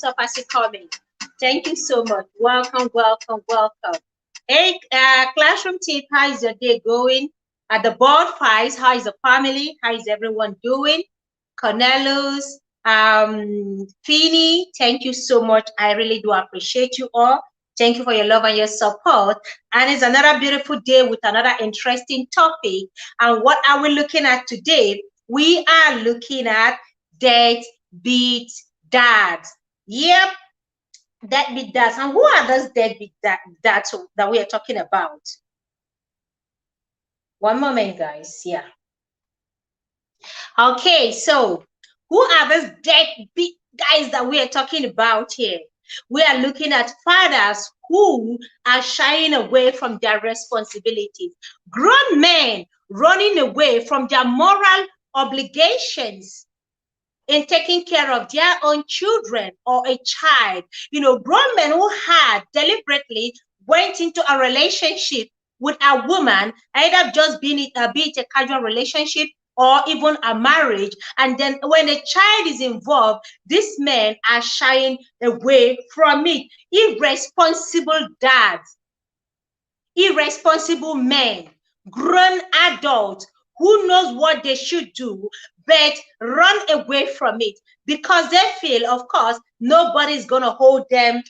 up as you coming. Thank you so much. Welcome, welcome, welcome. Hey, classroom tip, how is your day going? At the board files, how is the family? How is everyone doing? Cornelius, Fini, thank you so much. I really do appreciate you all. Thank you for your love and your support. And it's another beautiful day with another interesting topic. And what are we looking at today? We are looking at deadbeat dads. Yep, deadbeat dads. And who are those deadbeat dads that we are talking about? One moment, guys. Yeah. Okay, so who are those deadbeat guys that we are talking about here? We are looking at fathers who are shying away from their responsibilities. Grown men running away from their moral obligations in taking care of their own children or a child. You know, grown men who had deliberately went into a relationship with a woman, either just be it a casual relationship or even a marriage, and then when a child is involved, these men are shying away from it. Irresponsible dads, irresponsible men, grown adults who knows what they should do, but run away from it because they feel, of course, nobody's going to hold them.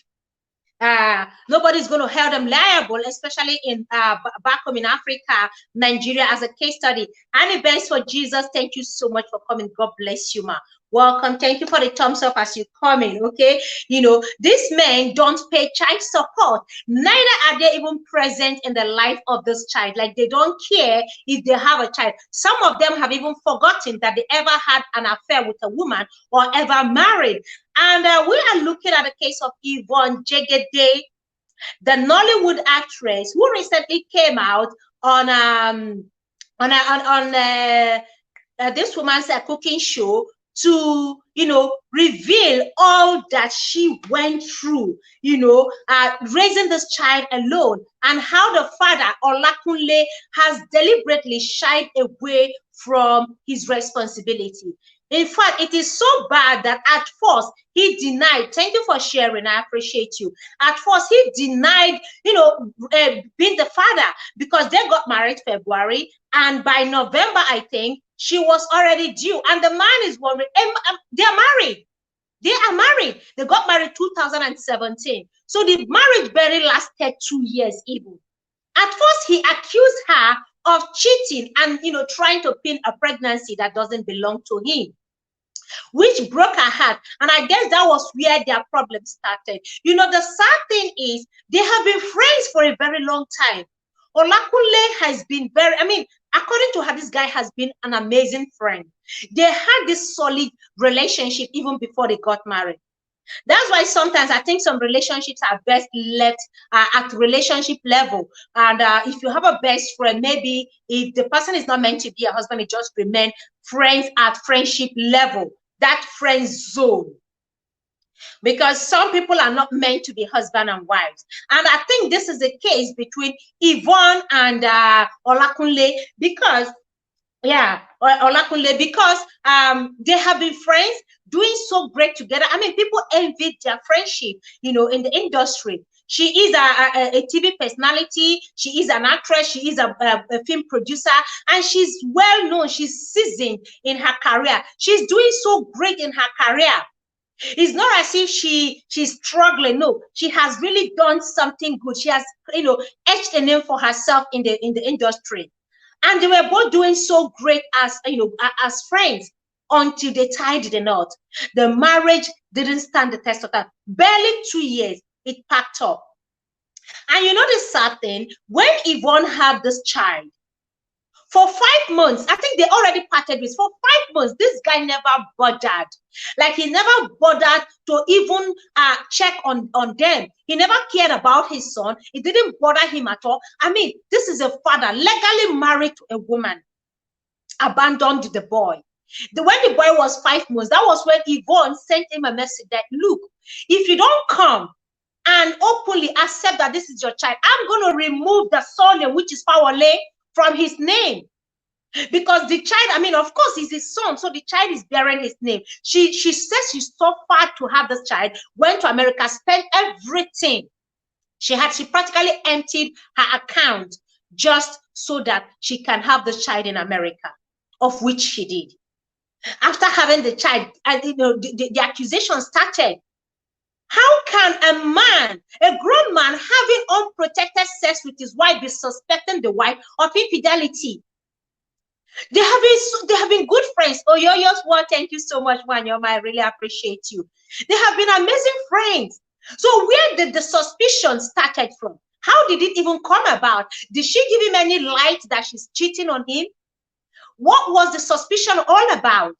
Nobody's going to hold them liable, especially in back home in Africa, Nigeria, as a case study. Annie Best for Jesus, thank you so much for coming. God bless you, ma. Welcome. Thank you for the thumbs up as you come in. Okay, you know, these men don't pay child support. Neither are they even present in the life of this child. Like, they don't care if they have a child. Some of them have even forgotten that they ever had an affair with a woman or ever married. And we are looking at the case of Yvonne Jegede, the Nollywood actress who recently came out on this woman's cooking show to, you know, reveal all that she went through, you know, raising this child alone, and how the father, Olakunle, has deliberately shied away from his responsibility. In fact, it is so bad that at first he denied. Thank you for sharing. I appreciate you. At first, he denied, you know, being the father, because they got married February, and by November, I think, she was already due. And the man is wondering, they are married. They are married. They got married 2017. So the marriage barely lasted 2 years even. At first, he accused her of cheating and, you know, trying to pin a pregnancy that doesn't belong to him, which broke her heart. And I guess that was where their problem started. You know, the sad thing is they have been friends for a very long time. Olakunle has been very, I mean, according to her, this guy has been an amazing friend. They had this solid relationship even before they got married. That's why sometimes I think some relationships are best left at relationship level. And if you have a best friend, maybe if the person is not meant to be a husband, it just remain friends at friendship level, that friend zone. Because some people are not meant to be husband and wives. And I think this is the case between Yvonne and Olakunle, because Olakunle, because they have been friends, doing so great together. I mean, people envied their friendship, you know, in the industry. She is a TV personality. She is an actress. She is a film producer, and she's well known. She's seasoned in her career. She's doing so great in her career. It's not as if she's struggling. No, she has really done something good. She has, you know, etched a name for herself in the industry. And they were both doing so great as, you know, as friends, until they tied the knot. The marriage didn't stand the test of time. Barely 2 years, it packed up. And you know the sad thing, when Yvonne had this child, for 5 months, I think they already parted with, for 5 months, this guy never bothered. Like, he never bothered to even check on them. He never cared about his son. It didn't bother him at all. I mean, this is a father legally married to a woman, abandoned the boy. When the boy was 5 months, that was when Yvonne sent him a message that, look, if you don't come and openly accept that this is your child, I'm going to remove the surname, which is Fawole, from his name. Because the child, I mean, of course, is his son, so the child is bearing his name. She says she suffered to have this child, went to America, spent everything she had. She practically emptied her account just so that she can have this child in America, of which she did. After having the child, and the accusation started. How can a man, a grown man, having unprotected sex with his wife, be suspecting the wife of infidelity? They have been good friends. Oh, yours, well, thank you so much, Wanyoma. I really appreciate you. They have been amazing friends. So where did the suspicion started from? How did it even come about? Did she give him any light that she's cheating on him? What was the suspicion all about?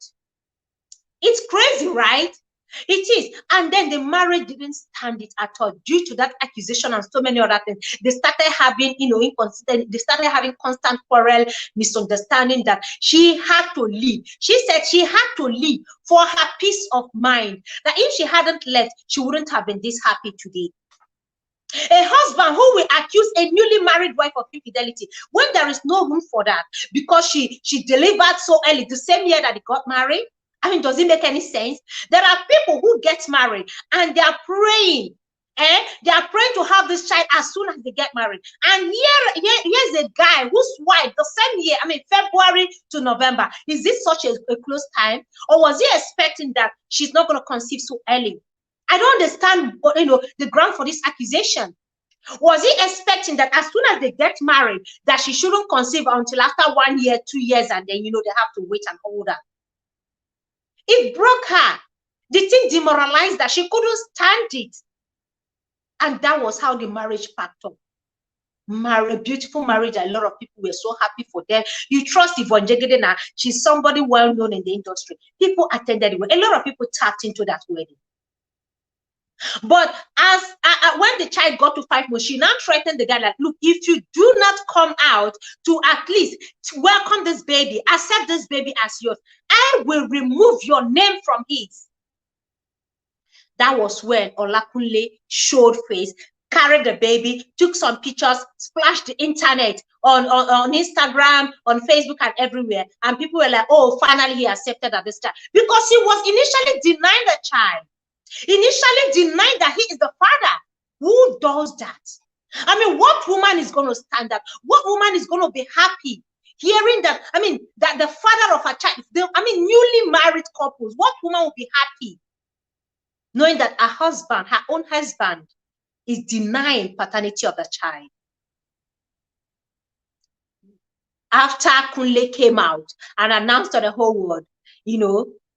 It's crazy, right? It is. And then the marriage didn't stand it at all due to that accusation and so many other things. They started having, inconsistent, they started having constant quarrel, misunderstanding, that she had to leave. She said she had to leave for her peace of mind. That if she hadn't left, she wouldn't have been this happy today. A husband who will accuse a newly married wife of infidelity when there is no room for that, because she delivered so early, the same year that they got married. I mean, does it make any sense? There are people who get married and they are praying. They are praying to have this child as soon as they get married. And here's a guy whose wife, the same year, I mean, February to November. Is this such a close time? Or was he expecting that she's not going to conceive so early? I don't understand, the ground for this accusation. Was he expecting that as soon as they get married, that she shouldn't conceive until after 1 year, 2 years, and then, they have to wait and hold her? It broke her. The thing demoralized her. She couldn't stand it. And that was how the marriage packed up. A beautiful marriage. A lot of people were so happy for them. You trust Yvonne Jegede now. She's somebody well known in the industry. People attended it. A lot of people tapped into that wedding. But as when the child got to 5 months, she now threatened the guy that, look, if you do not come out to at least welcome this baby, accept this baby as yours, I will remove your name from it. That was when Olakunle showed face, carried the baby, took some pictures, splashed the internet on Instagram, on Facebook, and everywhere. And people were like, oh, finally he accepted at this time. Because he was initially denying the child. Initially denying that he is the father. Who does that? I mean, what woman is going to stand up? What woman is going to be happy hearing that? I mean, that the father of her child, newly married couples, what woman will be happy knowing that her own husband, is denying paternity of the child? After Kunle came out and announced to the whole world,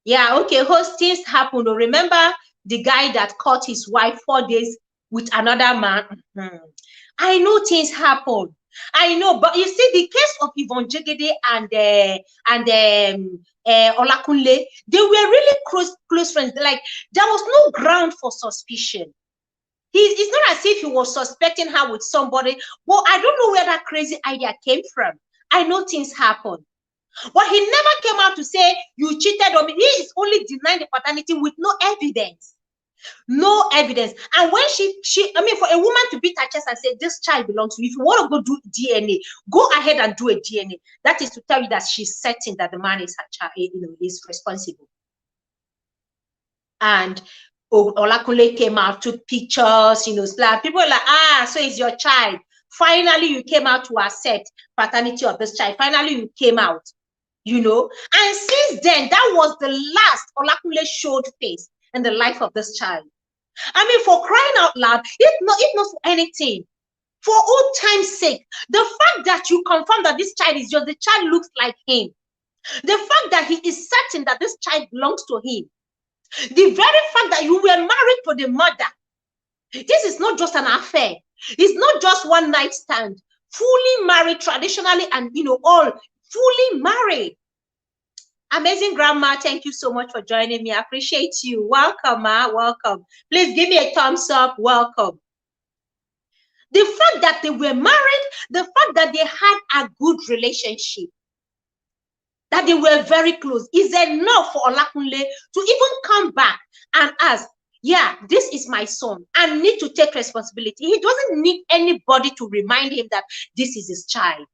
yeah, okay, things happened. Remember the guy that caught his wife 4 days with another man? I know things happen. I know, but you see, the case of Yvonne Jegede and Olakunle, they were really close friends. Like, there was no ground for suspicion. It's not as if he was suspecting her with somebody. Well, I don't know where that crazy idea came from. I know things happen. But he never came out to say, you cheated on me. He is only denying the paternity with no evidence. No evidence. And when for a woman to beat her chest and say, this child belongs to you, if you want to go do DNA, go ahead and do a DNA. That is to tell you that she's certain that the man is her child, is responsible. And Olakunle came out, took pictures, people were like, so it's your child. Finally, you came out to accept paternity of this child. Finally, you came out. And since then, that was the last Olakunle showed face in the life of this child. I mean, for crying out loud, if not for anything, for old time's sake, the fact that you confirm that this child is yours, the child looks like him, the fact that he is certain that this child belongs to him, the very fact that you were married to the mother, this is not just an affair. It's not just one night stand. Fully married traditionally, and all fully married. Amazing grandma, thank you so much for joining me. I appreciate you. Welcome, ma. Welcome. Please give me a thumbs up. Welcome. The fact that they were married, the fact that they had a good relationship, that they were very close, is enough for Olakunle to even come back and ask, yeah, this is my son, and need to take responsibility. He doesn't need anybody to remind him that this is his child.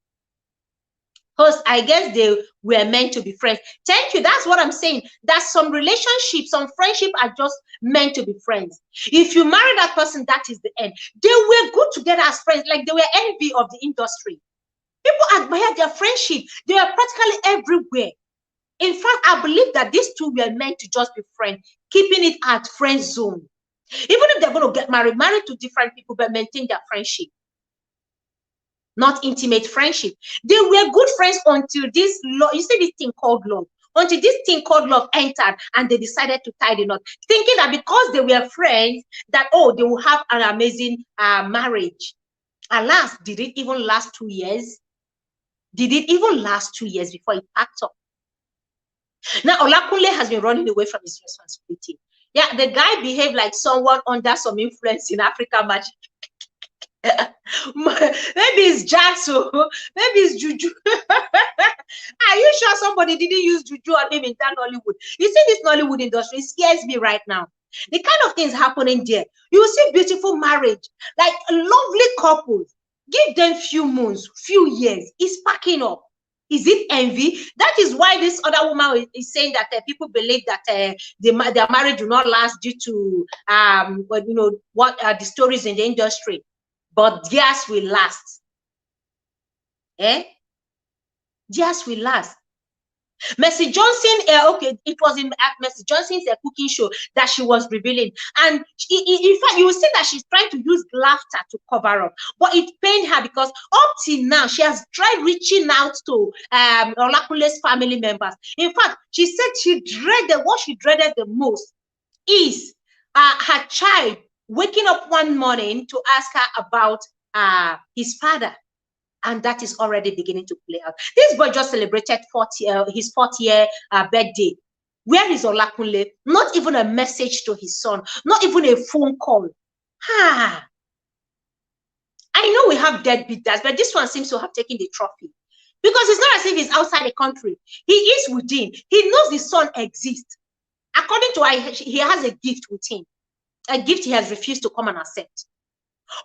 Because I guess they were meant to be friends. Thank you. That's what I'm saying. That some relationships, some friendship are just meant to be friends. If you marry that person, that is the end. They were good together as friends, like they were envy of the industry. People admire their friendship. They were practically everywhere. In fact, I believe that these two were meant to just be friends, keeping it at friend zone. Even if they're going to get married, married to different people, but maintain their friendship. Not intimate friendship. They were good friends until this love, you see this thing called love, until this thing called love entered and they decided to tie the knot, thinking that because they were friends, that, oh, they will have an amazing marriage. Alas, did it even last 2 years? Did it even last 2 years before it packed up? Now, Olakunle has been running away from his responsibility. Yeah, the guy behaved like someone under some influence in Africa magic. Maybe it's Jackson, maybe it's Juju. Are you sure somebody didn't use Juju on him in that Nollywood? You see, this Nollywood industry scares me right now. The kind of things happening there. You see beautiful marriage, like lovely couples. Give them few months, few years. It's packing up. Is it envy? That is why this other woman is saying that people believe that their marriage will not last due to but you know what are the stories in the industry. But theirs will last. Eh? Theirs will last. Mercy Johnson, okay, it was at Mercy Johnson's cooking show that she was revealing. And in fact, you will see that she's trying to use laughter to cover up. But it pained her because up till now, she has tried reaching out to Olakunle's family members. In fact, she said what she dreaded the most is her child waking up one morning to ask her about his father. And that is already beginning to play out. This boy just celebrated his 4th year birthday. Where is Olakunle? Not even a message to his son. Not even a phone call. I know we have deadbeat dads, but this one seems to have taken the trophy. Because it's not as if he's outside the country. He is within. He knows his son exists. According to he has a gift with him. A gift he has refused to come and accept.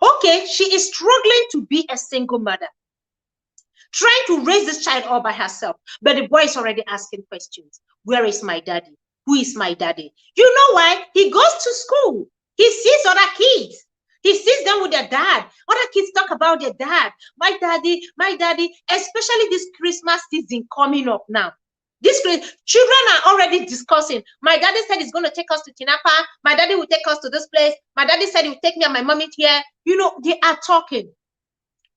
Okay, she is struggling to be a single mother, trying to raise this child all by herself. But the boy is already asking questions. Where is my daddy? Who is my daddy? You know why? He goes to school. He sees other kids. He sees them with their dad. Other kids talk about their dad. My daddy, especially this Christmas season coming up now. Children are already discussing. My daddy said he's going to take us to Tinapa. My daddy will take us to this place. My daddy said he will take me and my mommy here. You know, they are talking.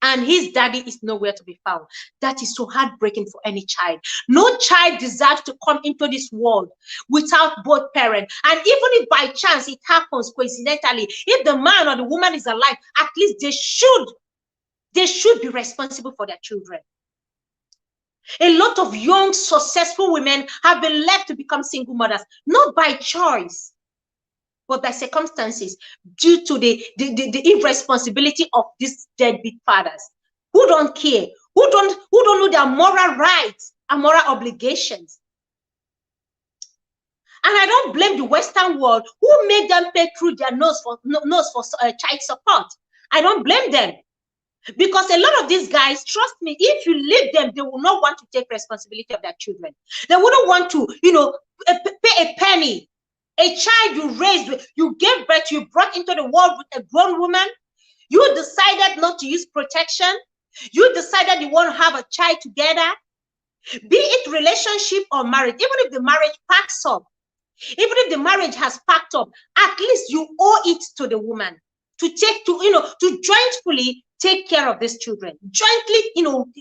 And his daddy is nowhere to be found. That is so heartbreaking for any child. No child deserves to come into this world without both parents. And even if by chance it happens coincidentally, if the man or the woman is alive, at least they should be responsible for their children. A lot of young, successful women have been left to become single mothers, not by choice, but by circumstances, due to the irresponsibility of these deadbeat fathers who don't care, who don't know their moral rights and moral obligations. And I don't blame the Western world who made them pay through their nose for child support. I don't blame them. Because a lot of these guys, trust me, if you leave them, they will not want to take responsibility of their children. They wouldn't want to, you know, pay a penny. A child you raised, you gave birth, you brought into the world with a grown woman. You decided not to use protection. You decided you want to have a child together. Be it relationship or marriage, even if the marriage packs up, even if the marriage has packed up, at least you owe it to the woman to jointfully take care of these children. Jointly,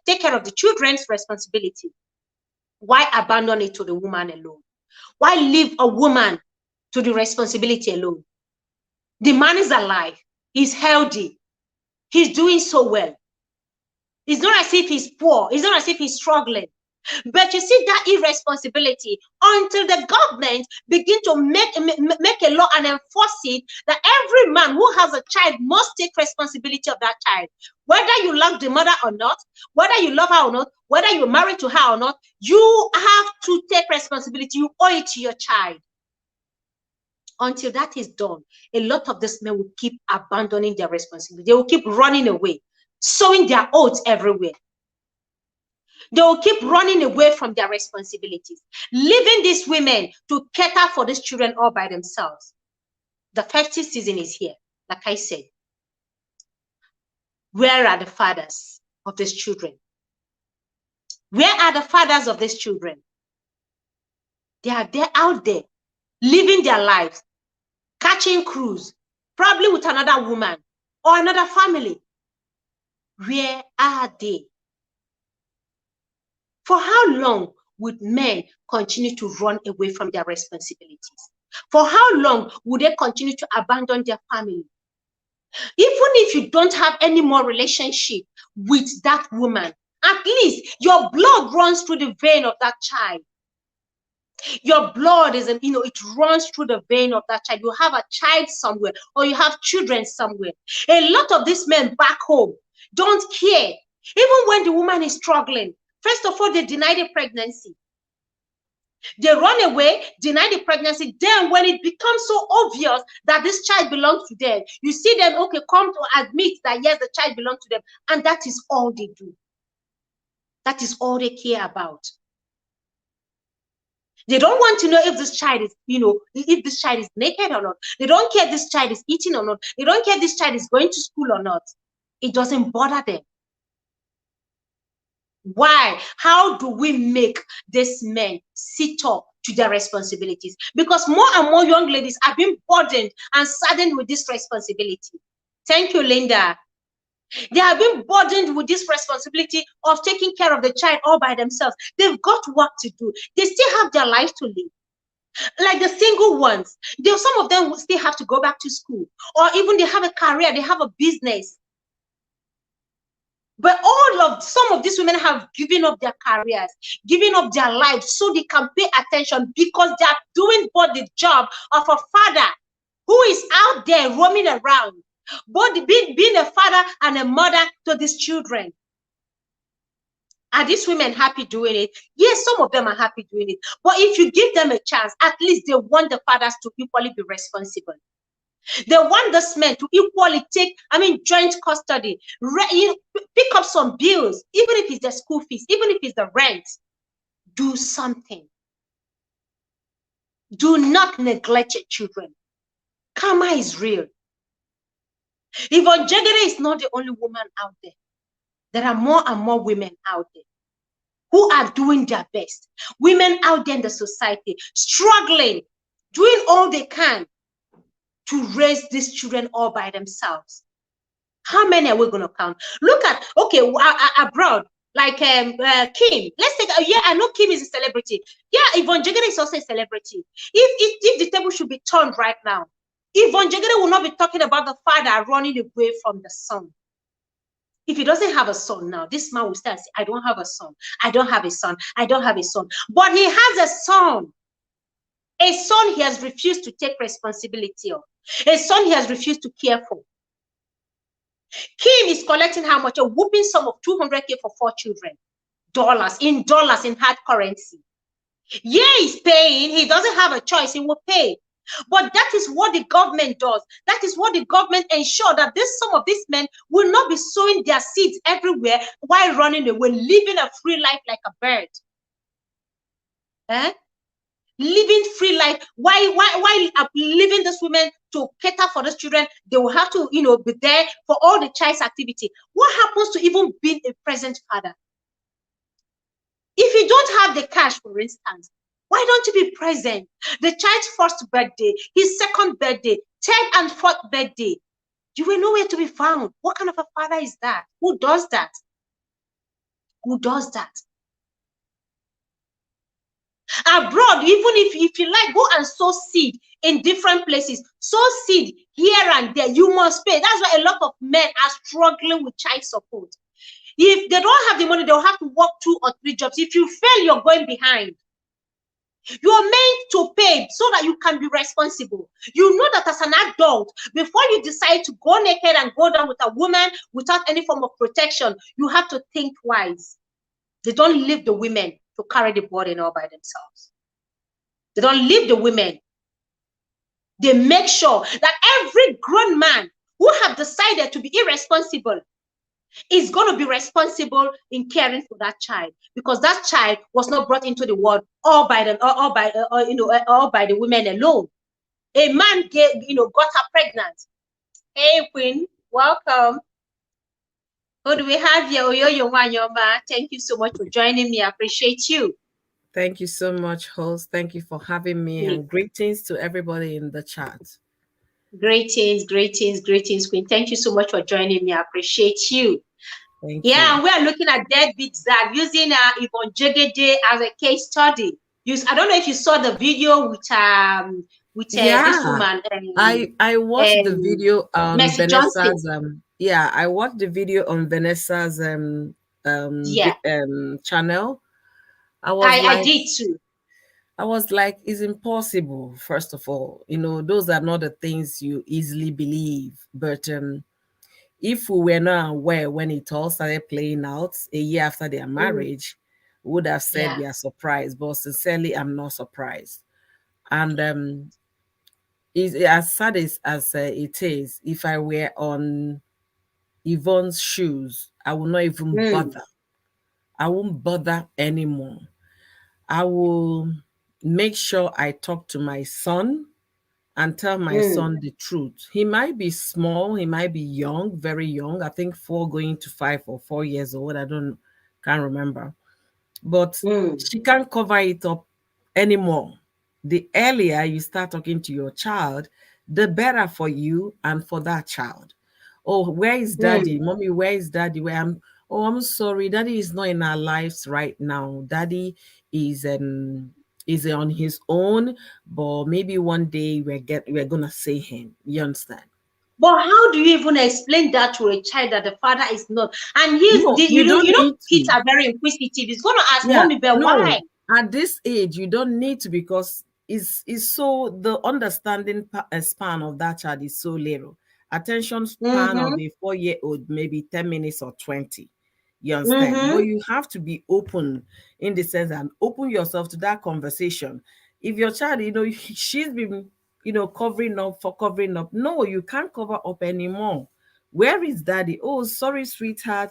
take care of the children's responsibility. Why abandon it to the woman alone? Why leave a woman to the responsibility alone? The man is alive. He's healthy. He's doing so well. It's not as if he's poor. It's not as if he's struggling. But you see that irresponsibility until the government begin to make a law and enforce it, that every man who has a child must take responsibility of that child. Whether you love the mother or not, whether you love her or not, whether you're married to her or not, you have to take responsibility. You owe it to your child. Until that is done, a lot of these men will keep abandoning their responsibility. They will keep running away, sowing their oats everywhere. They will keep running away from their responsibilities, leaving these women to cater for these children all by themselves. The festive season is here, like I said. Where are the fathers of these children? Where are the fathers of these children? They're out there, living their lives, catching cruise, probably with another woman or another family. Where are they? For how long would men continue to run away from their responsibilities? For how long would they continue to abandon their family? Even if you don't have any more relationship with that woman, at least your blood runs through the vein of that child. Your blood is, it runs through the vein of that child. You have a child somewhere, or you have children somewhere. A lot of these men back home don't care. Even when the woman is struggling, first of all, they deny the pregnancy. They run away, deny the pregnancy. Then when it becomes so obvious that this child belongs to them, you see them, okay, come to admit that yes, the child belongs to them. And that is all they do. That is all they care about. They don't want to know if this child is, if this child is naked or not. They don't care if this child is eating or not. They don't care if this child is going to school or not. It doesn't bother them. Why? How do we make these men sit up to their responsibilities? Because more and more young ladies are being burdened and saddened with this responsibility. Thank you, Linda. They have been burdened with this responsibility of taking care of the child all by themselves. They've got work to do. They still have their life to live. Like the single ones, some of them will still have to go back to school, or even they have a career, they have a business. But some of these women have given up their careers, given up their lives so they can pay attention, because they are doing both the job of a father who is out there roaming around, both being a father and a mother to these children. Are these women happy doing it? Yes, some of them are happy doing it. But if you give them a chance, at least they want the fathers to equally be responsible. They want this men to equally take, joint custody, pick up some bills, even if it's the school fees, even if it's the rent. Do something. Do not neglect your children. Karma is real. Yvonne Jegede is not the only woman out there. There are more and more women out there who are doing their best. Women out there in the society, struggling, doing all they can to raise these children all by themselves. How many are we going to count? Look at, okay, abroad, like Kim. Let's take, I know Kim is a celebrity. Yeah, Yvonne Jegede is also a celebrity. If the table should be turned right now, Yvonne Jegede will not be talking about the father running away from the son. If he doesn't have a son now, this man will start saying, I don't have a son. I don't have a son. I don't have a son. But he has a son. A son he has refused to take responsibility of. A son he has refused to care for. Kim is collecting how much? A whooping sum of 200K for 4 children. Dollars, in hard currency. Yeah, he's paying. He doesn't have a choice. He will pay. But that is what the government does. That is what the government ensures, that some of these men will not be sowing their seeds everywhere while running away, living a free life like a bird. Living free life. Why leaving these women to cater for these children? They will have to, be there for all the child's activity. What happens to even being a present father? If you don't have the cash, for instance, why don't you be present? The child's first birthday, his second birthday, third and fourth birthday, you will nowhere to be found. What kind of a father is that? Who does that? Who does that? Abroad, even if you like, go and sow seed in different places. Sow seed here and there. You must pay. That's why a lot of men are struggling with child support. If they don't have the money, they'll have to work 2 or 3 jobs. If you fail, you're going behind. You're meant to pay so that you can be responsible. You know that as an adult, before you decide to go naked and go down with a woman without any form of protection, you have to think twice. They don't leave the women to carry the burden all by themselves. They don't leave the women. They make sure that every grown man who have decided to be irresponsible, is going to be responsible in caring for that child, because that child was not brought into the world all by the all by all by the women alone. A man got her pregnant. Hey Queen, welcome. Who do we have here? Oyoyo Wanyoma. Thank you so much for joining me. I appreciate you. Thank you so much, host. Thank you for having me, and greetings to everybody in the chat. Greetings, greetings, greetings, Queen. Thank you so much for joining me. I appreciate you. Thank Yeah, you. and we are looking at Deadbeat Zag using Yvonne Jegede as a case study. I don't know if you saw the video with this Yeah, woman, I watched the video on Mercy Johnson. Vanessa's yeah, I watched the video on Vanessa's Yeah, channel. I was I like did too. it's impossible. First of all, those are not the things you easily believe. But if we were not aware when it all started playing out a year after their Mm, marriage, we would have said yeah. we are surprised. But sincerely, I'm not surprised. And is as sad as it is, if I were on Yvonne's shoes, I will not even Mm, bother. I won't bother anymore. I will make sure I talk to my son and tell my mm, son the truth. He might be small, he might be young, very young. I think 4 going to 5 or 4 years old. Can't remember. But mm, she can't cover it up anymore. The earlier you start talking to your child, the better for you and for that child. Oh, where is daddy? mm, Mommy, where is daddy? Oh, I'm sorry, daddy is not in our lives right now. Daddy is on his own, but maybe one day we're gonna see him. You understand? But how do you even explain that to a child that the father is not? And No, you don't need kids to. are very inquisitive. He's going to ask Yeah, mommy, but why? no. At this age, you don't need to, because is so the understanding span of that child is so little. Attention span of Mm-hmm, a 4-year-old maybe 10 minutes or 20. You understand? But mm-hmm, you have to be open in the sense, and open yourself to that conversation. If your child, she's been, covering up for covering up. No, you can't cover up anymore. Where is daddy? Oh, sorry, sweetheart.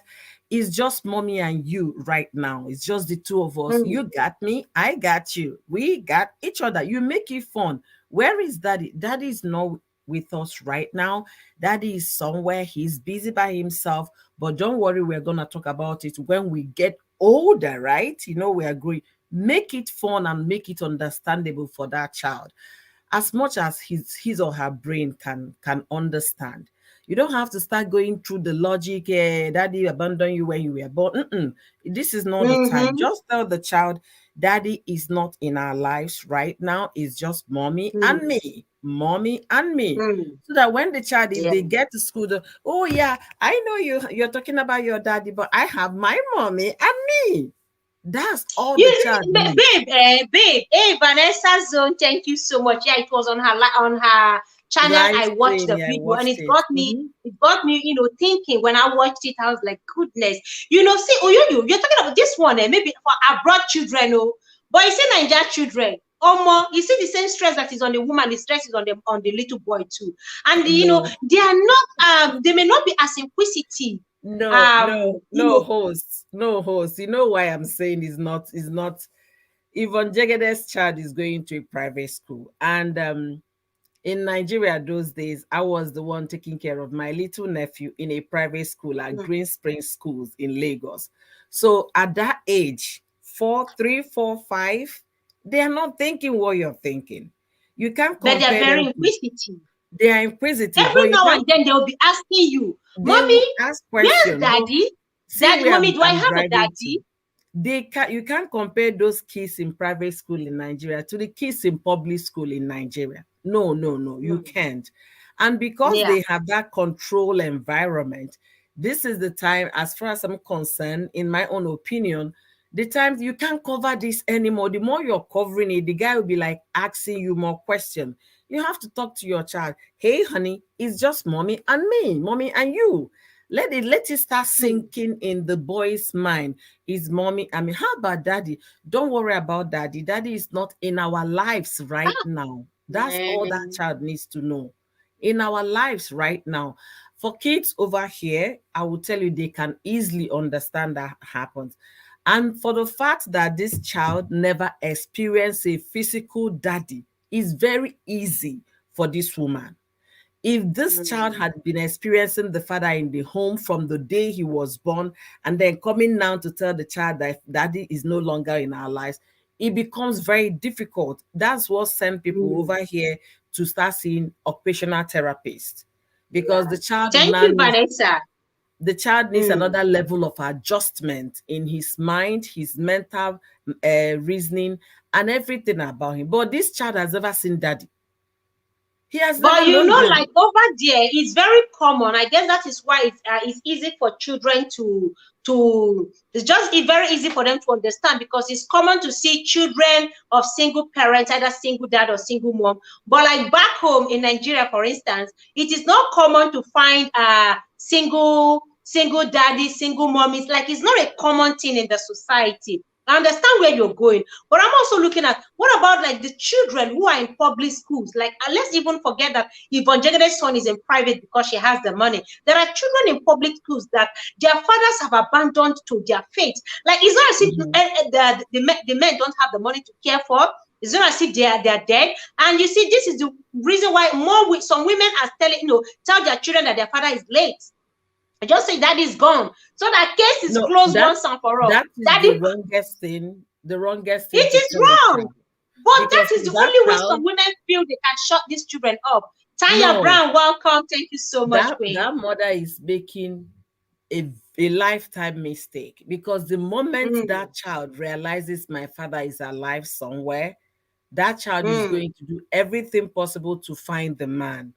It's just mommy and you right now. It's just the two of us. mm, You got me. I got you. We got each other. You make it fun. Where is daddy? Daddy is not with us right now. Daddy is somewhere. He's busy by himself. But don't worry, we're going to talk about it when we get older, right? We agree. Make it fun and make it understandable for that child, as much as his or her brain can understand. You don't have to start going through the logic. Daddy abandoned you when you were born. This is not the time. mm-hmm, Just tell the child, daddy is not in our lives right now. It's just mommy and mm, me, mommy and me. mm. So that when the child, if Yeah. they get to school, oh yeah, I know you're talking about your daddy, but I have my mommy and me. That's all the child needs. Babe, hey, Vanessa Zone, thank you so much. Yeah, it was on on her channel. Live I watched stream, the yeah, I video and watched it it. got me, thinking. When I watched it, I was like, goodness, see, you're talking about this one, maybe for abroad children, but you see Nigerian children. You see the same stress that is on the woman, the stress is on the little boy too. And No, they are not they may not be as inquisitive. no, Um, no, no host, no host. You know why I'm saying is not even Jegede's child is going to a private school. And in Nigeria those days, I was the one taking care of my little nephew in a private school at mm, Green Spring Schools in Lagos. So at that age, 4, 3, 4, 5, they are not thinking what you're thinking. You can't but they are compare very them to, inquisitive. they are inquisitive, but Every you now and can't, then they'll be asking you, they mommy, will ask where's questions. But daddy? see Daddy, where mommy, do I I'm have a driving to. daddy? You can't compare those kids in private school in Nigeria to the kids in public school in Nigeria. No, no, no, you Hmm. can't. And because Yeah. they have that control environment, this is the time, as far as I'm concerned, in my own opinion, the time you can't cover this anymore. The more you're covering it, the guy will be like asking you more questions. You have to talk to your child. Hey, honey, it's just mommy and me, mommy and you. Let it start Hmm. sinking in the boy's mind. Is mommy, I mean, how about daddy? Don't worry about daddy. Daddy is not in our lives right Ah, now. That's all that man. child needs to know. in our lives right now. For kids over here, I will tell you they can easily understand that happens. And for the fact that this child never experienced a physical daddy, is very easy for this woman. If this child Mm. had been experiencing the father in the home from the day he was born, and then coming now to tell the child that daddy is no longer in our lives, it becomes very difficult. That's what sent people Mm. over here to start seeing occupational therapists, because Yeah. the child Thank now you, needs Vanessa. Mm. another level of adjustment in his mind, his mental reasoning, and everything about him. But this child has never seen daddy. He has But never known like daddy. over there, it's very common. I guess that is why it's easy for children it's just very easy for them to understand, because it's common to see children of single parents, either single dad or single mom. But like back home in Nigeria, for instance, it is not common to find single daddy, single mom. It's not a common thing in the society. I understand where you're going, but I'm also looking at what about like the children who are in public schools? Like, let's even forget that Yvonne Jegede's son is in private because she has the money. There are children in public schools that their fathers have abandoned to their fate. Like, it's not as if Mhm. the men don't have the money to care for. It's not as if they are dead. And you see, this is the reason why some women are tell their children that their father is late. I just say that is gone. So that case is No, closed once and for all. that is Daddy, the wrongest thing it to is tell a wrong. child. But that Because is the that only way some child, women feel they can shut these children up. Tanya no, Brown, welcome. Thank you so much, Queen. that mother is making a lifetime mistake, because the moment Mm, that child realizes my father is alive somewhere, that child is mm. going to do everything possible to find the man.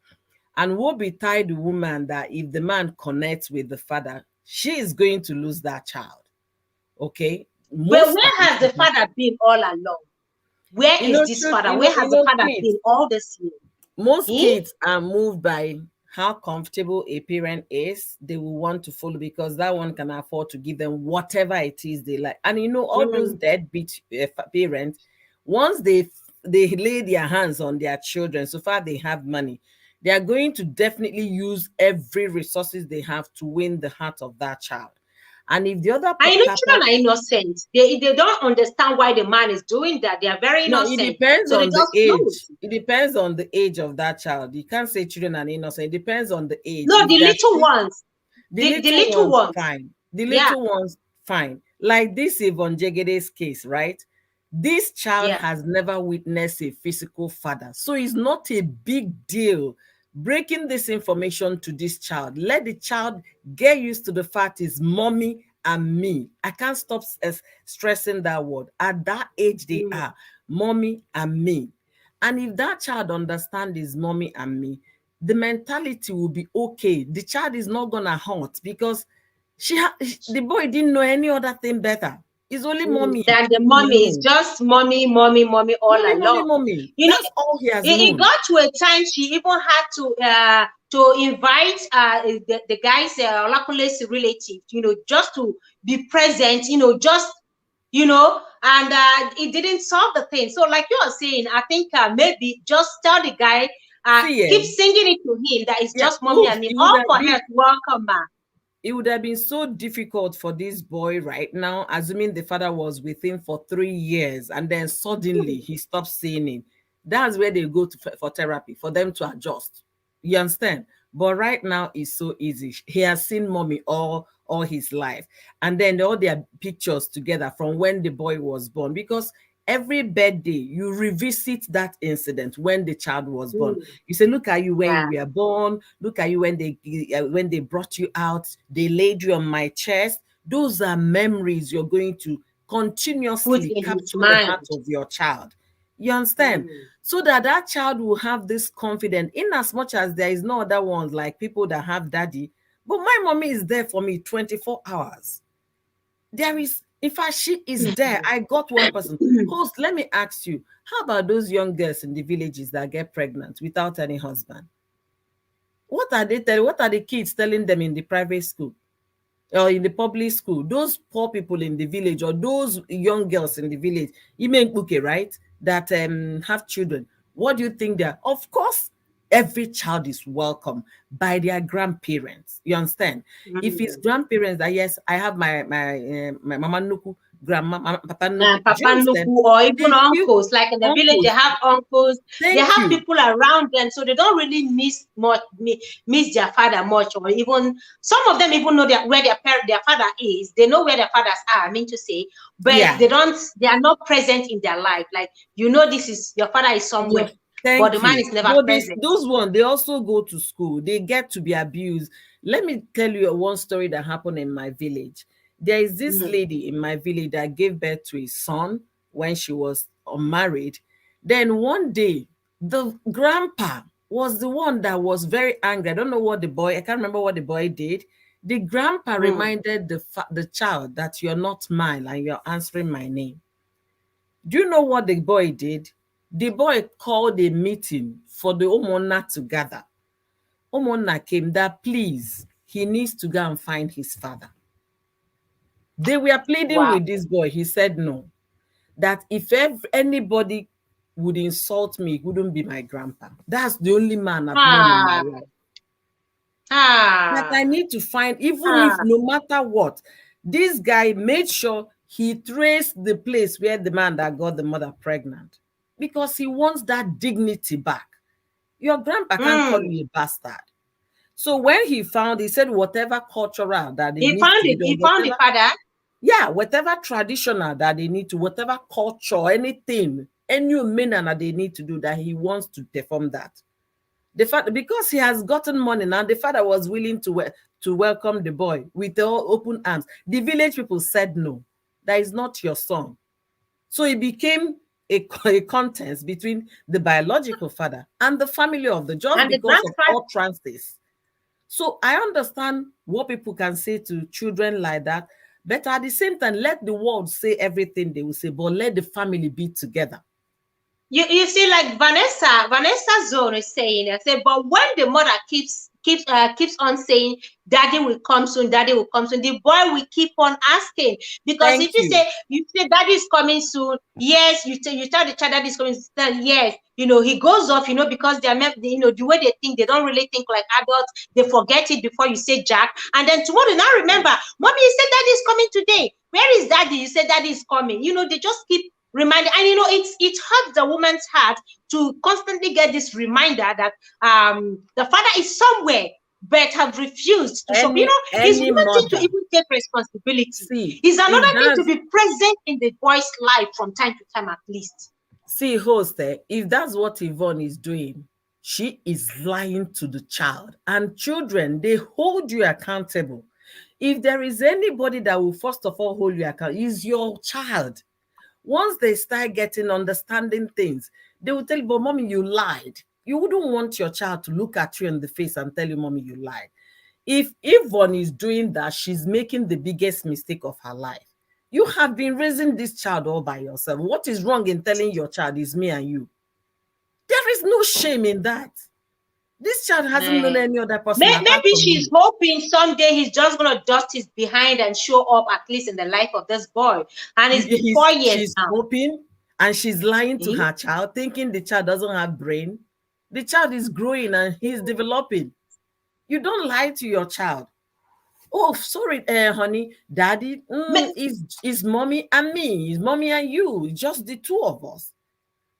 And woe betide the woman that if the man connects with the father, she is going to lose that child. Okay? But Most where times has the father been all along? Where you is know, this truth, father? Where has the father kids, been all this year? most Eh? kids are moved by how comfortable a parent is. They will want to follow because that one can afford to give them whatever it is they like. And all those Mm. deadbeat parents, once they lay their hands on their children, so far they have money, they are going to definitely use every resources they have to win the heart of that child. And if the other And papa, children are innocent. They don't understand why the man is doing that. They are very no, it innocent. depends So they on the just do age. it. It depends on the age of that child. You can't say children are innocent. It depends on the age. No, If the they're little ones. the The little little ones, ones. fine. The Yeah, little ones, fine. Like this Yvonne Jegede's case, right? This child yeah. has never witnessed a physical father. So it's not a big deal breaking this information to this child. Let the child get used to the fact it's mommy and me. I can't stop stressing that word. At that age, they Mm. are mommy and me. And if that child understands his mommy and me, the mentality will be okay. The child is not gonna hurt because the boy didn't know any other thing better. It's only mommy That the he mommy is knows. just mommy, mommy, mommy all Mommy, mommy, along. mommy. You know, That's all he has it known. got to a time she even had to invite the guy's Olakunle's relative, just to be present, just and it didn't solve the thing. So, like you are saying, I think maybe just tell the guy, See, keep singing it to him that it's yeah, just mommy look, and me. All for her to welcome her. it would have been so difficult for this boy right now, assuming the father was with him for 3 years and then suddenly he stops seeing him. That's where they go for therapy, for them to adjust. You understand? But right now it's so easy. He has seen mommy all his life. And then all their pictures together from when the boy was born. Because every birthday you revisit that incident when the child was born. Mm, You say, look at you when you yeah, were born. Look at you when they brought you out. They laid you on my chest. Those are memories you're going to put continuously in his capture the heart mind. of your child. You understand? Mm. So that that child will have this confidence, in as much as there is no other ones like people that have daddy. But my mommy is there for me 24 hours. There is, in fact, she is there. I got one person. Host, let me ask you, how about those young girls in the villages that get pregnant without any husband? What are they telling? What are the kids telling them in the private school or in the public school? Those poor people in the village or those young girls in the village, right, that have children. What do you think they are? Of course, every child is welcome by their grandparents. You understand? If it's Mm. grandparents that, yes, I have my mama nuku, grandma, papa nuku. Do you Papa understand? Nuku, or They even feel uncles. Like in the village, they uncles. have uncles. They Thank have you. people around them, so they don't really miss their father much, or even some of them even know where their father is. They know where their fathers are. I mean to say, but Yeah. they don't. They are not present in their life. Like this is your father is somewhere, Yeah. but the Thank man you. is never But present. those ones, they also go to school. They get to be abused. Let me tell you one story that happened in my village. There is this Mm, lady in my village that gave birth to a son when she was unmarried. Then one day, the grandpa was the one that was very angry. I don't know what the boy, I can't remember what the boy did. The grandpa mm. reminded the child that you're not mine and you're answering my name. Do you know what the boy did? The boy called a meeting for the Omona to gather. Omona came that please, he needs to go and find his father. They were pleading Wow. with this boy. He said no. That if anybody would insult me, it wouldn't be my grandpa. That's the only man I've known in my Ah, life. That I ah, need to find, even if ah. no matter what, this guy made sure he traced the place where the man that got the mother pregnant because he wants that dignity back. Your grandpa can't call Mm. you a bastard. So when he found, he said, whatever cultural that they He need found to be it. done, He found the whatever, father. yeah, whatever traditional that they need to, whatever culture, anything, any manner that they need to do, that he wants to perform that. The father, because he has gotten money now, the father was willing to welcome the boy with all open arms. The village people said no, that is not your son. So it became a contest between the biological father and the family of the, just And the because of grandfather. all transits. So I understand what people can say to children like that, but at the same time, let the world say everything they will say, but let the family be together. You see, like Vanessa Zone is saying, I say, but when the mother keeps on saying, "Daddy will come soon, Daddy will come soon," the boy will keep on asking. Because if Thank you. you say Daddy is coming soon, yes, you tell the child Daddy is coming soon, yes, he goes off, because the way they think, they don't really think like adults. They forget it before you say Jack, and then tomorrow now remember, Mommy, you said Daddy is coming today. Where is Daddy? You said Daddy is coming. They just keep reminder, and it hurts the woman's heart to constantly get this reminder that the father is somewhere but have refused to show up. It's Any one thing to mother, even take responsibility. see, It's if another thing to that's be present in the boy's life from time to time, at least. see, host, if that's what Yvonne is doing, she is lying to the child. And children, they hold you accountable. If there is anybody that will first of all hold you accountable, is your child. Once they start getting understanding things, they will tell you, but mommy, you lied. You wouldn't want your child to look at you in the face and tell you, mommy, you lied. If Yvonne is doing that, she's making the biggest mistake of her life. You have been raising this child all by yourself. What is wrong in telling your child is me and you? There is no shame in that. This child hasn't known Eh. any other person apart Maybe from she's you. hoping someday he's just gonna dust his behind and show up at least in the life of this boy. And it's been 4 years She's now. hoping and she's lying to Eh? her child, thinking the child doesn't have brain. The child is growing and he's developing. You don't lie to your child. Oh, sorry, honey, daddy, is mommy and me, is mommy and you, just the two of us.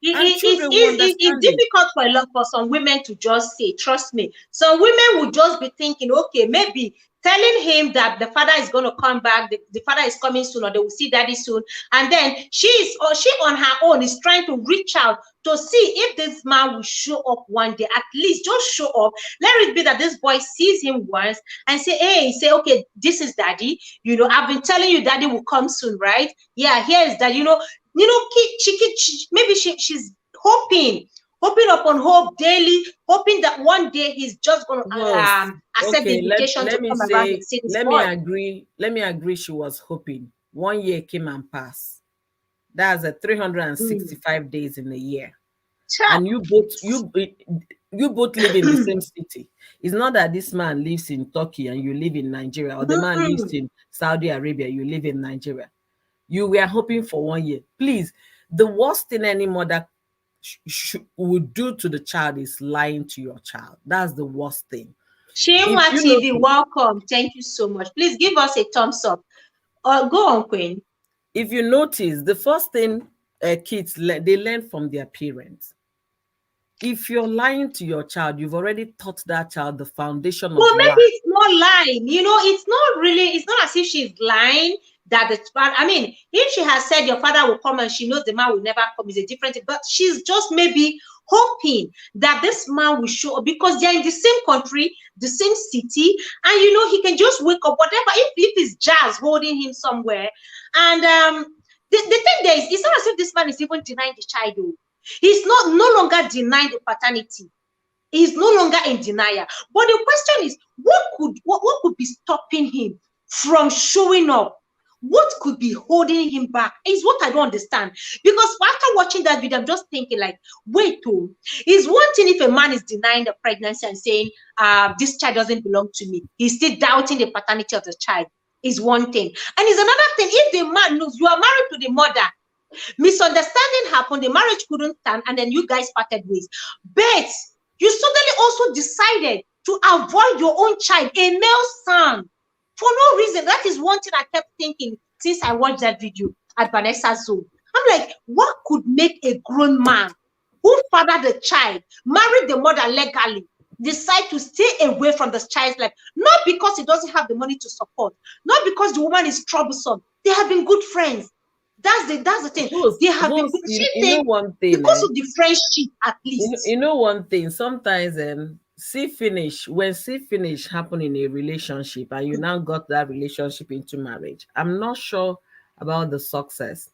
And children will It's understand it. difficult for some women to just say, trust me. Some women would just be thinking, okay, maybe telling him that the father is going to come back, the father is coming soon, or they will see daddy soon. And then she on her own is trying to reach out to see if this man will show up one day, at least just show up. Let it be that this boy sees him once and say, okay, this is daddy. I've been telling you daddy will come soon, right? Yeah, here is that, maybe she's hoping upon hope daily, hoping that one day he's just going to Was accept the okay. Let invitation to let me come around and say. see this Let me boy. agree. Let me agree. She was hoping. 1 year came and passed. That's a Mm. 365 days in a year, Cha. and you both live in the same city. It's not that this man lives in Turkey and you live in Nigeria, or the man lives Mm-mm. in Saudi Arabia, you live in Nigeria. You were hoping for 1 year. Please, the worst thing any mother would do to the child is lying to your child. That's the worst thing. If Shema you TV, notice, welcome. Thank you so much. Please give us a thumbs up. Go on, Queen. if you notice, the first thing kids they learn from their parents. If you're lying to your child, you've already taught that child the foundation Well, of maybe lie. it's not lying. It's not really, it's not as if she's lying that I mean, if she has said your father will come and she knows the man will never come, is a different thing. But she's just maybe hoping that this man will show up because they're in the same country, the same city, and he can just wake up, whatever, if it's Jazz holding him somewhere. And the thing there is, it's not as if this man is even denying the child. He's no longer denying the paternity. He's no longer in denial. But the question is, what could be stopping him from showing up? What could be holding him back is what I don't understand. Because after watching that video, I'm just thinking like, wait, it's one thing if a man is denying the pregnancy and saying, this child doesn't belong to me. He's still doubting the paternity of the child. Is one thing. And it's another thing, if the man knows you are married to the mother, misunderstanding happened, the marriage couldn't stand, and then you guys parted ways. But you suddenly also decided to avoid your own child, a male son, for no reason. That is one thing I kept thinking since I watched that video at Vanessa's Zone. I'm like, what could make a grown man who fathered the child, married the mother legally, decide to stay away from the child's life? Not because he doesn't have the money to support, not because the woman is troublesome. They have been good friends. That's the thing. They have been good. One thing, because of the friendship, at least. You know one thing. Sometimes when see finish happen in a relationship, and you now got that relationship into marriage. I'm not sure about the success.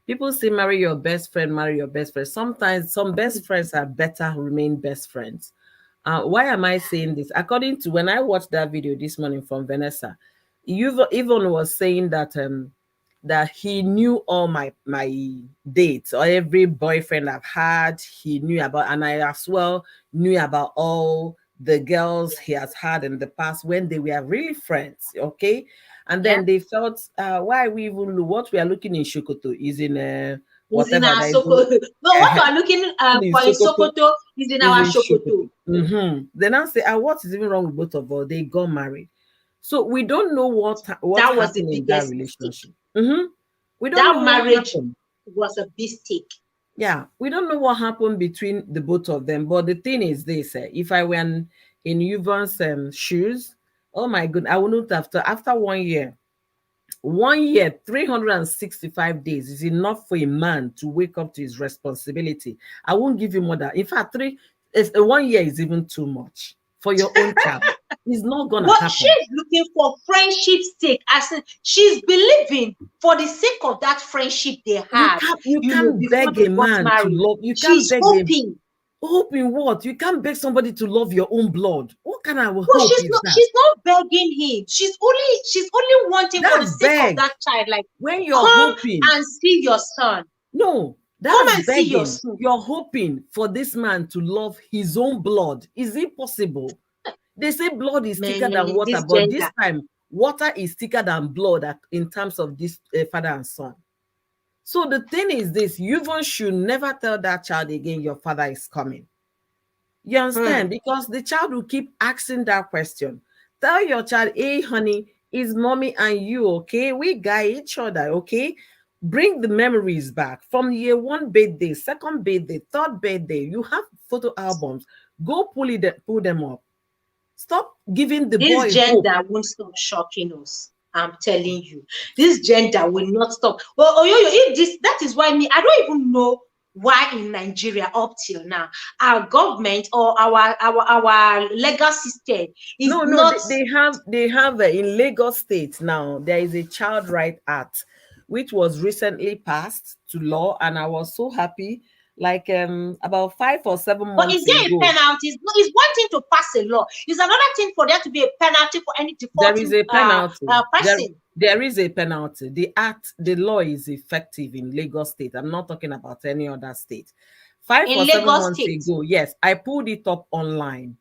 People say marry your best friend, marry your best friend. Sometimes some best friends are better remain best friends. Why am I saying this? According to when I watched that video this morning from Vanessa, Yvonne was saying that he knew all my dates or every boyfriend I've had, he knew about, and I as well knew about all the girls he has had in the past when they were really friends. Okay. And then they felt why we even look what we are looking in Shokoto is in whatever that is. No, what we are looking for in Sokoto is in our Shokoto. Mm-hmm. Then I say, what is even wrong with both of us? They got married. So we don't know what that was happened the in that relationship. Mm-hmm. We don't that know marriage was a mistake. Yeah, we don't know what happened between the both of them. But the thing is this, if I were in Yvonne's shoes, oh my goodness, I wouldn't have after 1 year. 1 year, 365 days is enough for a man to wake up to his responsibility. I won't give you more than, in fact, 1 year is even too much for your own child. It's not gonna happen. She's looking for friendship's sake, as in she's believing for the sake of that friendship they have. You can't beg a man to love. You can't beg hoping. Hoping what? You can't beg somebody to love your own blood. What kind of hope she's is not, that? She's not begging him. She's only wanting for the sake of that child. Like, when you're come hoping and see your son. No, that's come and begging. See your son. You're hoping for this man to love his own blood. Is it possible? They say blood is thicker than water, but this time water is thicker than blood in terms of this father and son. So the thing is this, Yvonne should never tell that child again, your father is coming. You understand? Because the child will keep asking that question. Tell your child, hey, honey, is mommy and you okay? We got each other, okay? Bring the memories back from year 1 birthday, 2nd birthday, 3rd birthday. You have photo albums. Go pull them up. Stop giving the boy this gender hope. Won't stop shocking us. I'm telling you, this gender will not stop. Well, if that is why I don't even know why in Nigeria up till now our government or our legal system is not. They have in Lagos State now. There is a Child Right Act which was recently passed to law, and I was so happy. Like about 5 or 7 months ago. But is there a penalty? It's one thing to pass a law. It's another thing for there to be a penalty for any defaulting. There is a penalty. Person. There is a penalty. The law is effective in Lagos State. I'm not talking about any other state. 5 or 7 months ago, yes, I pulled it up online.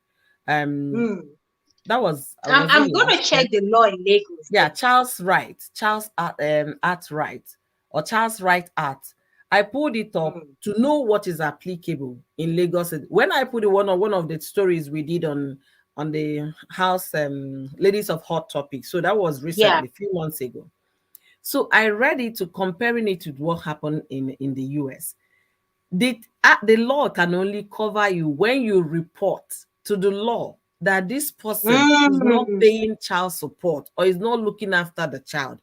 That was. I'm going to check the law in Lagos. Yeah, Child's Right Act, or Child's Right Act. I pulled it up to know what is applicable in Lagos. When I put it one of the stories we did on the house, ladies of hot topics. So that was Yeah. recently, a few months ago. So I read it to comparing it to what happened in the US. The law can only cover you when you report to the law that this person is not Mm. paying child support or is not looking after the child.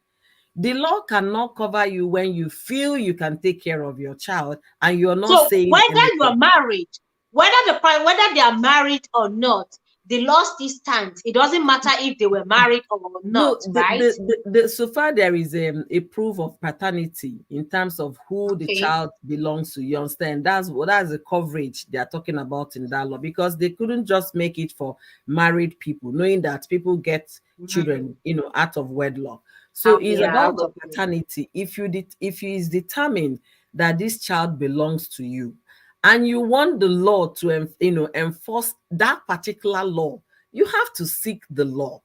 The law cannot cover you when you feel you can take care of your child and you're not So saying whether you are anything. married, whether they are married or not, the law still stands. It doesn't matter if they were married or No, not, right? so far there is a proof of paternity in terms of who the Okay. child belongs to. You understand? That's the coverage they are talking about in that law, because they couldn't just make it for married people, knowing that people get Mm. children, out of wedlock. So it's Yeah, about out the of it. paternity. If it is determined that this child belongs to you, and you want the law to enforce that particular law, you have to seek the law.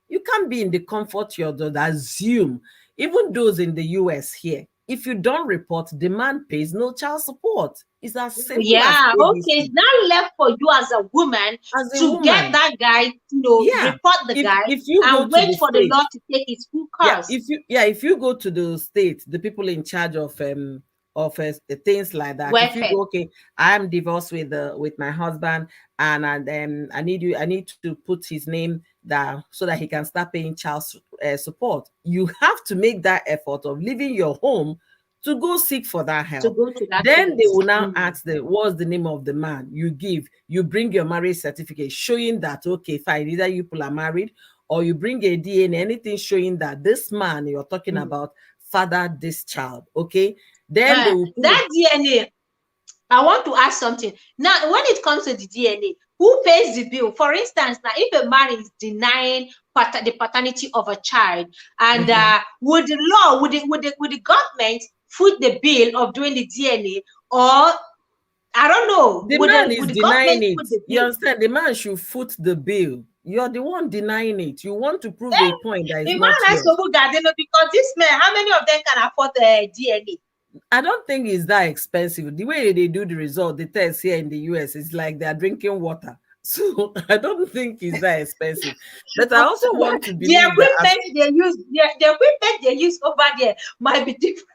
You can't be in the comfort you're assume. Even those in the US here, if you don't report, the man pays no child support. It's as simple as Yeah, okay. It's ABC. now left for you as a woman As a to get woman, that guy, yeah. report the If guy if you go and to wait the for the state, law to take its full yeah, course. if you go to the state, the people in charge of things like that, if you Welfare. go, okay, I am divorced with my husband, and I need to put his name that so that he can start paying child support. You have to make that effort of leaving your home to go seek for that To help. go to that Then they place. will now ask what's the name of the man. You bring your marriage certificate showing that, okay, fine, either you people are married, or you bring a DNA, anything showing that this man you're talking about fathered this child. Okay, then they will put it. That DNA, I want to ask something. Now, when it comes to the DNA, who pays the bill? For instance, now, if a man is denying the paternity of a child, and would the law, would the government foot the bill of doing the DNA, or I don't know, The man would is the denying government it. foot the You bill? understand? The man should foot the bill. You're the one denying it. You want to prove a Then point that is the not man has yours. to look at them, because this man, how many of them can afford the DNA? I don't think it's that expensive. The way they do the result, the test here in the US, is like they're drinking water. So I don't think it's that expensive. But I also want to The believe that, equipment they use, the equipment they use over there might be different.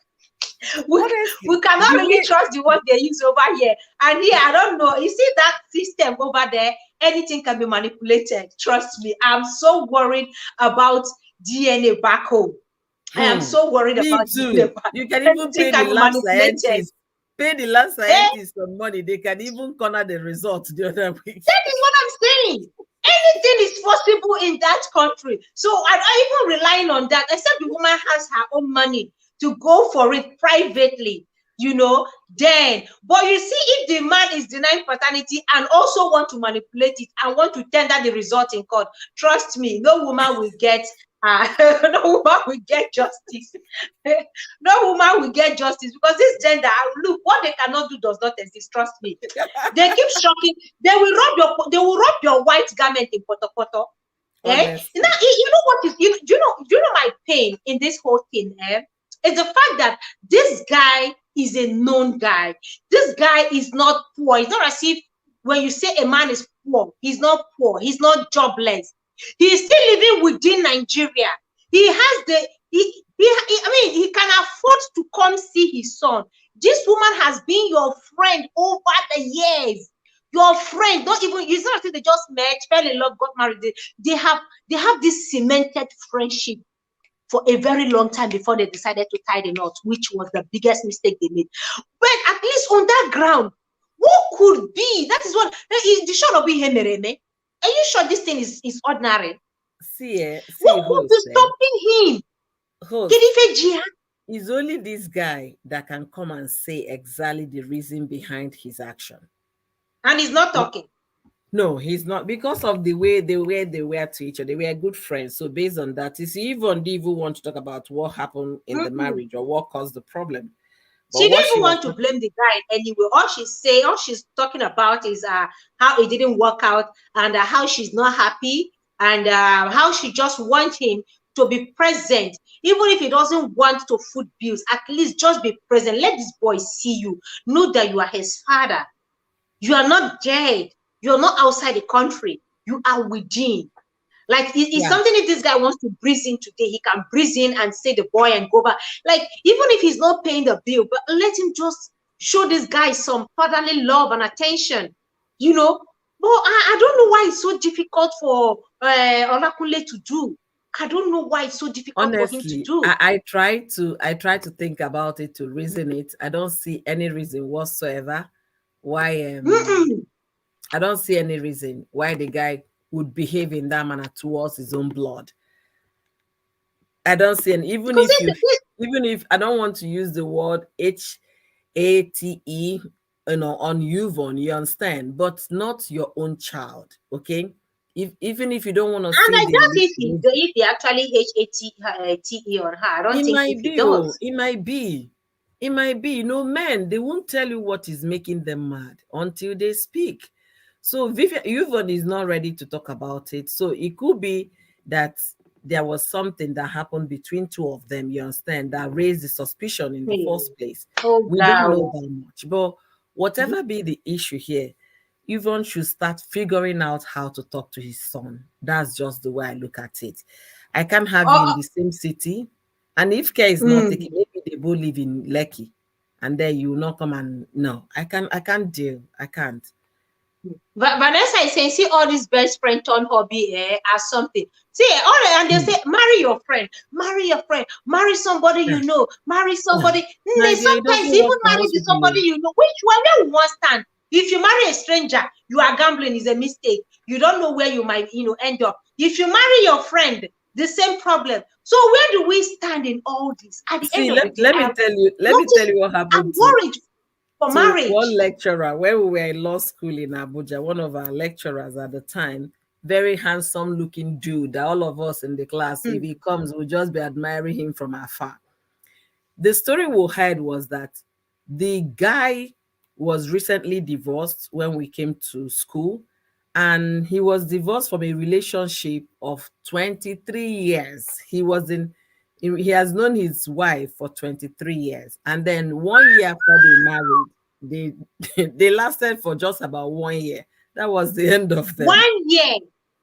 We honestly, cannot the really way trust the one they use over here. And here, I don't know. You see that system over there, anything can be manipulated. Trust me. I'm so worried about DNA back home. I am so worried me about too. DNA back. You can even Anything pay the can be lab manipulated. scientists, Eh? some money. They can even corner the results the other week. That is what I'm saying. Anything is possible in that country. So I'm not even relying on that, except the woman has her own money to go for it privately, then. But you see, if the man is denying paternity and also want to manipulate it and want to tender the result in court, trust me, no woman will get no woman will get justice. No woman will get justice, because this gender, look, what they cannot do does not exist. Trust me. They keep shocking. They will rub your white garment in poto poto. Honestly. Now, you know what is, do you know my pain in this whole thing? Is the fact that this guy is a known guy. This guy is not poor. It's not as if when you say a man is poor, he's not poor. He's not jobless. He is still living within Nigeria. He has he can afford to come see his son. This woman has been your friend over the years. Your friend, don't even, it's not as if they just met, fell in love, got married. They have this cemented friendship for a very long time before they decided to tie the knot, which was the biggest mistake they made. But at least on that ground, what could be? That is what the show of be Hemereme. Are you sure this thing is ordinary? See, What could host, be stopping him? host. It's only this guy that can come and say exactly the reason behind his action. And he's not talking. No, he's not, because of the way they were to each other. They were good friends. So based on that, you see, Yvonne didn't even want to talk about what happened in the marriage or what caused the problem. But She what didn't even want to blame the guy anyway. All she's talking about is how it didn't work out, and how she's not happy, and how she just wants him to be present. Even if he doesn't want to foot bills, at least just be present. Let this boy see you. Know that you are his father. You are not dead. You're not outside the country. You are within. Like, it's something, if this guy wants to breeze in today, he can breeze in and say the boy and go back. Like, even if he's not paying the bill, but let him just show this guy some fatherly love and attention, you know. But I don't know why it's so difficult for Olakunle to do. I don't know why it's so difficult for him to Honestly, do. I try to think about it, to reason it. I don't see any reason whatsoever why I don't see any reason why the guy would behave in that manner towards his own blood. I don't see, and even Because if I don't want to use the word HATE, on Yvonne, you understand, but not your own child, okay? Even if you don't want to and see I doubt the, if he actually HATE on her. I don't it think might if he be, oh, does. it might be. It might be. Men, they won't tell you what is making them mad until they speak. So Yvonne is not ready to talk about it. So it could be that there was something that happened between two of them, you understand, that raised the suspicion in the first place. Oh, We don't know wow. that much. But whatever be the issue here, Yvonne should start figuring out how to talk to his son. That's just the way I look at it. I can't have you in Oh, the same city. And if care is not taken, maybe they both live in Lekki. And then you will not come and no, I can't deal. I can't. Vanessa is saying, see all these best friend turn hobby as something. See, all right, and they say, marry your friend, marry somebody you know, marry somebody. My They dear, it sometimes doesn't even work for marry most the people. somebody you know. Which one where we want stand? If you marry a stranger, you are gambling, is a mistake. You don't know where you might, end up. If you marry your friend, the same problem. So where do we stand in all this? At the See, end of the day, let me tell you what I'm happened worried for to one marriage. lecturer when we were in law school in Abuja. One of our lecturers at the time, very handsome looking dude that all of us in the class, if he comes, we'll just be admiring him from afar. The story we heard was that the guy was recently divorced when we came to school, and he was divorced from a relationship of 23 years. He has known his wife for 23 years, and then 1 year after they married, they lasted for just about 1 year. That was the end of them. 1 year.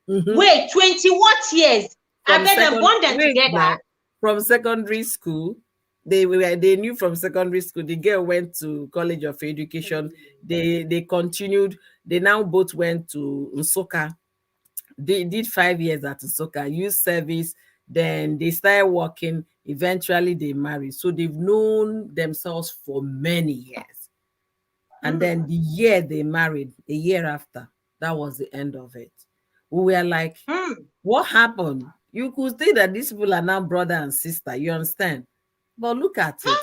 Mhm. Wait, 20 what years? I From bet them second bond them wait together. now, from secondary school, they knew from secondary school. The girl went to college of education. They continued. They now both went to Nsukka. They did 5 years at Nsukka, youth service. Then they started working. Eventually they married, so they've known themselves for many years. And then the year they married, a year after, that was the end of it. We were like, what happened? You could see that these people are now brother and sister, you understand? But look at it.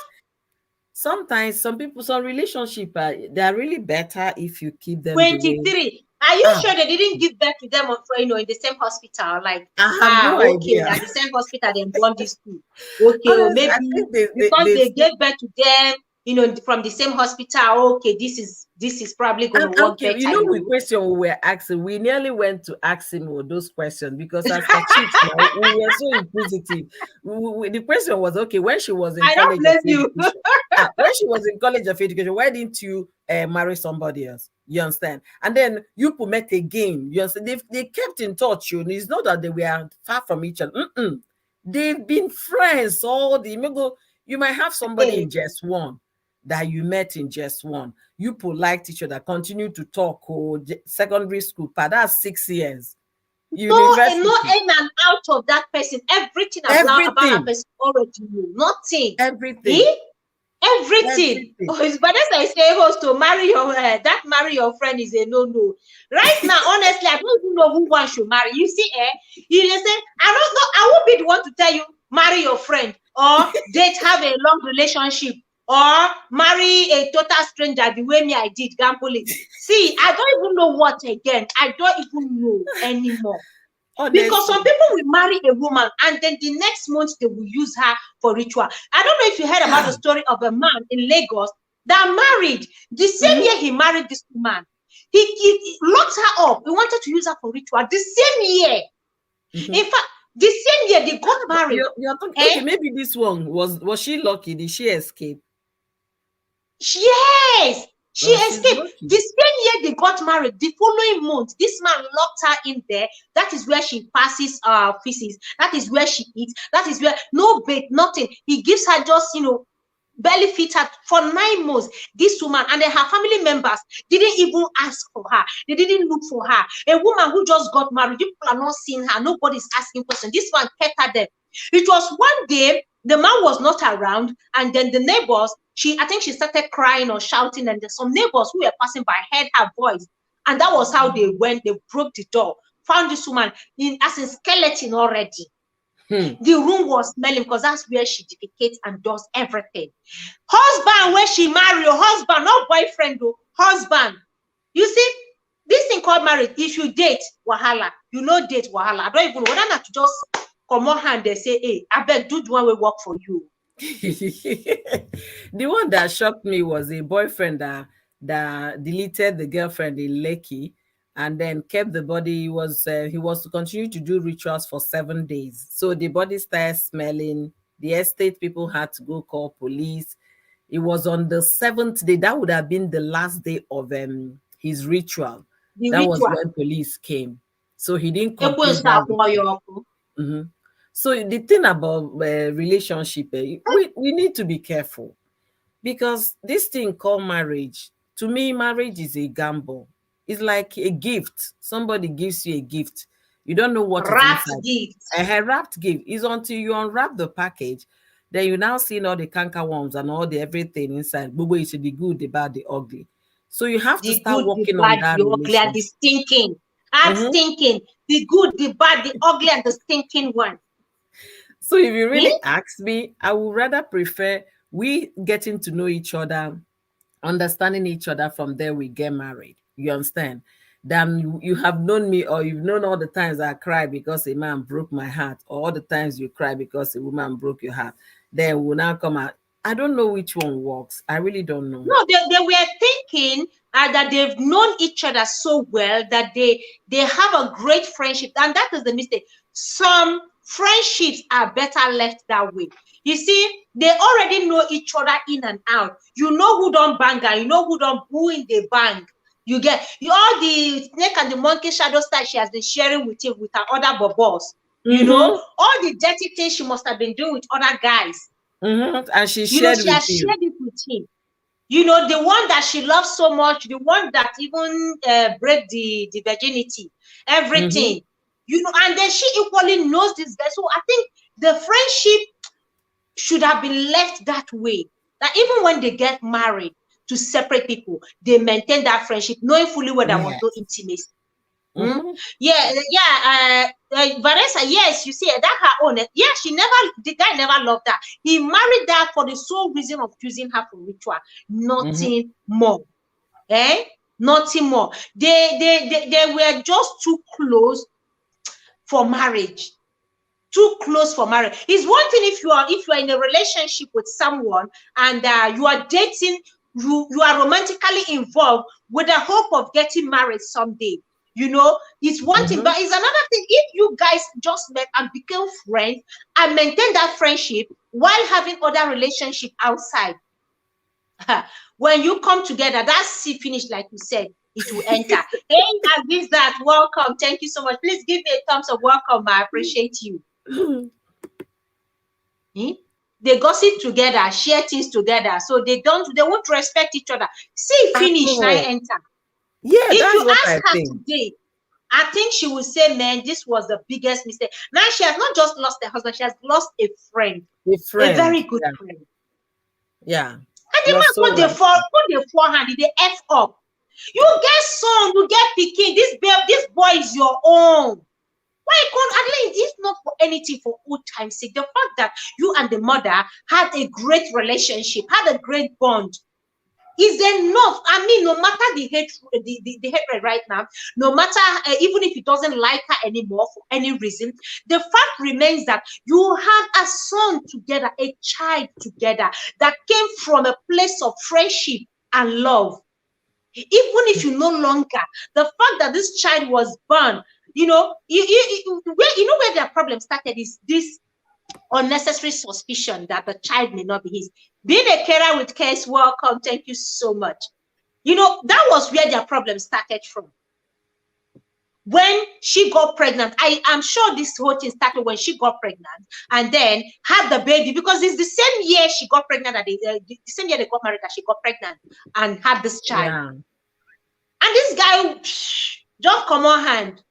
Sometimes some relationship they are really better if you keep them the way. 23. Are you Ah, sure they didn't give birth to them in the same hospital? Like, I have no okay, idea. now the same hospital they born these two. Okay, or Honestly, I maybe think because they gave birth to them, from the same hospital. Okay, this is probably going to and work okay, better, we question we were asking. We nearly went to ask him all those questions because as per chicks now, we were so inquisitive. The question was okay when she was in I don't college of blame you. education. When she was in college of education, why didn't you marry somebody else? You understand? And then you met again. You understand? They kept in touch. It's not that they were far from each other. They've been friends all the. You might have somebody in Hey, just one that you met in just one. You liked each other, continue to talk. Secondary school, that's 6 years. no University, in and out of that person. Everything about that everything, person already knew. Nothing. everything, Eh? Everything. everything. Oh, it's but as I say, host to marry your friend is a no. Right now, honestly, I don't even know who one should marry. You see, you say, I don't know. I won't be the one to tell you marry your friend or date, have a long relationship or marry a total stranger the way me I did gambling. See, I don't even know what again. I don't even know anymore. Because some Honestly, people will marry a woman and then the next month they will use her for ritual. I don't know if you heard about the story of a man in Lagos that married the same year he married this woman. He locked her up. He wanted to use her for ritual the same year. In fact, The same year they got married. You're talking, Eh? okay, maybe this one was she lucky? Did she escape? Yes, she She's escaped. lucky. The same year they got married, the following month, this man locked her in there. That is where she passes feces. That is where she eats. That is where no bait, nothing. He gives her just, barely feed her for 9 months. This woman and then her family members didn't even ask for her. They didn't look for her. A woman who just got married, people are not seeing her. Nobody's asking questions. This man kept her there. It was one day the man was not around, and then the neighbors, I think she started crying or shouting, and then some neighbors who were passing by heard her voice, and that was how they went. They broke the door, found this woman as a skeleton already. The room was smelling because that's where she defecates and does everything. Husband, where she married, husband, not boyfriend, though, husband. You see, this thing called marriage, if you date, wahala. You know date, wahala. I don't even know whether not to just come on hand and say, hey, I beg, do the one will work for you. The one that shocked me was a boyfriend that deleted the girlfriend in Lekki and then kept the body. He was to continue to do rituals for 7 days. So the body started smelling. The estate people had to go call police. It was on the 7th day. That would have been the last day of his ritual. That was when police came. So he didn't complete that ritual. So the thing about relationship, we need to be careful, because this thing called marriage, to me, marriage is a gamble. It's like a gift. Somebody gives you a gift. You don't know what wrapped is inside. gift. A wrapped gift is until you unwrap the package, then you now see all the canker worms and all the everything inside. But it should be good, the bad, the ugly. So you have to start working on that relationship. The stinking, stinking, the good, the bad, the ugly, and the stinking one. So if you really ask me, I would rather prefer we getting to know each other, understanding each other, from there we get married. You understand? Than you have known me, or you've known all the times I cry because a man broke my heart, or all the times you cry because a woman broke your heart. Then we'll now come out. I don't know which one works. I really don't know. No, they were thinking that they've known each other so well that they have a great friendship, and that is the mistake. Some friendships are better left that way. You see, they already know each other in and out. You know who don't bang and you know who in the bang. You get all the snake and the monkey shadow style she has been sharing with him with her other bobos. You know, all the dirty things she must have been doing with other guys. And she shared she has shared it with him. You know, the one that she loves so much, the one that even break the virginity, everything. You know, and then she equally knows this guy. So I think the friendship should have been left that way. That even when they get married to separate people, they maintain that friendship, knowing fully well there was no intimacy. Vanessa, yes, you see that her own. Yeah, the guy never loved her. He married her for the sole reason of using her for ritual, nothing more. Nothing more. They were just too close for marriage. Too close for marriage. It's one thing if you are in a relationship with someone and you are dating, you are romantically involved with the hope of getting married someday. You know, it's one thing, but it's another thing if you guys just met and became friends and maintain that friendship while having other relationship outside. When you come together, that sea finish, like you said, it will enter. Hey, I give that. Welcome. Thank you so much. Please give me a thumbs up. Welcome. I appreciate you. They gossip together, share things together, so they won't respect each other. See, finish, now enter. Yeah, if you ask her today, I think she will say, man, this was the biggest mistake. Now she has not just lost her husband, she has lost a friend. A very good friend. Yeah. And the man put the forehand, they F up. You get son, you get pikin, this boy is your own. Why can't at least it's not for anything, for old time's sake? The fact that you and the mother had a great relationship, had a great bond, is enough. I mean, no matter the hatred right now, no matter even if he doesn't like her anymore for any reason, the fact remains that you had a son together, a child together that came from a place of friendship and love. Even if you no longer, the fact that this child was born, you know, where their problem started is this unnecessary suspicion that the child may not be his. Being a carer with case, welcome, thank you so much. You know, that was where their problem started from. When she got pregnant, I am sure this whole thing started when she got pregnant and then had the baby, because it's the same year she got pregnant, and the same year they got married, that she got pregnant and had this child. Yeah. And this guy just come on hand.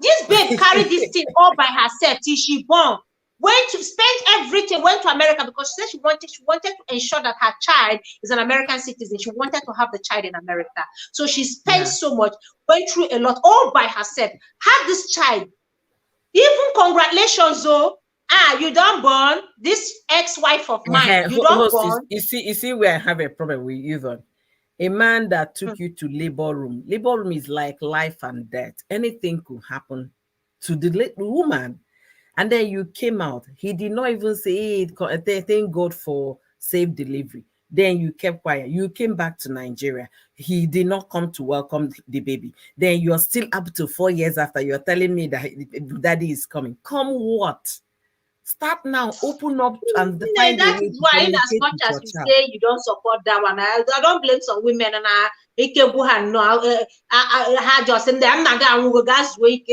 This babe carried this thing all by herself till she born. Went to spend everything, went to America, because she said she wanted to ensure that her child is an American citizen. She wanted to have the child in America. So she spent so much, went through a lot all by herself, had this child. Even congratulations, though. You don't born this ex-wife of mine. You don't born. You see where I have a problem with Yvonne. A man that took you to labor room. Labor room is like life and death. Anything could happen to the woman. And then you came out. He did not even say, hey, thank God for safe delivery. Then you kept quiet. You came back to Nigeria. He did not come to welcome the baby. Then you're still up to 4 years after you're telling me that daddy is coming. Come what? Start now, open up and find that is why, in as much as you say you don't support that one, I don't blame some women, and I just in there. I'm not going to gas week.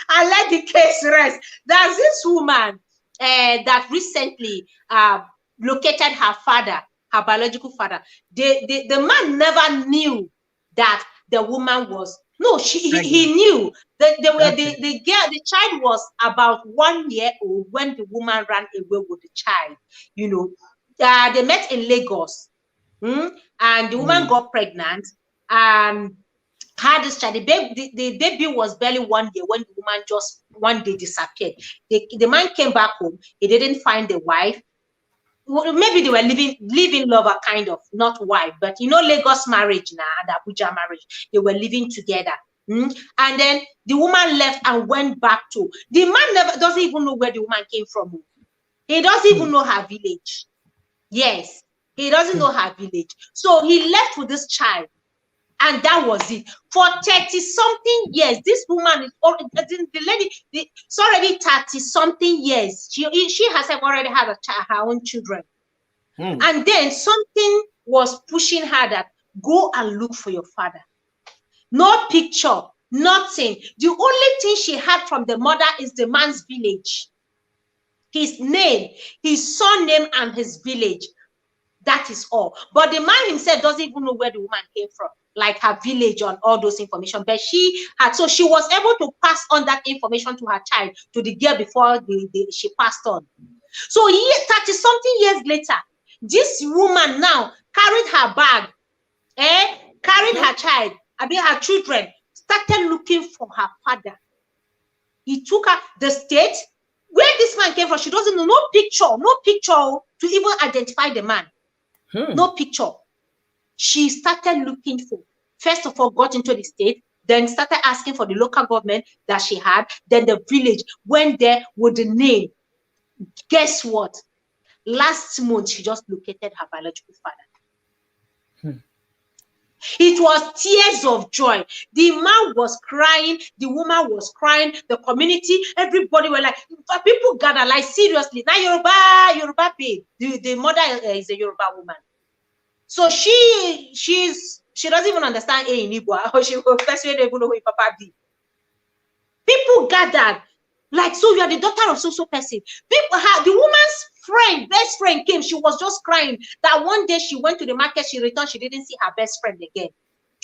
I let the case rest. There's this woman that recently located her father, her biological father. The man never knew that the woman was. No, he knew that the child was about 1 year old when the woman ran away with the child. You know, they met in Lagos, and the woman got pregnant and had this child. The baby was barely 1 year when the woman just one day disappeared. The man came back home. He didn't find the wife. Maybe they were living lover, kind of, not wife, but you know, Lagos marriage now and Abuja marriage, they were living together. And then the woman left and went back to the man. Doesn't even know where the woman came from. He doesn't even know her village. Yes, he doesn't know her village. So he left with this child, and that was it. For 30-something years, this woman is the lady. It's already 30-something years. She herself already had her own children, and then something was pushing her that go and look for your father. No picture, nothing. The only thing she had from the mother is the man's village, his name, his surname, and his village. That is all. But the man himself doesn't even know where the woman came from, like her village and all those information. But she was able to pass on that information to her child, to the girl, before she passed on. So 30-something years later, this woman now carried her bag, carried her child, her children, started looking for her father. He took her the state where this man came from. She doesn't know, no picture to even identify the man. No picture. She started looking for, first of all, got into the state, then started asking for the local government that she had, then the village, went there with the name. Guess what? Last month, she just located her biological father. It was tears of joy. The man was crying, the woman was crying, the community, everybody were like, people gather, like, seriously. Now Yoruba babe. The mother is a Yoruba woman. So she doesn't even understand A in Igbo, or she will first even know who Papa be. People gathered, like, so you are the daughter of so person. People had the woman's best friend came. She was just crying that one day she went to the market, she returned, she didn't see her best friend again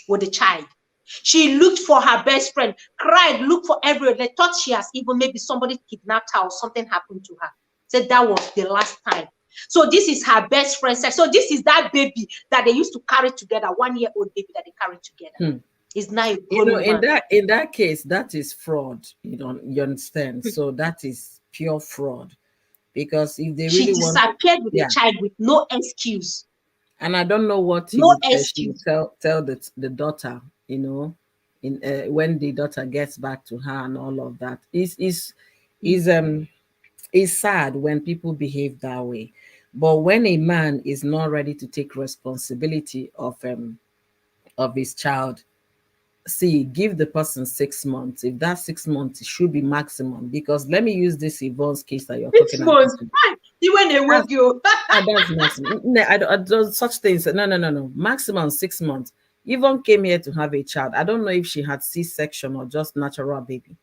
with the child. She looked for her best friend, cried, looked for everywhere. They thought she has even maybe somebody kidnapped her or something happened to her. Said that was the last time. So this is her best friend. So this is that baby that they used to carry together, 1-year-old baby that they carried together. Is now a grown woman. In that case, that is fraud. You understand? So that is pure fraud. Because if they really disappeared with the child with no excuse. And I don't know what she tell the daughter, when the daughter gets back to her and all of that. It's sad when people behave that way. But when a man is not ready to take responsibility of of his child. See, give the person 6 months. If that 6 months, it should be maximum. Because let me use this Yvonne's case that you're Six talking about. months. Even they That's, woke you. that's maximum. No, I don't such things. No, no, no, no. Maximum 6 months. Yvonne came here to have a child. I don't know if she had C-section or just natural baby.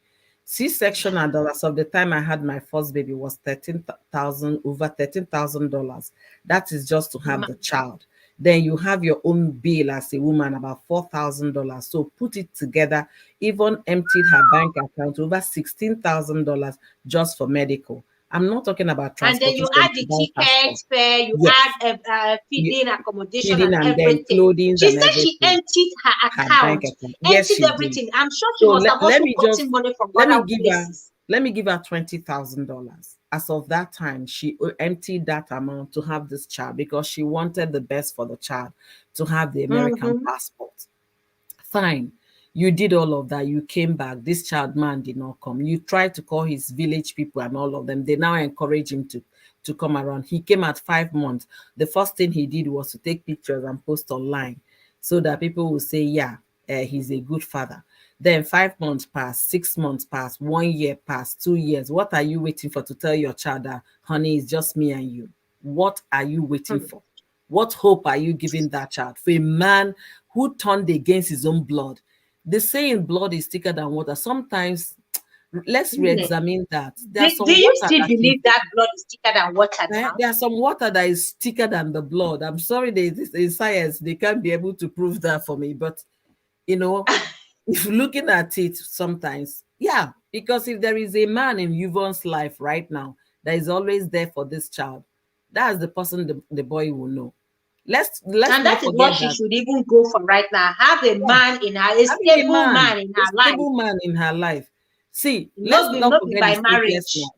C-section and dollars of the time I had my first baby was 13,000, over $13,000. That is just to have the child. Then you have your own bill as a woman, about $4,000. So put it together. Yvonne emptied her bank account over $16,000 just for medical. I'm not talking about And then you transportation add to the buy ticket passport. fare, you Yes, add you, feeding, accommodation, feeding and and then everything. clothing She and said she everything. emptied her Her bank account, account. Yes, emptied she did. everything. I'm sure she So must have let also me gotten just money from let me other give her places. $20,000. As of that time, she emptied that amount to have this child because she wanted the best for the child to have the American Mm-hmm. passport. Fine. You did all of that. You came back. This child man did not come. You tried to call his village people and all of them. They now encourage him to come around. He came at 5 months. The first thing he did was to take pictures and post online so that people will say, yeah, he's a good father. Then 5 months passed, 6 months passed, 1 year passed, 2 years. What are you waiting for to tell your child that, honey, it's just me and you? What are you waiting for? What hope are you giving that child for a man who turned against his own blood? The saying blood is thicker than water. Sometimes let's Yeah. re-examine that. There's Do some you water still that is believe that blood is thicker than water now? there's some water that is thicker than the blood. I'm sorry, in science they can't be able to prove that for me, but you know, if looking at it sometimes, yeah, because if there is a man in Yvonne's life right now that is always there for this child, that's the person the boy will know. Let's And not that is what forget she that. should even go for right now. Have a Yeah, man in her, a having stable man in a her life. stable man in her life. See, let's Not be, not not be forget the by sleepless marriage. night.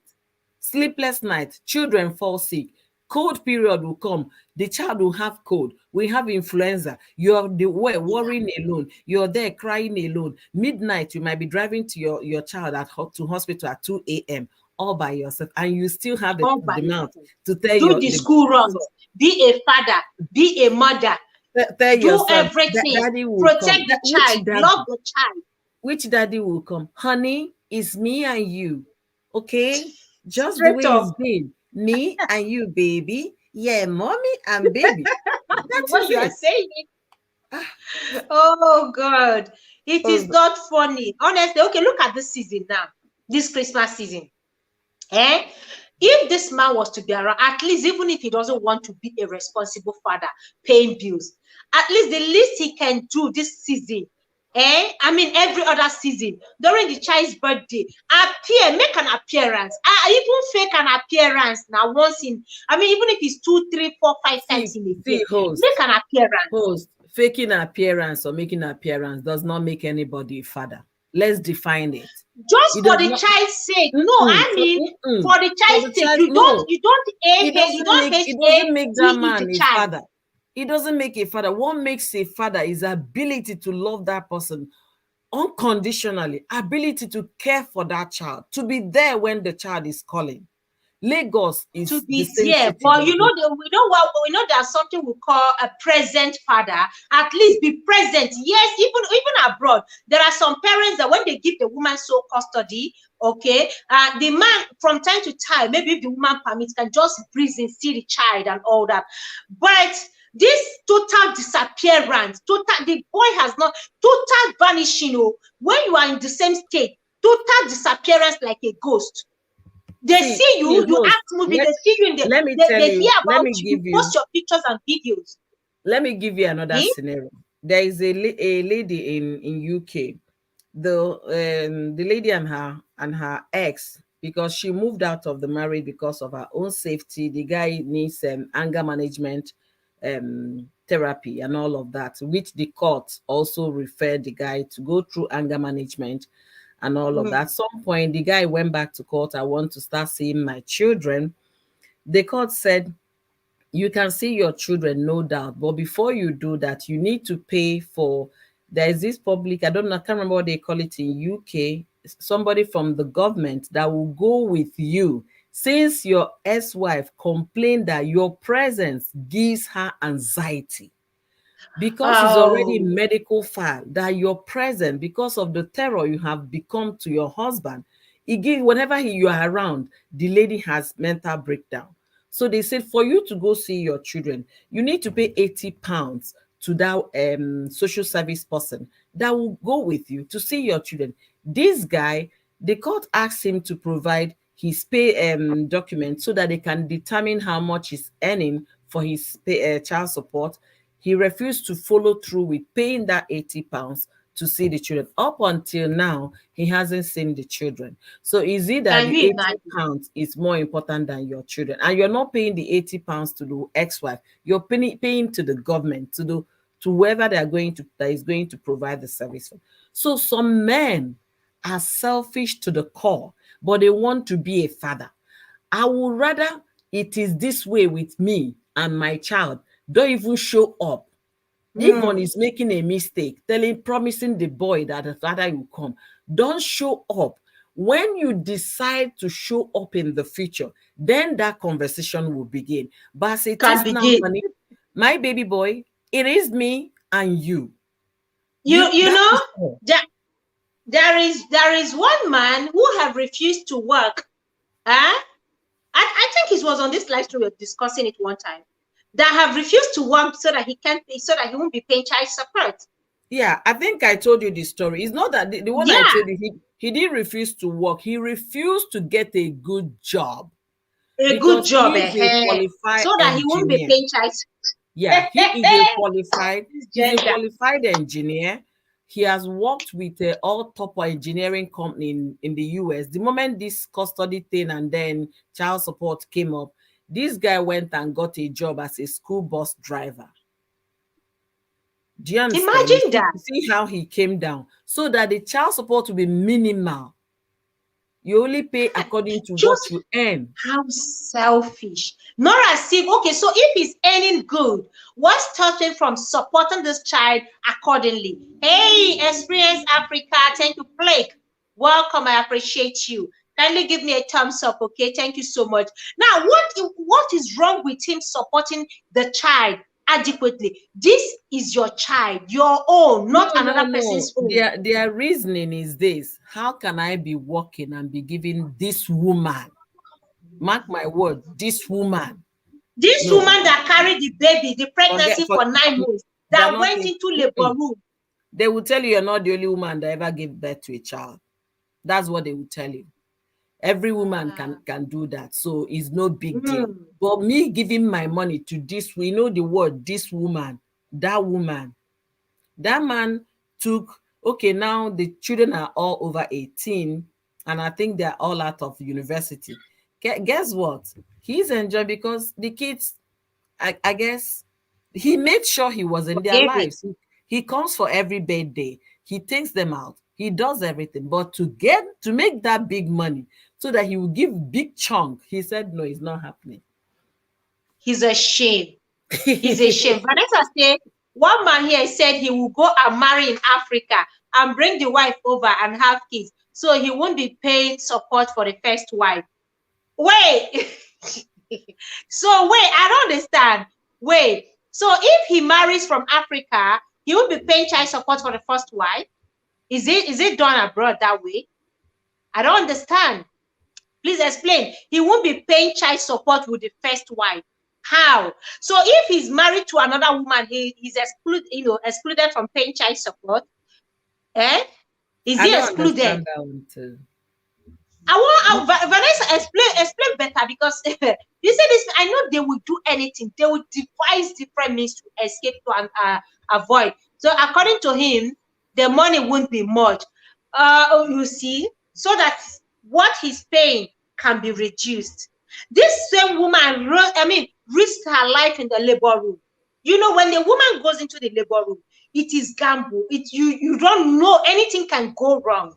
Sleepless night, children fall sick, cold period will come, the child will have cold, we have influenza, you're the way worrying alone, you're there crying alone, midnight you might be driving to your child to hospital at 2 a.m. all by yourself, and you still have All by the mouth yourself. to tell Do your the the school so runs. Be a father. Be a mother. tell your Do son that everything. daddy will Protect come. the Which child. Love daddy? the child. Which daddy will come? Honey, it's me and you. Okay? Just the Straight way it's up. been. Me and you, baby. Yeah, mommy and baby. That What is you are it. saying. Ah, Oh God. It is oh, not funny. Honestly, okay, look at this season now. This Christmas season. Eh? If this man was to be around, at least even if he doesn't want to be a responsible father, paying bills, at least the least he can do this season, I mean every other season, during the child's birthday, appear, make an appearance. Even fake an appearance now once in, I mean, even if it's 2, 3, 4, 5 times in a year, see, make an appearance. faking appearance or making appearance does not make anybody a father. Let's define it. Just It for does the not. child's sake. No, Mm-mm, I mean mm-mm. for the For child's the sake. child, no. You don't It doesn't make that HATE the man a child. father. It doesn't make a father. What makes a father is ability to love that person unconditionally, ability to care for that child, to be there when the child is calling. Lagos To is the be same there. city, But but we know what we know there's something we call a present father. At least be present. Yes, even abroad, there are some parents that when they give the woman sole custody, okay, the man from time to time, maybe if the woman permits, can just breathe and see the child and all that. But this total disappearance, the boy has not total vanishing. Oh, when you are in the same state, total disappearance like a ghost. They see see, you, you host, act movie, they see you in let me tell they hear you, about you, you post your pictures and videos. let me give you another Hmm? scenario. There is a lady in UK. The lady and her ex, because she moved out of the marriage because of her own safety. The guy needs anger management therapy and all of that, which the court also referred the guy to go through anger management and all of that. Mm. At some point, the guy went back to court. I want to start seeing my children. The court said, you can see your children, no doubt, but before you do that, you need to pay for. There is this public, I don't know, I can't remember what they call it in UK, somebody from the government that will go with you, since your ex-wife complained that your presence gives her anxiety. because it's already Oh, medical file that you're present because of the terror you have become to your husband. He give whenever you are around, the lady has mental breakdown. So they said for you to go see your children, you need to pay 80 pounds to that social service person that will go with you to see your children. This guy, the court asked him to provide his pay document so that they can determine how much he's earning for his child support. He refused to follow through with paying that 80 pounds to see the children. Up until now, he hasn't seen the children. So is it that can the you 80 imagine? pounds is more important than your children? And you're not paying the 80 pounds to the ex-wife, you're paying to the government, to whoever they are going to that is going to provide the service for. So some men are selfish to the core, but they want to be a father. I would rather it is this way with me and my child. Don't even show up. Yvonne Hmm. is making a mistake, promising the boy that the father will come. Don't show up. When you decide to show up in the future, then that conversation will begin. But as it Can is now, begin. honey, my baby boy, it is me and you. You That know, is all. that there is one man who have refused to work. Huh? I think it was on this live stream we were discussing it one time. That have refused to work so that he can pay, so that he won't be paying child support. Yeah, I think I told you the story. It's not that the one I Yeah, told you, he didn't refuse to work. He refused to get a good job a good because job, he is a so qualified that he won't be engineer. paying child Yeah, support. This he's a gender. qualified engineer. He has worked with all top engineering company in the US. The moment this custody thing and then child support came up, this guy went and got a job as a school bus driver. Do you understand? Imagine that. You see how he came down so that the child support will be minimal. You only pay according to what Just you earn. how selfish. Not as if, okay, so if he's earning good, what's stopping from supporting this child accordingly? Hey, Experience Africa, thank you, Blake. Welcome, I appreciate you. Kindly give me a thumbs up, okay? Thank you so much. Now, what is wrong with him supporting the child adequately? This is your child, your own, No, not no, another no. person's own. Their reasoning is this: how can I be working and be giving this woman? Mark my word, this woman. This No, woman that carried the baby, the forget. pregnancy for 9 months, They're that not. went into labor room. They will tell you you're not the only woman that ever gave birth to a child. That's what they will tell you. Every woman Ah, can do that, so it's no big deal. mm. But me giving my money to this, we know the word, this woman, that woman, that man took, okay, now the children are all over 18, and I think they're all out of university. Guess what? He's enjoying because the kids, I guess, he made sure he was in their Forgave it. lives. He comes for every birthday. He takes them out. He does everything. But to make that big money so that he will give big chunk, he said, no, it's not happening. He's a shame. He's a shame. Vanessa said, one man here said he will go and marry in Africa and bring the wife over and have kids. So he won't be paying support for the first wife. Wait. So wait, I don't understand. Wait. So if he marries from Africa, he will be paying child support for the first wife? Is it done abroad that way? I don't understand. Please explain. He won't be paying child support with the first wife. How? So if he's married to another woman, he's excluded from paying child support. Eh? Is I he don't excluded? understand that one too. Vanessa explain better, because you say this. I know they will do anything. They will devise different means to escape to avoid. So according to him, the money won't be much. You see, so that what he's paying can be reduced. This same woman, risked her life in the labor room. You know, when the woman goes into the labor room, it is gamble. You don't know, anything can go wrong.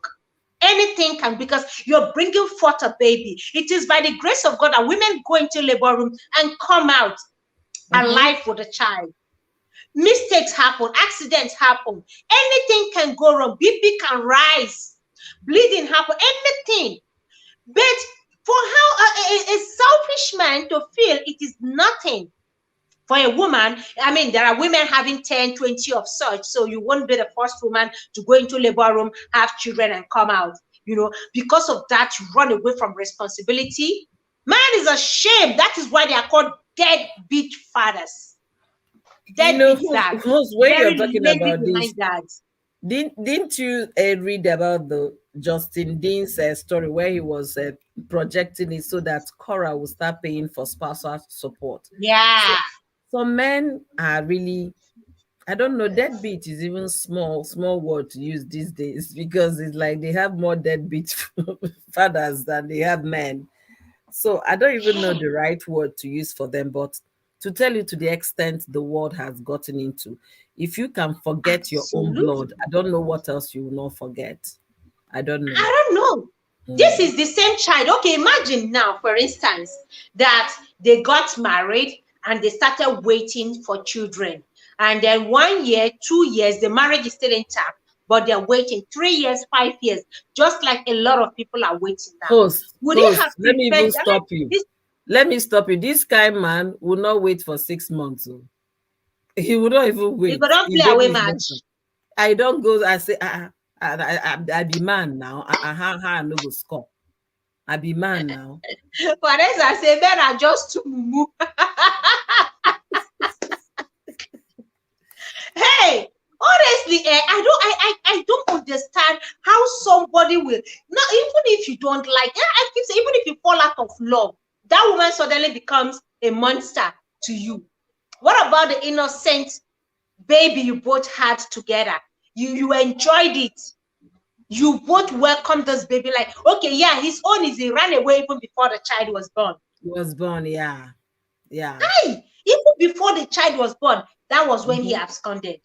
Anything can, because you're bringing forth a baby. It is by the grace of God that women go into labor room and come out Mhm. alive with a child. Mistakes happen, accidents happen, anything can go wrong, BP can rise, bleeding happen, anything. But for how a selfish man to feel it is nothing For a woman, I mean, there are women having 10, 20 of such. So you won't be the first woman to go into labor room, have children, and come out. Because of that, you run away from responsibility. Man is ashamed. That is why they are called deadbeat fathers. Deadbeat dads. When you're Very talking lazy about behind this, dads. didn't you read about the Justin Dean's story where he was projecting it so that Cora will start paying for spousal support? Yeah. So men are really, I don't know, deadbeat is even small word to use these days, because it's like they have more deadbeat fathers than they have men. So I don't even know the right word to use for them, but to tell you to the extent the world has gotten into, if you can forget your own blood, Absolutely. I don't know what else you will not forget. I don't know. I don't know. This Mm. is the same child. Okay, imagine now, for instance, that they got married and they started waiting for children. And then 1 year, 2 years, the marriage is still intact, but they're waiting 3 years, 5 years, just like a lot of people are waiting now. Would he have Let me even preferred that? stop you. Let me stop you. This kind man will not wait for 6 months. Oh. He will not even He wait. could not His play baby away is match. better. I don't go. I say, I be man now. How I no go score. I be man now. For instance, I say, men are just too mumu. Hey, honestly, I don't understand how somebody will now, even if you don't like, I keep saying, even if you fall out of love, that woman suddenly becomes a monster to you. What about the innocent baby you both had together? You enjoyed it. You both welcomed this baby, like, okay, yeah, his own is he ran away even before the child was born. Was born, yeah. Hey, even before the child was born, that was when he absconded.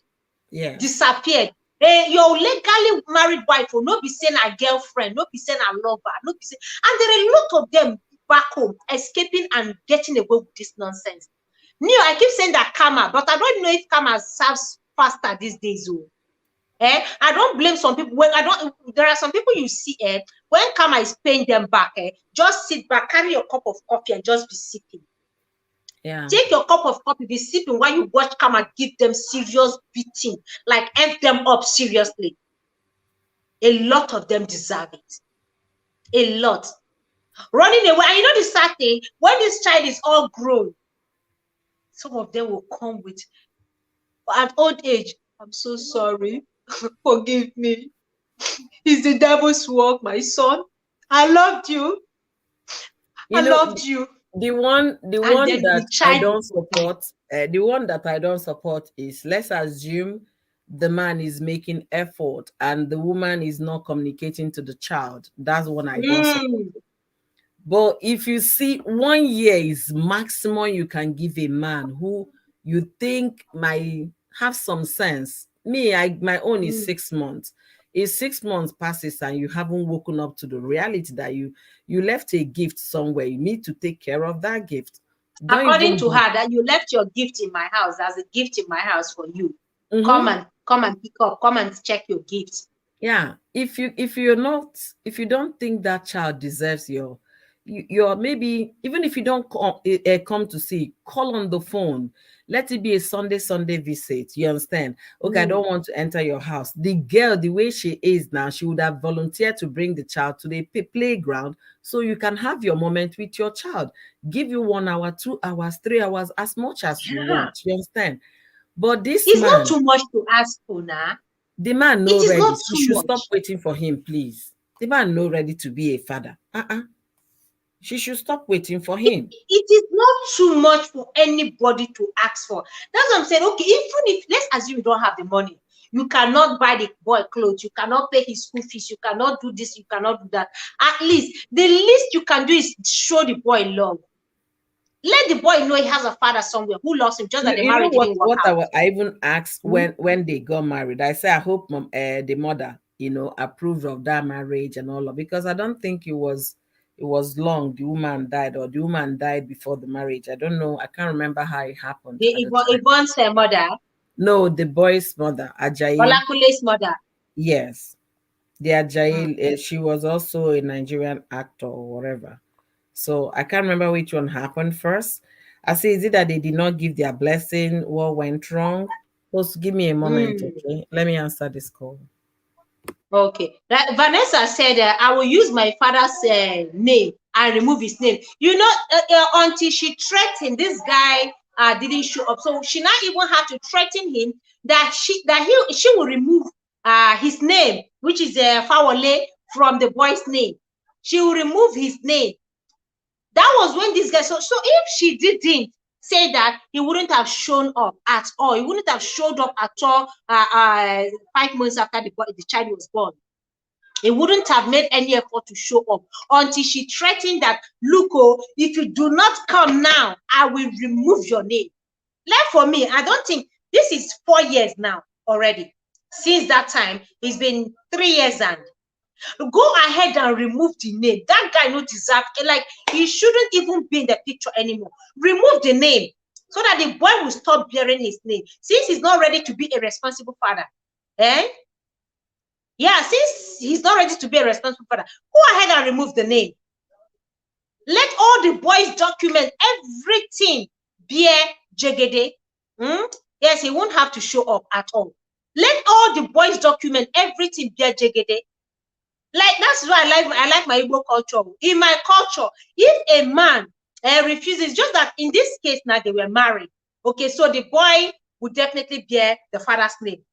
Yeah. Disappeared. Your legally married wife will not be saying a girlfriend, not be saying a lover, not be saying, and there are a lot of them back home escaping and getting away with this nonsense. I keep saying that karma, but I don't know if karma serves faster these days. I don't blame some people. There are some people you see, when karma is paying them back, just sit back, carry your cup of coffee and just be sipping. Yeah. Take your cup of coffee, be sipping while you watch come and give them serious beating, like end them up seriously. A lot of them deserve it. A lot. Running away. And you know the sad thing, when this child is all grown, some of them will come with, at old age, I'm so sorry. Forgive me. It's the devil's work, my son. I loved you. I loved you. The one And then that the I child don't will die. support, the one that I don't support is, let's assume the man is making effort and the woman is not communicating to the child. That's one I don't support. But if you see 1 year is maximum you can give a man who you think might have some sense. My own is 6 months. If 6 months passes and you haven't woken up to the reality that you left a gift somewhere, you need to take care of that gift. Don't According even to be. her, that you left your gift in my house. There's a gift in my house for you. Mm-hmm. Come and pick up. Come and check your gift. Yeah, if you don't think that child deserves your maybe, even if you don't come to see, call on the phone. Let it be a Sunday visit. You understand? Okay, I don't want to enter your house. The girl, the way she is now, she would have volunteered to bring the child to the playground so you can have your moment with your child. Give you 1 hour, 2 hours, 3 hours, as much as you Yeah. want. You understand? But this It's not man, too much to ask for now. the man It no is ready. not She too should stop much. waiting for him, please. The man no ready to be a father. She should stop waiting for him. It is not too much for anybody to ask for. That's what I'm saying. Okay, even if, let's assume you don't have the money, you cannot buy the boy clothes, you cannot pay his school fees, you cannot do this, you cannot do that. At least the least you can do is show the boy love. Let the boy know he has a father somewhere who loves him, just that the You know marriage didn't work out. I even asked when they got married. I said I hope the mother approved of that marriage and all of, because I don't think it was long the woman died, or the woman died before the marriage. I don't know. I can't remember how it happened at the time. Yvonne's mother, No, the boy's mother, Ajayi. Olakunle's mother. Yes. The Ajayi, she was also a Nigerian actor or whatever. So I can't remember which one happened first. I say, is it that they did not give their blessing? What went wrong? Just give me a moment, Mm. okay? Let me answer this call. Okay. Like Vanessa said, I will use my father's name and remove his name. You know, until she threatened this guy didn't show up. So she not even had to threaten him that she will remove his name, which is Fawole, from the boy's name. She will remove his name. That was when this guy, so if she didn't say that, he wouldn't have shown up at all. He wouldn't have showed up at all 5 months after the child was born. He wouldn't have made any effort to show up until she threatened that, look, oh, if you do not come now, I will remove your name. Left for me, I don't think, this is 4 years now already. Since that time, it's been 3 years and go ahead and remove the name. That guy no deserve, like, he shouldn't even be in the picture anymore. Remove the name so that the boy will stop bearing his name. Since he's not ready to be a responsible father, yeah, since he's not ready to be a responsible father, go ahead and remove the name. Let all the boys document everything bear Jegede. Yes, he won't have to show up at all. Let all the boys document everything bear Jegede. Like, that's why I like my Igbo culture. In my culture, if a man refuses, just that in this case now they were married. Okay, so the boy would definitely bear the father's name.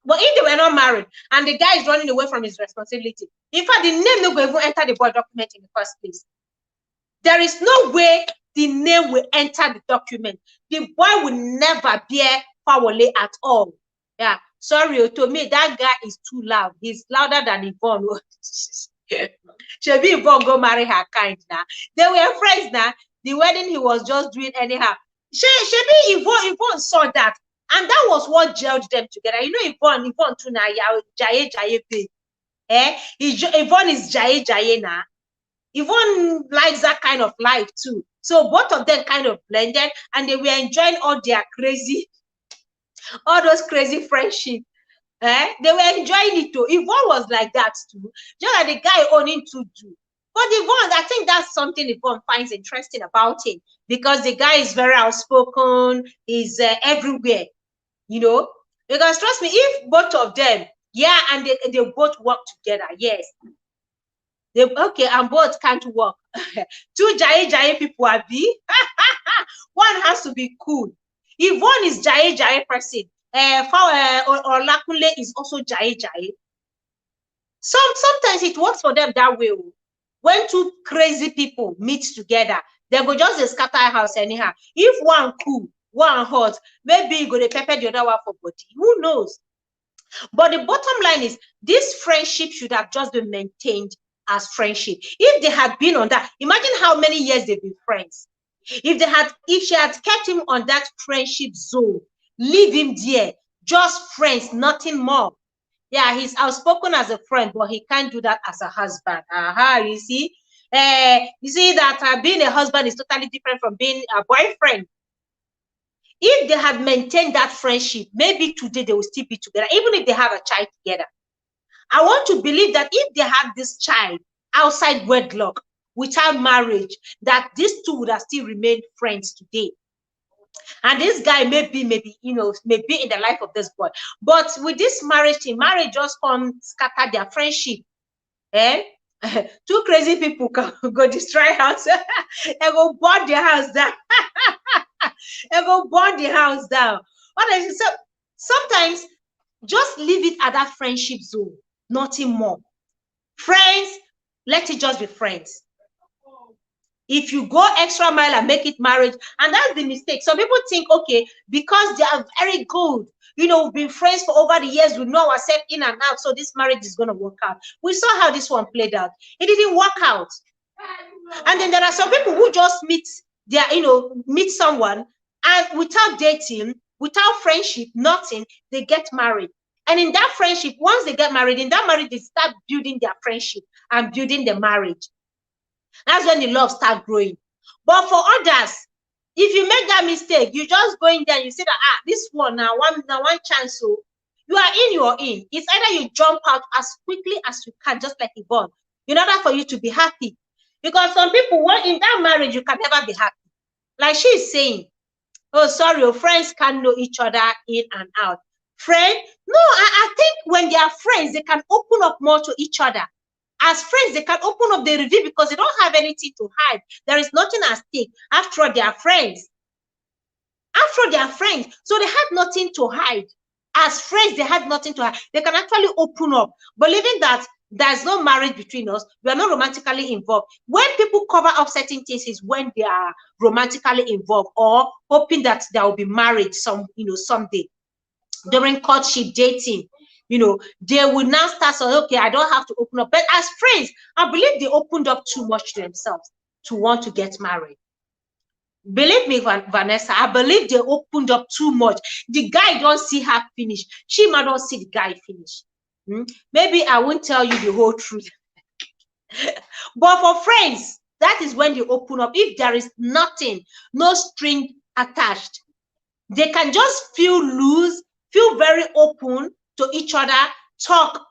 But if they were not married and the guy is running away from his responsibility, in fact, the name no go even enter the boy document in the first place. There is no way the name will enter the document. The boy will never bear Fawole at all. Yeah, sorry, to me, that guy is too loud. He's louder than Yvonne. Shebi Yvonne go marry her kind now. They were friends now. The wedding he was just doing anyhow. Shebi Yvonne saw that. And that was what gelled them together. You know, Yvonne too now, Jaye babe. Yvonne is Jaye now. Yvonne likes that kind of life too. So both of them kind of blended and they were enjoying all those crazy friendship. They were enjoying it too. Yvonne was like that too. Just like the guy owning to do. But Yvonne, I think that's something Yvonne finds interesting about him because the guy is very outspoken, he's everywhere. You know, because trust me, if both of them, yeah, and they both work together, yes, okay, and both can't work. Two Jaye people are be. One has to be cool. Yvonne is Jaye person. Olakunle is also Jaye. Sometimes it works for them that way. When two crazy people meet together, they go just scatter house anyhow. If one cool, one hot, maybe you go to pepper the other one for body. Who knows? But the bottom line is this friendship should have just been maintained as friendship. If they had been on that, imagine how many years they've been friends. If she had kept him on that friendship zone, leave him there, just friends, nothing more. Yeah, he's outspoken as a friend, but he can't do that as a husband. You see? You see that being a husband is totally different from being a boyfriend. If they had maintained that friendship, maybe today they will still be together, even if they have a child together. I want to believe that if they had this child outside wedlock, without marriage, that these two would have still remained friends today. And this guy maybe, you know, maybe in the life of this boy. But with this marriage thing, marriage just come scatter their friendship. Two crazy people can go destroy house. They go burn their house down. They go burn the house down. So sometimes just leave it at that friendship zone, nothing more. Friends, let it just be friends. If you go extra mile and make it marriage, and that's the mistake. Some people think, okay, because they are very good, you know, we've been friends for over the years, we know ourselves in and out, so this marriage is going to work out. We saw how this one played out. It didn't work out. And then there are some people who just meet someone, and without dating, without friendship, nothing, they get married. And in that friendship, once they get married, in that marriage, they start building their friendship and building the marriage. That's when the love starts growing. But for others, if you make that mistake, you just go in there and you say that, this one, now one chance, so you are in, you are in. It's either you jump out as quickly as you can, just like Yvonne, in order for you to be happy. Because some people, in that marriage, you can never be happy. Like she's saying, oh, sorry, your friends can't know each other in and out. Friend? No, I think when they are friends, they can open up more to each other. As friends, they can open up, they reveal because they don't have anything to hide. There is nothing at stake. After all, they are friends. After all, they are friends. So they had nothing to hide. As friends, they had nothing to hide. They can actually open up. Believing that there's no marriage between us, we are not romantically involved. When people cover up certain things is when they are romantically involved or hoping that there will be marriage someday. During courtship, dating, they will now start saying, okay, I don't have to open up. But as friends, I believe they opened up too much to themselves to want to get married. Believe me, Vanessa, I believe they opened up too much. The guy don't see her finish. She might not see the guy finish. Maybe I won't tell you the whole truth. But for friends, that is when they open up. If there is nothing, no string attached, they can just feel loose, feel very open to each other, talk.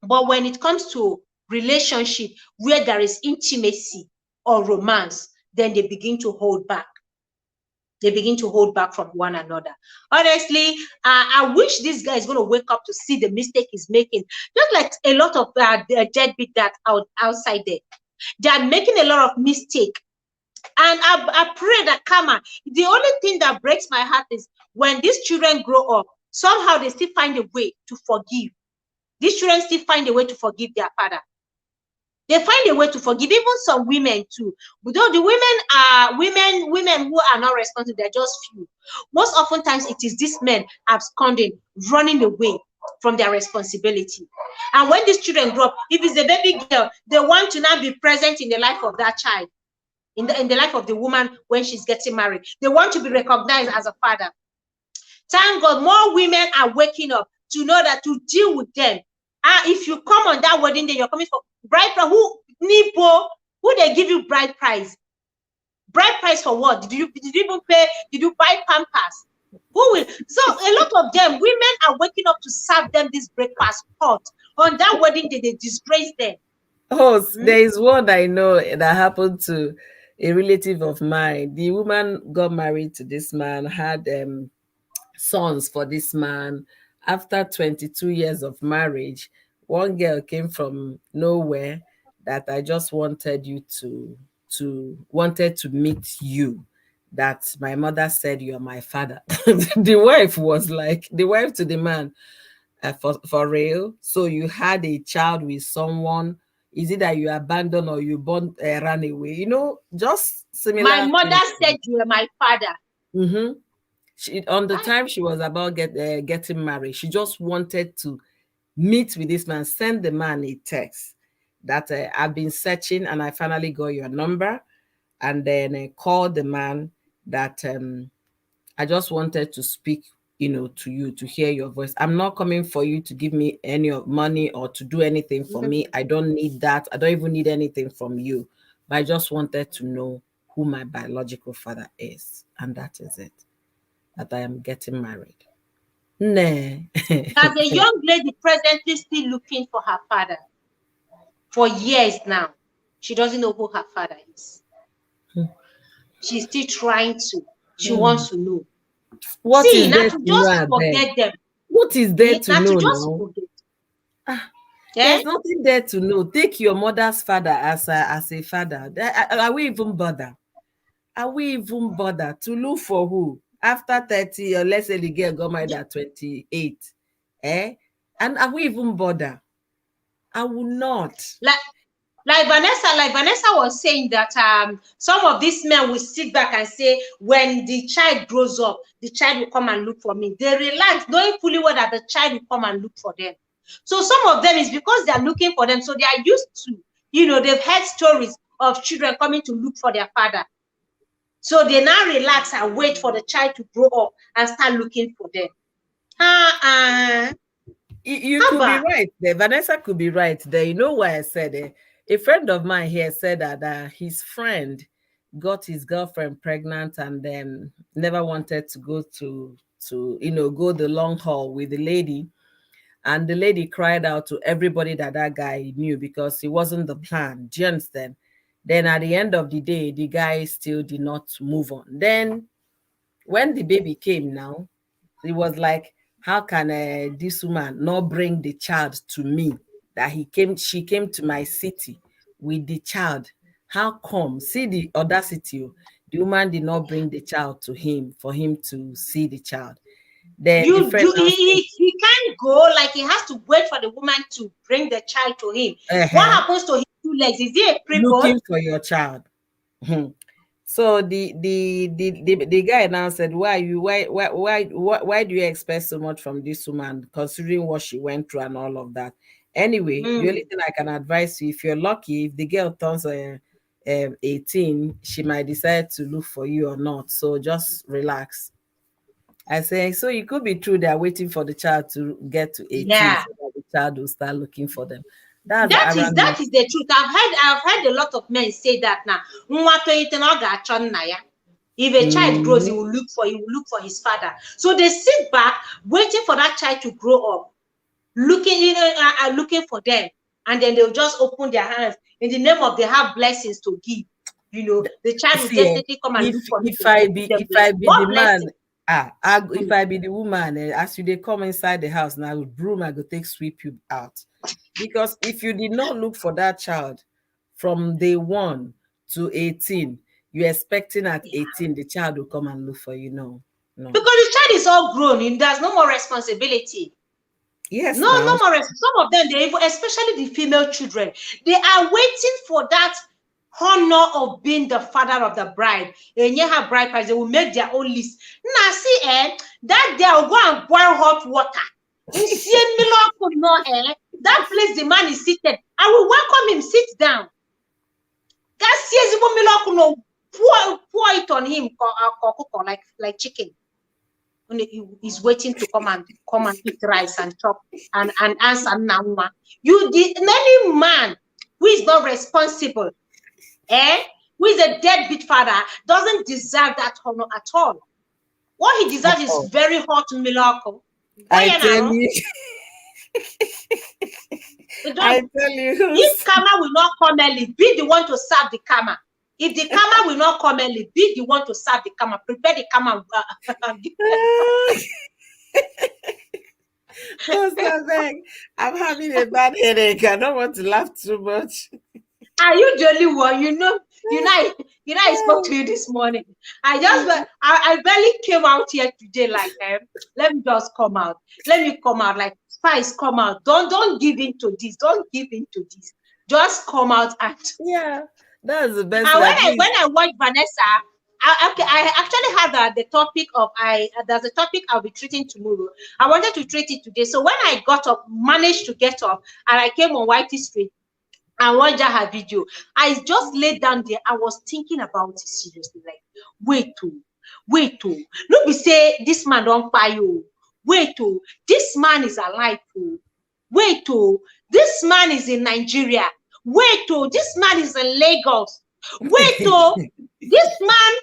But when it comes to relationship where there is intimacy or romance, then they begin to hold back. They begin to hold back from one another. Honestly, I wish this guy is going to wake up to see the mistake he's making. Just like a lot of deadbeat that outside there. They are making a lot of mistake. And I pray that karma, the only thing that breaks my heart is when these children grow up, somehow they still find a way to forgive. These children still find a way to forgive their father. They find a way to forgive, even some women too. But though the women are women who are not responsible, they're just few. Most often times it is these men absconding, running away from their responsibility. And when these children grow up, if it's a baby girl, they want to now be present in the life of that child, in the life of the woman when she's getting married. They want to be recognized as a father. Thank God, more women are waking up to know that to deal with them. If you come on that wedding day, you're coming for bride price. Who they give you bride price? Bride price for what? Did you even pay? Did you buy pampers? Who will? So a lot of them, women are waking up to serve them this breakfast pot. On that wedding day, they disgrace them. Oh, there is one I know that happened to a relative of mine. The woman got married to this man, had sons for this man. After 22 years of marriage, one girl came from nowhere that I just wanted you wanted to meet you. That my mother said you're my father. The wife to the man, for real. So you had a child with someone. Is it that you abandoned or you ran away? Just similar. My mother said you were my father. On the time she was about getting married, she just wanted to meet with this man, send the man a text that I've been searching and I finally got your number, and then called the man that I just wanted to speak, to you, to hear your voice. I'm not coming for you to give me any money or to do anything for me. I don't need that. I don't even need anything from you. But I just wanted to know who my biological father is. And that is it. That I am getting married. Nah. There's a young lady presently still looking for her father. For years now. She doesn't know who her father is. She's still trying to. She wants to know. What See, is now there to to just know forget them. What is there to know just now? forget. There's nothing there to know. Take your mother's father as a father. Are we even bother? Are we even bother to look for who? After 30, or let's say the girl got married at 28. And are we even bother? I will not. Like Vanessa was saying that some of these men will sit back and say, when the child grows up, the child will come and look for me. They relax, knowing fully well that the child will come and look for them. So some of them is because they are looking for them. So they are used to, they've heard stories of children coming to look for their father. So they now relax and wait for the child to grow up and start looking for them. You could be right there. Vanessa could be right there. You know why I said it? A friend of mine here said that his friend got his girlfriend pregnant and then never wanted to go to go the long haul with the lady. And the lady cried out to everybody that guy knew because it wasn't the plan. Do you understand? Then at the end of the day, the guy still did not move on. Then when the baby came now, it was like, how can this woman not bring the child to me? That she came to my city with the child. How come? See the audacity. The woman did not bring the child to him for him to see the child. Then the friend now said, He can't go, like he has to wait for the woman to bring the child to him. What uh-huh, happens to his 2 legs? Is he a preborn? looking for your child. So the guy now said, why do you expect so much from this woman, considering what she went through and all of that? Anyway, the only thing I can advise you, if you're lucky, if the girl turns 18, she might decide to look for you or not. So just relax. I say, so it could be true they're waiting for the child to get to 18 Yeah. so that the child will start looking for them. That's the That irony. is the truth. I've heard a lot of men say that now. If a child grows, Mhm. he will look for his father. So they sit back waiting for that child to grow up, looking for them, and then they'll just open their hands in the name of they have blessings to give. The child will See, definitely come and look for me if to I give be them if I blessings. be the What man, blessing? if I be the woman, as you they come inside the house now with broom, I go take sweep you out. Because if you did not look for that child from day 1 to 18, you're expecting at 18 the child will come and look for you. No, Because no. the child is all grown, and there's no more responsibility. Yes, No, now. no more. Some of them, especially the female children, they are waiting for that honor of being the father of the bride. And you have bride price, they will make their own list. Now, see, that they will go and boil hot water. That place the man is seated. I will welcome him, sit down. Pour it on him, like chicken. He's waiting to come and eat rice and chop and answer Namwa. Many man who is not responsible, who is a deadbeat father, doesn't deserve that honor at all. What he At deserves is all. very hot miracle. I tell you, I tell you. If Kama will not come early, be the one to serve the Kama. If the Kama will not come early, be the one to serve the Kama. Prepare the Kama. I'm having a bad headache. I don't want to laugh too much. Are you the only one? I spoke to you this morning. I barely came out here today. Like, let me just come out. Let me come out. Like, Spice, come out. Don't give in to this. Don't give in to this. Just come out and. Yeah, that's the best. And At least. when I watched Vanessa, I actually had the topic of there's a topic I'll be treating tomorrow. I wanted to treat it today. So when I got up, managed to get up, and I came on Whitey Street and watched her video, I just laid down there. I was thinking about it seriously. Like, wait, no be say this man don't buy you. Wait, this man is alive. Wait, this man is in Nigeria. Wait, this man is in Lagos. Wait, this man,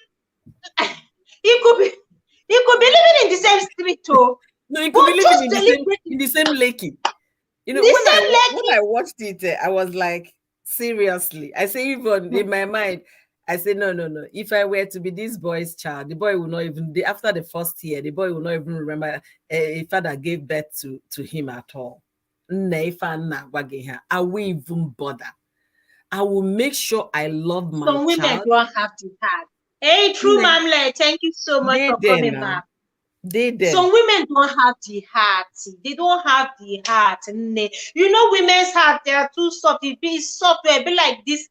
he could be living in the same street, No, you could but be living just in the same lakey. the When same I watched it, I was like, seriously. I say, even in my mind, I say, no. If I were to be this boy's child, the boy will not even, after the first year, the boy will not even remember a father gave birth to him at all. I won't even bother. I will make sure I love my some women child. don't have the heart. Hey, true Mamle, thank you so much They for there coming now. back. They there. Some women don't have the heart. They don't have the heart. Women's heart, they are too soft. It be soft, it be like this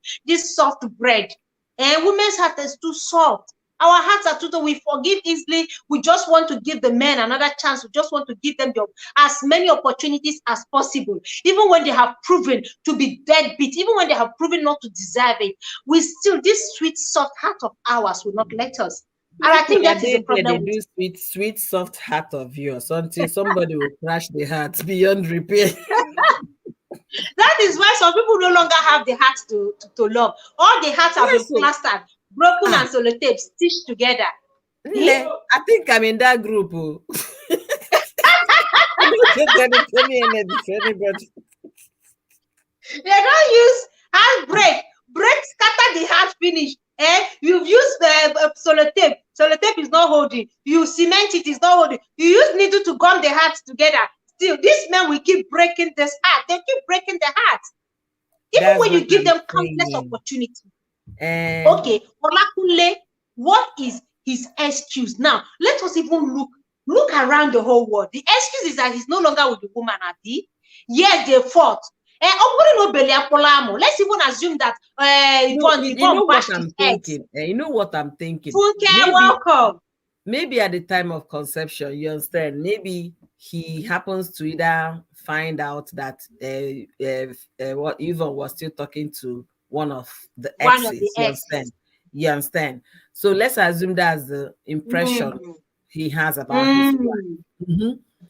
soft bread. And women's heart is too soft. Our hearts are too soft. We forgive easily. We just want to give the men another chance. We just want to give them as many opportunities as possible. Even when they have proven to be deadbeat, even when they have proven not to deserve it, this sweet, soft heart of ours will not let us. And I think that is the problem. They do sweet, soft heart of yours until somebody will crash the heart beyond repair. That is why some people no longer have the heart to love. All the hearts have been plastered, broken, and sellotape stitched together. I think I'm in that group. Anybody. They don't use heartbreak scatter the heart finish. You've used sellotape. Sellotape is not holding. You cement it, is not holding. You use needle to gum the hearts together. Still, these men will keep breaking this heart. They keep breaking the heart. Even when you give them countless opportunity. Okay, Olakunle, what is his excuse? Now, let us even look around the whole world. The excuse is that he's no longer with the woman, Abi. Yes, they fought. Let's even assume that Yvonne you know what bashed I'm his thinking. eggs. You know what I'm thinking. Funke, welcome. Maybe at the time of conception, you understand, maybe he happens to either find out that what Yvonne was still talking to one of the exes. You understand? So let's assume that's the impression he has about his wife.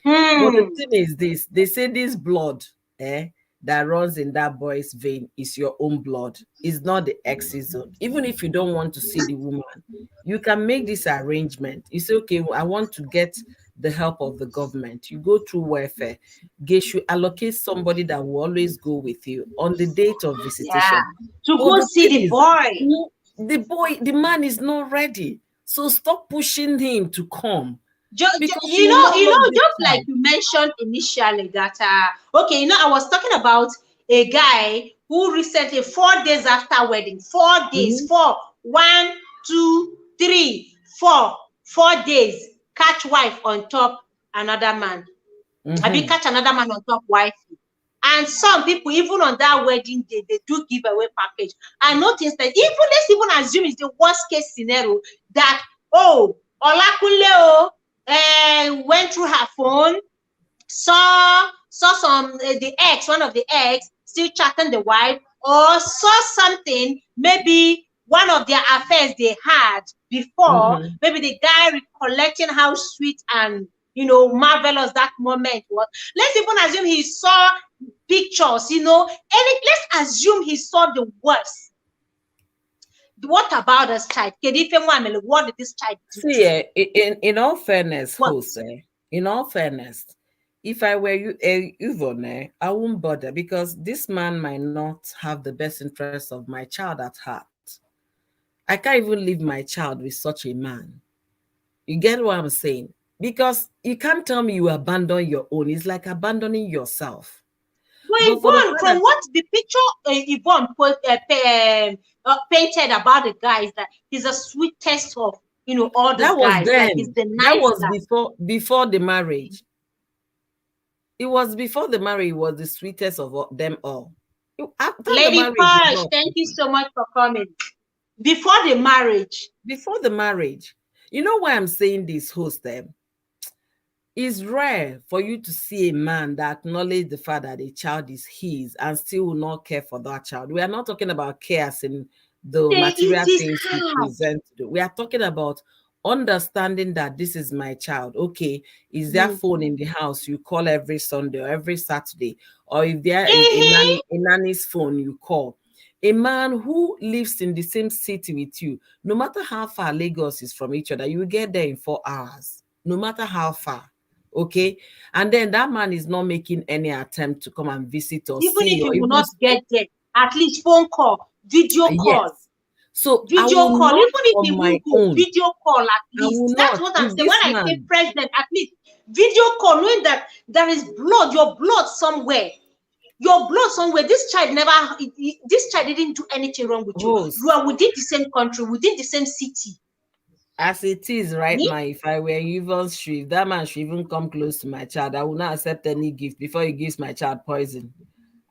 But the thing is this, they say this blood that runs in that boy's vein is your own blood. It's not the ex's own. Even if you don't want to see the woman, you can make this arrangement. You say, okay, I want to get the help of the government. You go through welfare. They should allocate somebody that will always go with you on the date of visitation. To go see the boy. The man is not ready. So stop pushing him to come. Just like you mentioned initially that okay, I was talking about a guy who recently 4 days after wedding, 4 days, 4, 1, 2, 3, 4, 4 days, catch wife on top another man. I mean, catch another man on top wife. And some people, even on that wedding day, they do give away package. I noticed that let's even assume it's the worst case scenario that Olakunle went through her phone, saw some one of the ex still chatting the wife, or saw something, maybe one of their affairs they had before, maybe the guy recollecting how sweet and marvelous that moment was. Let's even assume he saw pictures, and let's assume he saw the worst. What about this child? What did this child do? See, in all fairness, in all fairness, if I were you, Yvonne, I won't bother, because this man might not have the best interest of my child at heart. I can't even leave my child with such a man. You get what I'm saying? Because you can't tell me you abandon your own. It's like abandoning yourself. But Yvonne, from what the picture Yvonne painted about the guy is that he's a sweetest of all the guys. Like he's the nice that was before the marriage. It was before the marriage. It was the sweetest of them all. Lady Posh, thank you so much for coming. Before the marriage. Before the marriage. You know why I'm saying this, host? It's rare for you to see a man that acknowledges the fact that a child is his and still will not care for that child. We are not talking about care as in the material things we present. We are talking about understanding that this is my child. Okay, is there phone in the house? You call every Sunday or every Saturday, or if there is a nanny's phone, you call. A man who lives in the same city with you, no matter how far Lagos is from each other, you will get there in 4 hours, no matter how far. Okay, and then that man is not making any attempt to come and visit us. Even if he will not get there, at least phone call, video call. Yes. So video call, even if he will go, video call at least. That's what I'm saying. When I say president, at least video call, knowing that there is blood, your blood somewhere. Your blood somewhere. This child didn't do anything wrong with you. You are within the same country, within the same city. As it is right now, if I were Yvonne's shoe, if that man should even come close to my child, I will not accept any gift before he gives my child poison.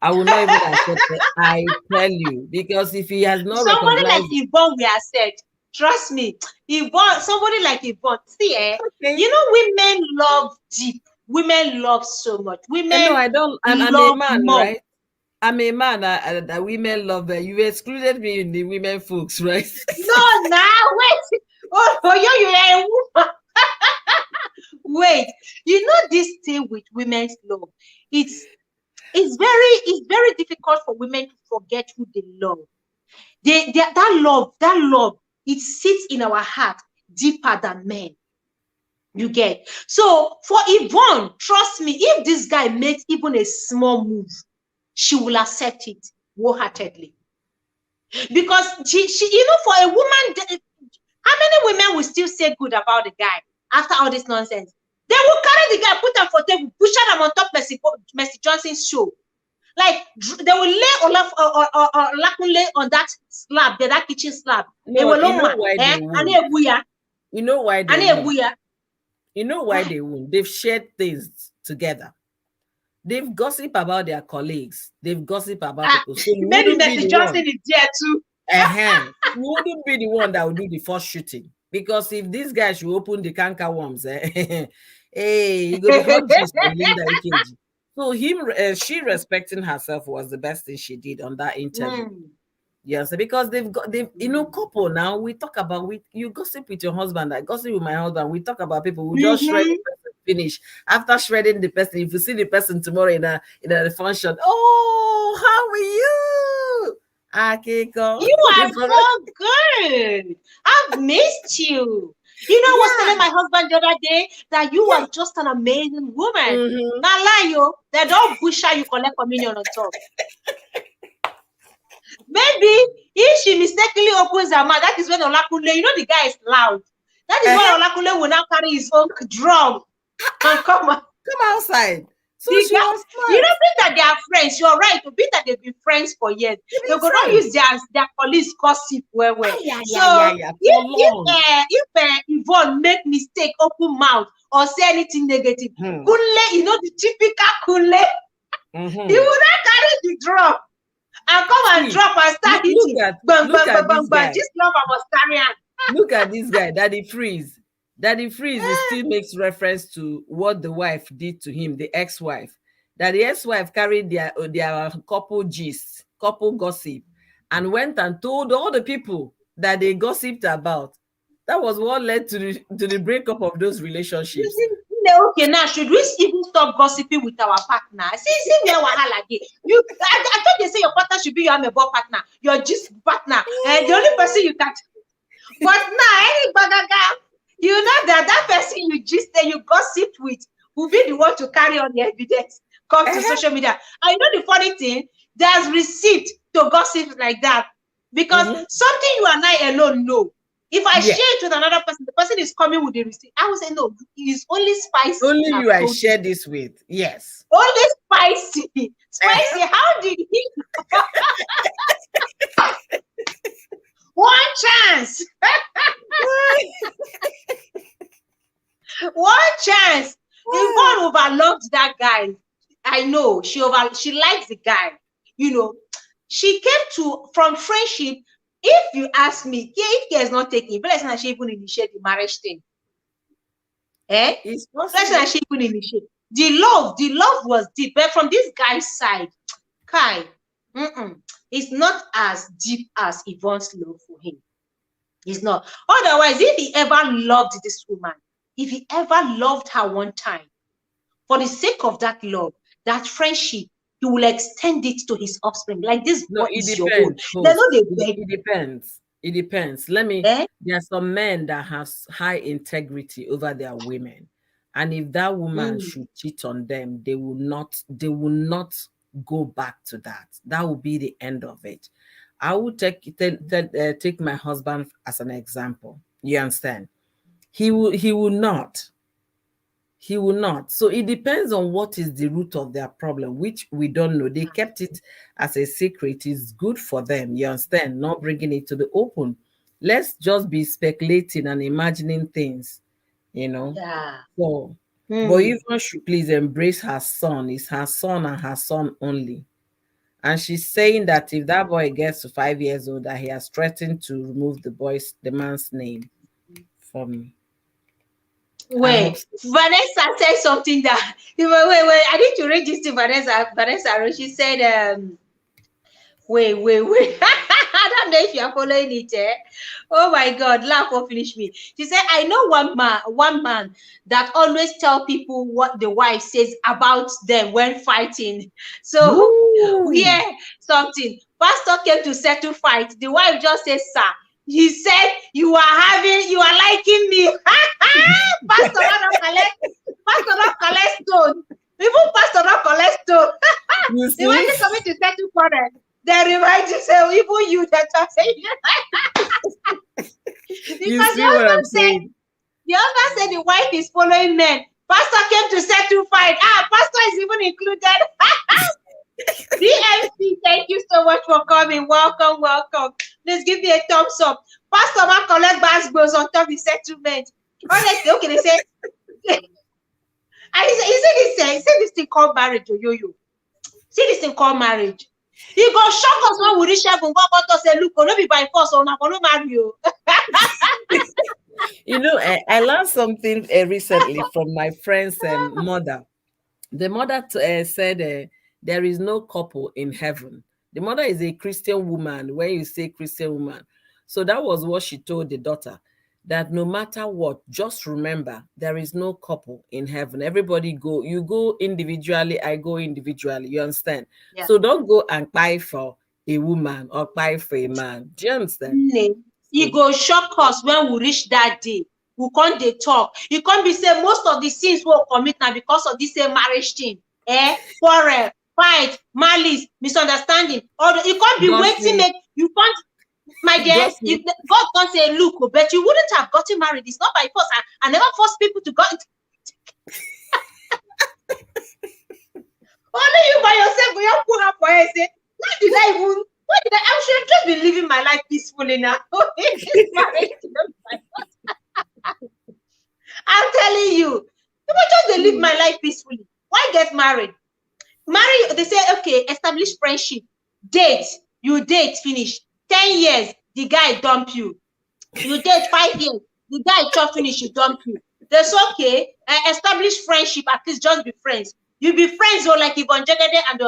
I will not even accept it. I tell you, because if he has not somebody like Yvonne, we accept. Trust me, Yvonne. Somebody like Yvonne. See, women love deep. Women love so much. Women. No, I don't. I'm a man, right? I'm a man that women love. You excluded me in the women folks, right? No, now wait. Oh, you are a woman. Wait, this thing with women's love. It's very difficult for women to forget who they love. That love, it sits in our heart deeper than men. You get? So for Yvonne, trust me, if this guy makes even a small move, she will accept it wholeheartedly. Because you know, for a woman, how many women will still say good about the guy after all this nonsense? They will carry the guy, put him for table, push him on top Mercy Johnson's show. Like they will lay Olakunle on that slab, that kitchen slab. No, you know why they won't. You know why they won't. You know why they won't. They've shared things together. They've gossiped about their colleagues. They've gossiped about people. So maybe Mercy Johnson is there too. You wouldn't be the one that would do the first shooting. Because if this guy should open the canker worms, hey, you go to hot juice for Linda Ikeji. So she respecting herself was the best thing she did on that interview. Yes, because they've couple now. We talk about you gossip with your husband. I gossip with my husband. We talk about people. We just shred the person, finish. After shredding the person, if you see the person tomorrow in a function, oh, how are you? Akiko. You are so good. I've missed you. You know, I was telling my husband the other day that you are just an amazing woman. Now lie you, they don't push her, you collect communion on top. Maybe if she mistakenly opens her mouth, that is when Olakunle, you know the guy is loud. That is when Olakunle will now carry his own drum and come outside. So you don't think that they are friends. You're right. To be that they've been friends for years. They could not use their police gossip well. If Yvonne make mistake, open mouth, or say anything negative, Kunle, you know the typical Kunle, he would not carry the drum and come and drop and start hitting. This love I was carrying. Look at this guy, Daddy Freeze. Daddy Freeze still makes reference to what the wife did to him, the ex-wife. That the ex-wife carried their couple gist, couple gossip, and went and told all the people that they gossiped about. That was what led to the breakup of those relationships. Okay, now should we even stop gossiping with our partner? See where wahala dey. I thought they say your partner should be your amebo partner, your gist partner, and the only person you can. But now any bagaga, you know that person you just you gossiped with will be the one to carry on the evidence. Come to social media. And you know the funny thing, there's receipt to gossip like that because something you and I alone know. If I share it with another person, the person is coming with the receipt. I will say no. It's only spicy. Only you I share this with. Yes. Only spicy. Spicy. How did he? One chance. One chance. Yvonne overlooked that guy. I know she likes the guy. You know, she came from friendship. If you ask me, if he is not taking, let's not she even initiate the marriage thing. Let's not she even initiate. The love was deep, but from this guy's side, Kai, it's not as deep as Yvonne's love for him. It's not. Otherwise, if he ever loved this woman, if he ever loved her one time, for the sake of that love, that friendship, he will extend it to his offspring. Like this boy is your own. It depends. It depends. There are some men that have high integrity over their women. And if that woman should cheat on them, they will not go back to that. That will be the end of it. I will take my husband as an example. You understand? He will not. He will not. So it depends on what is the root of their problem, which we don't know. They kept it as a secret. It's good for them. You understand? Not bringing it to the open. Let's just be speculating and imagining things, you know. Yeah. So, but Yvonne should please embrace her son. It's her son and her son only. And she's saying that if that boy gets to 5 years old, that he has threatened to remove the man's name from. Wait, Vanessa said something that wait, I need to read this to Vanessa. She said, wait. I don't know if you are following it. Oh my God, laugh or finish me. She said, I know one man that always tell people what the wife says about them when fighting. So yeah, something. Pastor came to settle fight. The wife just says, sir. He said, you are liking me. Pastor not collect stone. Even Pastor not collect stone. The wife is coming to settle for them. They remind you, say, even you that are saying You because see what I'm saying? the husband said the wife is following men. Pastor came to settle fight. Pastor is even included. DMC, thank you so much for coming. Welcome, welcome. Please give me a thumbs up. Pastor man collect bass goes on top of the settlement. Honestly, okay, they say, he said this thing called marriage, yo. See this thing called marriage. He go shock us when we reach heaven. God to say, look, no be by force, or not marry you. You know, I learned something recently from my friend's mother. The mother said there is no couple in heaven. The mother is a Christian woman. When you say Christian woman, so that was what she told the daughter, that no matter what, just remember there is no couple in heaven. Everybody go, you go individually, I go individually. You understand? Yeah. So don't go and buy for a woman or buy for a man. Do you understand? He go shock us when we reach that day. We can't dey talk. You can't be say most of the sins we'll commit now because of this same marriage thing. Quarrel, fight, malice, misunderstanding. Or you can't be waiting. Make you can't, my dear. If God can't say, look, but you wouldn't have gotten married. It's not by force. I never force people to go. Only you by yourself. You put up for say, why did I even? I should have just been living my life peacefully now. I'm telling you, people just live my life peacefully. Why get married? Marry, they say, okay, establish friendship. Date, you date, finish. 10 years, the guy dump you. You date 5 years, the guy chop finish, you dump you. That's okay. Establish friendship, at least just be friends. You be friends, or like Yvonne, Jegede and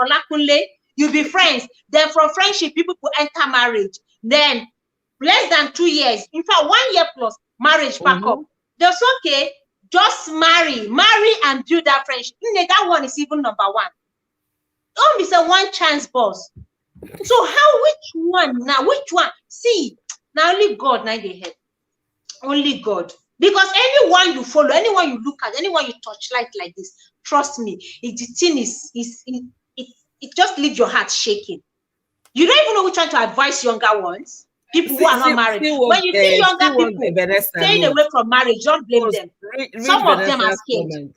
Olakunle. You be friends. Then from friendship, people will enter marriage. Then less than 2 years, in fact, 1 year plus, marriage back up. That's okay. Just marry and build that friendship. That one is even number one. Don't be say one chance boss. So which one? See, now only God now they help. Only God. Because anyone you follow, anyone you look at, anyone you touch like this, trust me, the thing it just leaves your heart shaking. You don't even know which one to advise younger ones, people who are not married. When you see younger people staying away from marriage, don't blame them. Some of them are scared.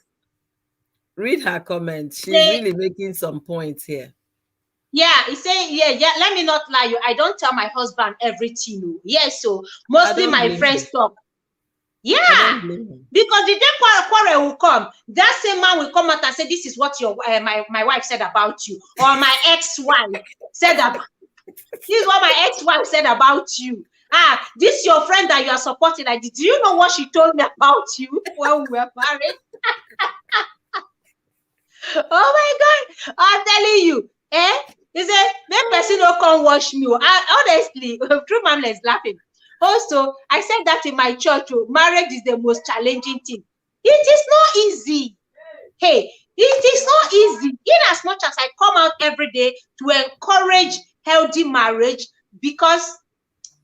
Read her comment. She's really making some points here. Yeah, he's saying, yeah. Let me not lie you. I don't tell my husband everything. Yes, so mostly my friends talk. Yeah, because the day quarrel will come, that same man will come out and say, this is what your my wife said about you, or my ex-wife said about. This is what my ex-wife said about you. This your friend that you are supporting. Like, do you know what she told me about you when we were married? Oh my God, I'm telling you, he said, make person don't come watch me. Honestly, true mom is laughing. Also, I said that in my church, marriage is the most challenging thing. It is not easy. Hey, it is not easy. In as much as I come out every day to encourage healthy marriage, because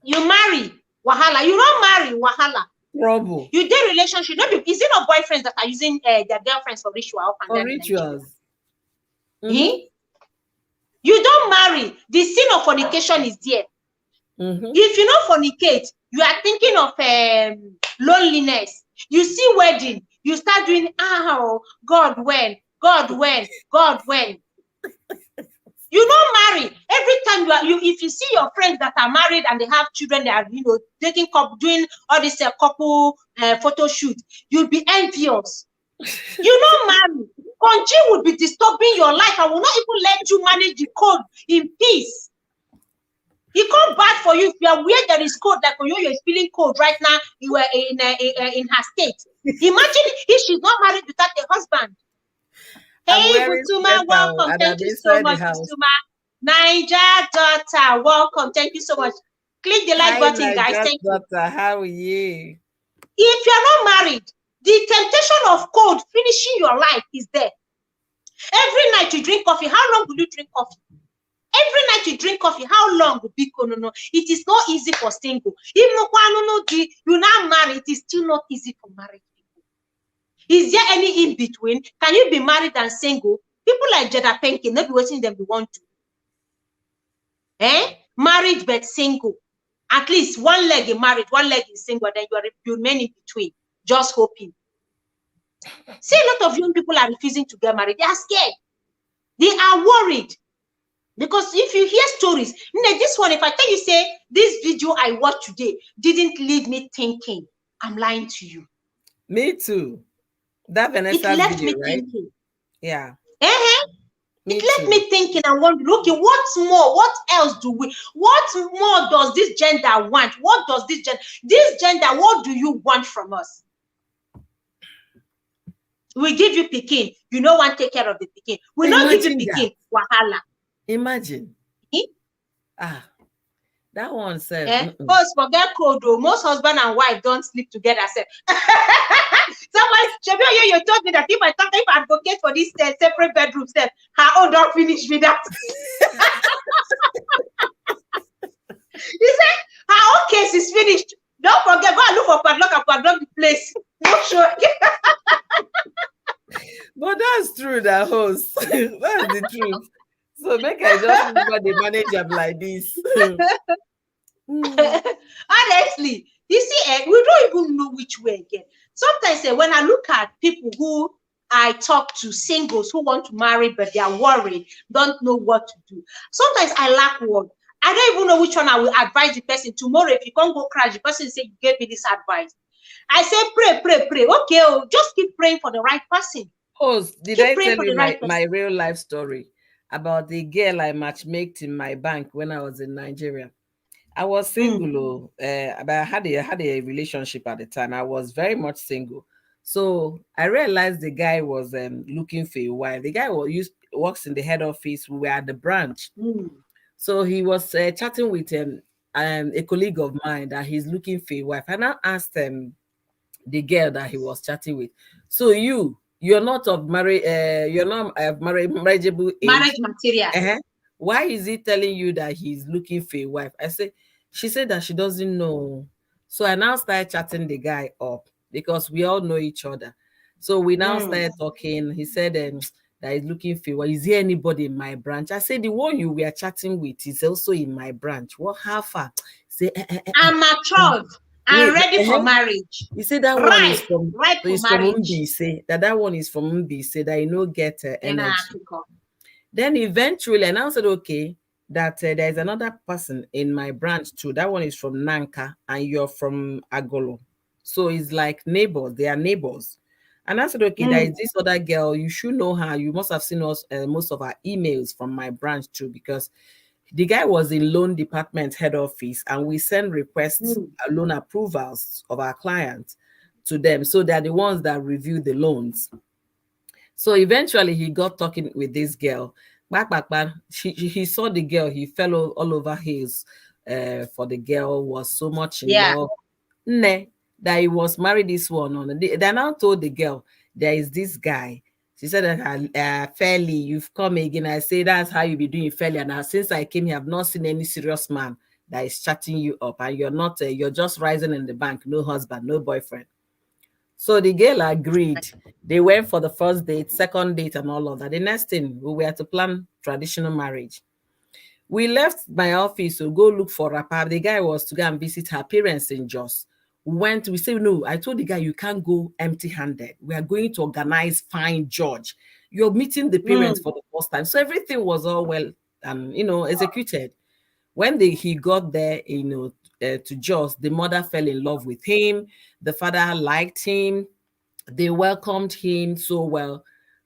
you marry, wahala. You don't marry, wahala. Trouble. You did relationship. Is it not boyfriends that are using their girlfriends for ritual? For rituals. You don't marry. The sin of fornication is there. If you don't fornicate, you are thinking of loneliness. You see wedding, you start doing, God when. You don't marry. Every time if you see your friends that are married and they have children, they are taking doing all this couple photo shoot, you'll be envious. You don't marry. Country would be disturbing your life. I will not even let you manage the code in peace. It can't bad for you if you are where there is code, like Oyoyo is feeling cold right now. You were in her state. Imagine if she's not married without a husband. Hey, Butuma, welcome. Thank you so much, Butuma. Niger daughter, welcome. Thank you so much. Click the like button, guys. Thank you. How are you? If you're not married, the temptation of cold finishing your life is there. Every night you drink coffee. How long will you drink coffee? Every night you drink coffee, how long will be? No. It is not easy for single. Even you're not married, it is still not easy for married people. Is there any in between? Can you be married and single? People like Jada Pinkett, not be waiting them we want to. Married but single. At least one leg is married, one leg is single, then you remain in between, just hoping. See, a lot of young people are refusing to get married. They are scared. They are worried. Because if you hear stories, this one, if I tell you, say, this video I watched today didn't leave me thinking, I'm lying to you. Me too. That Vanessa's it left video, me right? thinking. Yeah. It left me thinking and wondering, okay, what's more? What else do we? What more does this gender want? What does this gender, what do you want from us? We give you pikin, you no want take care of the pikin. We not give you pikin, wahala. Imagine. That one says. First, forget code. Most husband and wife don't sleep together. Somebody, you told me that if I advocate for this separate bedroom, her own don't finish with that. He said her own case is finished. Don't forget, go and look for padlock and padlock the place. No sure. But that's true, that host. That's the truth. So make I just remember the manager like this. Honestly, you see, we don't even know which way again. Sometimes when I look at people who I talk to, singles who want to marry but they are worried, don't know what to do. Sometimes I lack word. I don't even know which one I will advise the person. Tomorrow, if you can't go crash, the person say, you gave me this advice. I say, pray. Okay, just keep praying for the right person. Oh, did I tell you my real life story about the girl I matchmaked in my bank when I was in Nigeria? I was single, but I had a relationship at the time. I was very much single. So I realized the guy was looking for a wife. The guy works in the head office. We were at the branch. So he was chatting with a colleague of mine that he's looking for a wife. And I asked the girl that he was chatting with, so you're not of you're not marriageable age. Marriage material. Why is he telling you that he's looking for a wife? She said that she doesn't know. So I now started chatting the guy up because we all know each other. So we now started talking. He said that he's looking for a wife. Is there anybody in my branch? I said, the one you were chatting with is also in my branch. What, how far? Say, I'm matured. I'm ready for marriage. You see that one is from Mbi. Say that one is from Mbi. Say that you know get energy. Then eventually, and I said, okay, that there is another person in my branch too. That one is from Nanka, and you're from Agolo. So it's like neighbors. They are neighbors. And I said, okay, there is this other girl. You should know her. You must have seen us most of our emails from my branch too, because the guy was in loan department head office, and we send requests, loan approvals of our clients to them. So they're the ones that review the loans. So eventually he got talking with this girl. He saw the girl, he fell all over his for the girl, was so much in love. That he was married this one. They now told the girl, there is this guy. She said that fairly, you've come again. I say that's how you be doing fairly. And since I came here, I've not seen any serious man that is chatting you up, and you're not, you're just rising in the bank, no husband, no boyfriend. So the girl agreed. They went for the first date, second date, and all of that. The next thing, we were to plan traditional marriage. We left my office to go look for Rapa. The guy was to go and visit her parents in Jos. We said, no, I told the guy, you can't go empty-handed. We are going to organize fine George. You're meeting the parents for the first time. So everything was all well, executed. When he got there, to Jos, the mother fell in love with him. The father liked him. They welcomed him so well.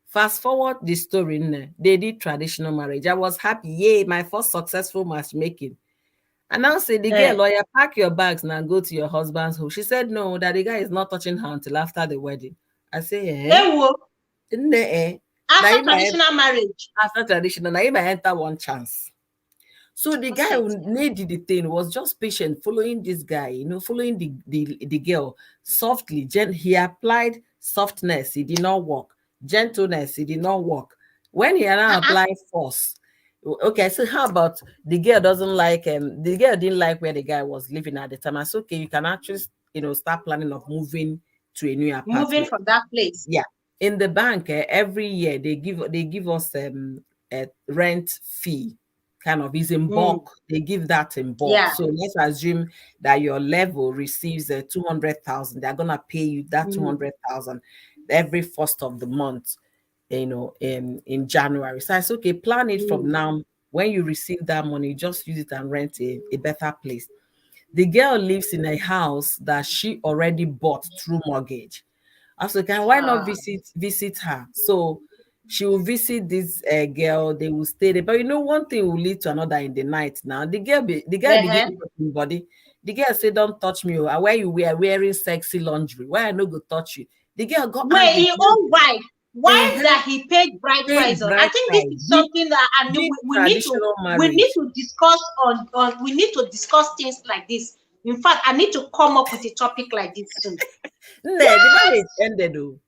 Fast forward the story, they did traditional marriage. I was happy. Yay, my first successful matchmaking. And now say the girl, lawyer, pack your bags now and go to your husband's home. She said no, that the guy is not touching her until after the wedding. I say, after traditional marriage. After traditional, now you might enter one chance. So the guy who needed the thing was just patient, following this guy, following the girl softly. He applied softness, it did not work. Gentleness, it did not work. When he now applied force, okay, so how about the girl doesn't like the girl didn't like where the guy was living at the time. I said, okay, you can actually start planning of moving to a new apartment. Moving from that place. Yeah. in the bank, every year they give us a rent fee, kind of is in Mm. bulk. They give that in bulk. Yeah. So let's assume that your level receives 200,000. They're gonna pay you that Mm. 200,000 every first of the month, in January. So I said, okay, plan it from Mm. now. When you receive that money, just use it and rent a better place. The girl lives in a house that she already bought through mortgage. I was like, why not Ah. visit her? So she will visit this girl. They will stay there. But one thing will lead to another in the night. Now the guy began Uh-huh. touching body. The girl said, "Don't touch me. Oh, where you were wearing sexy lingerie? Why I no go touch you?" The girl got Wait, angry. his own wife. Wife Uh-huh. that he paid bride Paid price on. I bride think this price. is something that I know Did we need to traditional we need marriage. to discuss on we need to discuss things like this. In fact, I need to come up with a topic like this soon. Nah, the marriage Yes. ended though.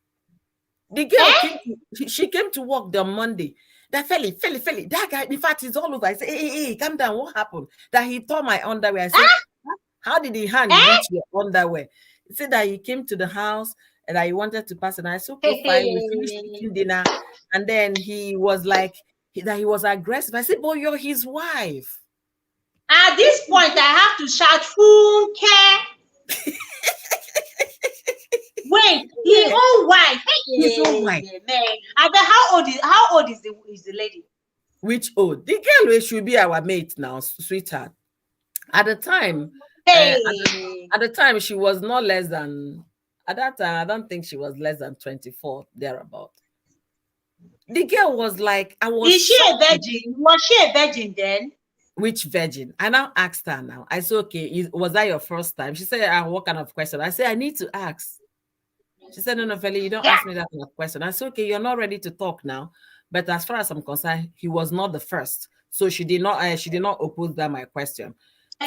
The girl Eh? came to she came to work on Monday. That Feli, that guy, in fact, is all over. I said, hey, calm down. What happened? That he tore my underwear. I said, Ah? how did the hand Eh? reach your underwear? He said that he came to the house and that he wanted to pass it. And I said, okay, Hey, fine. We finished hey. eating dinner. And then he was like, that he was aggressive. I said, boy, you're his wife. At this point, I have to shout, Funke. Wait, he Yeah, own wife. his own Hey, wife. man. I bet how old is the lady? Which old? The girl should be our mate now, sweetheart. At the time, Hey. at the time, she was not less than. At that time, I don't think she was less than 24, thereabout. The girl was like, I was Is she a shocked. virgin? Was she a virgin then? Which virgin? I now asked her now. I said, okay, was that your first time? She said, what kind of question? I said, I need to ask. She said, no, no, Feli, you don't Yeah. ask me that kind of question. I said, okay, you're not ready to talk now. But as far as I'm concerned, he was not the first. So she did not oppose that my question.